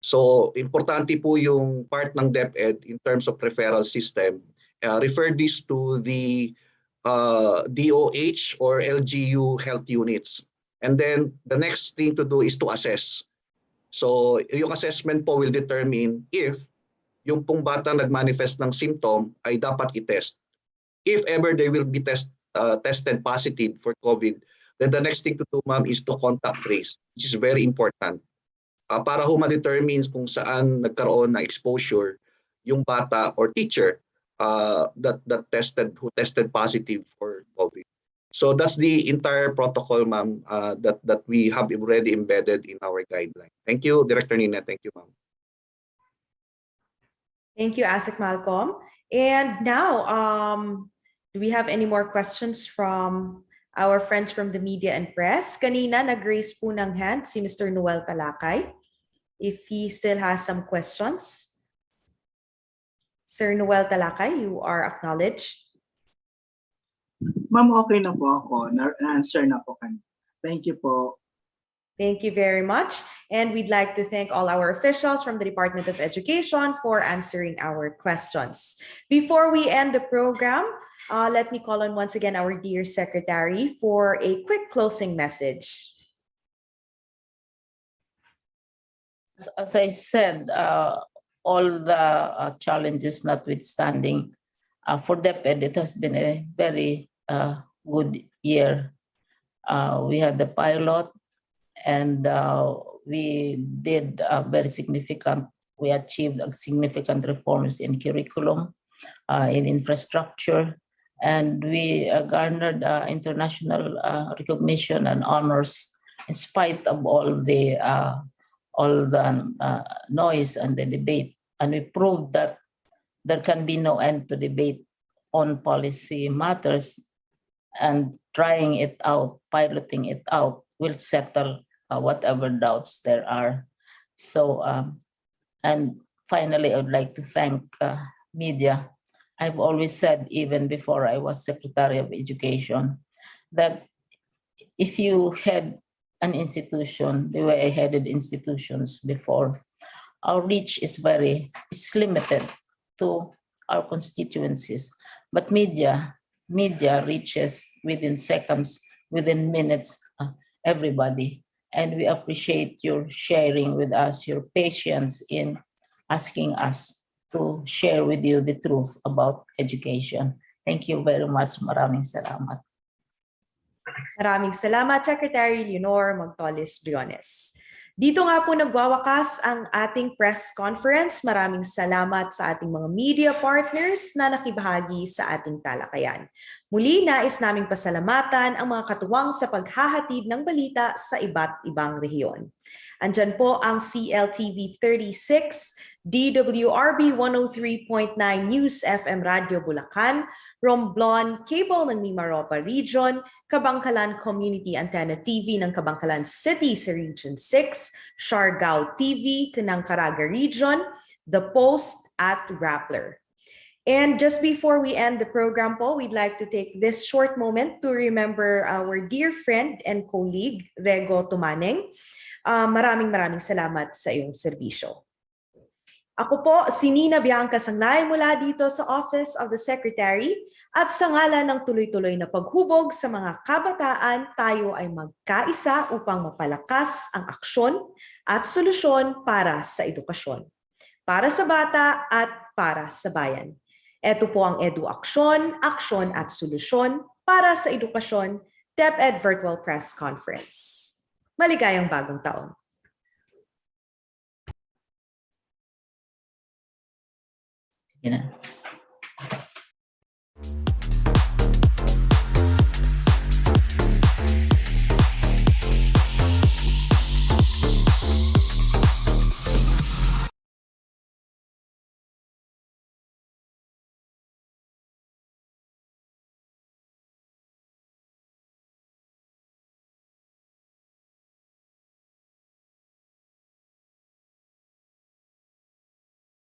So importante po yung part ng DepEd in terms of referral system. Refer this to the DOH or LGU health units. And then the next thing to do is to assess. So yung assessment po will determine if yung pong bata nag-manifest ng symptom ay dapat i-test. If ever they will be tested positive for COVID, then the next thing to do, ma'am, is to contact trace, which is very important. Para ho ma-determine kung saan nagkaroon na exposure yung bata or teacher who tested positive for COVID. So that's the entire protocol, ma'am, that we have already embedded in our guideline. Thank you, Director Nina. Thank you, ma'am. Thank you, ASIC Malcolm. And now, do we have any more questions from our friends from the media and press? Kanina, nag-raise po ng hand si Mr. Noel Talakay. If he still has some questions. Sir Noel Talakay, you are acknowledged. Ma'am, okay na po ako. Na-answer na po kanina. Thank you po. Thank you very much. And we'd like to thank all our officials from the Department of Education for answering our questions. Before we end the program, let me call on once again our dear Secretary for a quick closing message. As I said, all the challenges notwithstanding, for DepEd, it has been a very good year. We had the pilot, and we did we achieved significant reforms in curriculum, in infrastructure, and we garnered international recognition and honors in spite of all the noise and the debate. And we proved that there can be no end to debate on policy matters, and trying it out, piloting it out, will settle whatever doubts there are. So, and finally, I would like to thank media. I've always said, even before I was Secretary of Education, that if you head an institution the way I headed institutions before, our reach is limited to our constituencies. But media reaches within seconds, within minutes, everybody. And we appreciate your sharing with us, your patience in asking us to share with you the truth about education. Thank you very much. Maraming salamat. Maraming salamat, Secretary Leonor Magtolis-Briones. Dito nga po nagwawakas ang ating press conference. Maraming salamat sa ating mga media partners na nakibahagi sa ating talakayan. Muli, nais naming pasalamatan ang mga katuwang sa paghahatid ng balita sa iba't ibang rehiyon. Andyan po ang CLTV 36, DWRB 103.9 News FM Radio Bulacan, Romblon Cable ng Mimaropa Region, Kabangkalan Community Antenna TV ng Kabangkalan City sa Region 6, Siargao TV ng Caraga Region, The Post at Rappler. And just before we end the program po, we'd like to take this short moment to remember our dear friend and colleague, Rego Tumaneng. Maraming salamat sa iyong serbisyo. Ako po, si Nina Bianca Sanglay mula dito sa Office of the Secretary, at sa ngalan ng tuloy-tuloy na paghubog sa mga kabataan, tayo ay magkaisa upang mapalakas ang aksyon at solusyon para sa edukasyon, para sa bata at para sa bayan. Ito po ang EduAKSYON, aksyon at solusyon para sa edukasyon, DepEd Virtual Press Conference. Maligayang bagong taon. You know.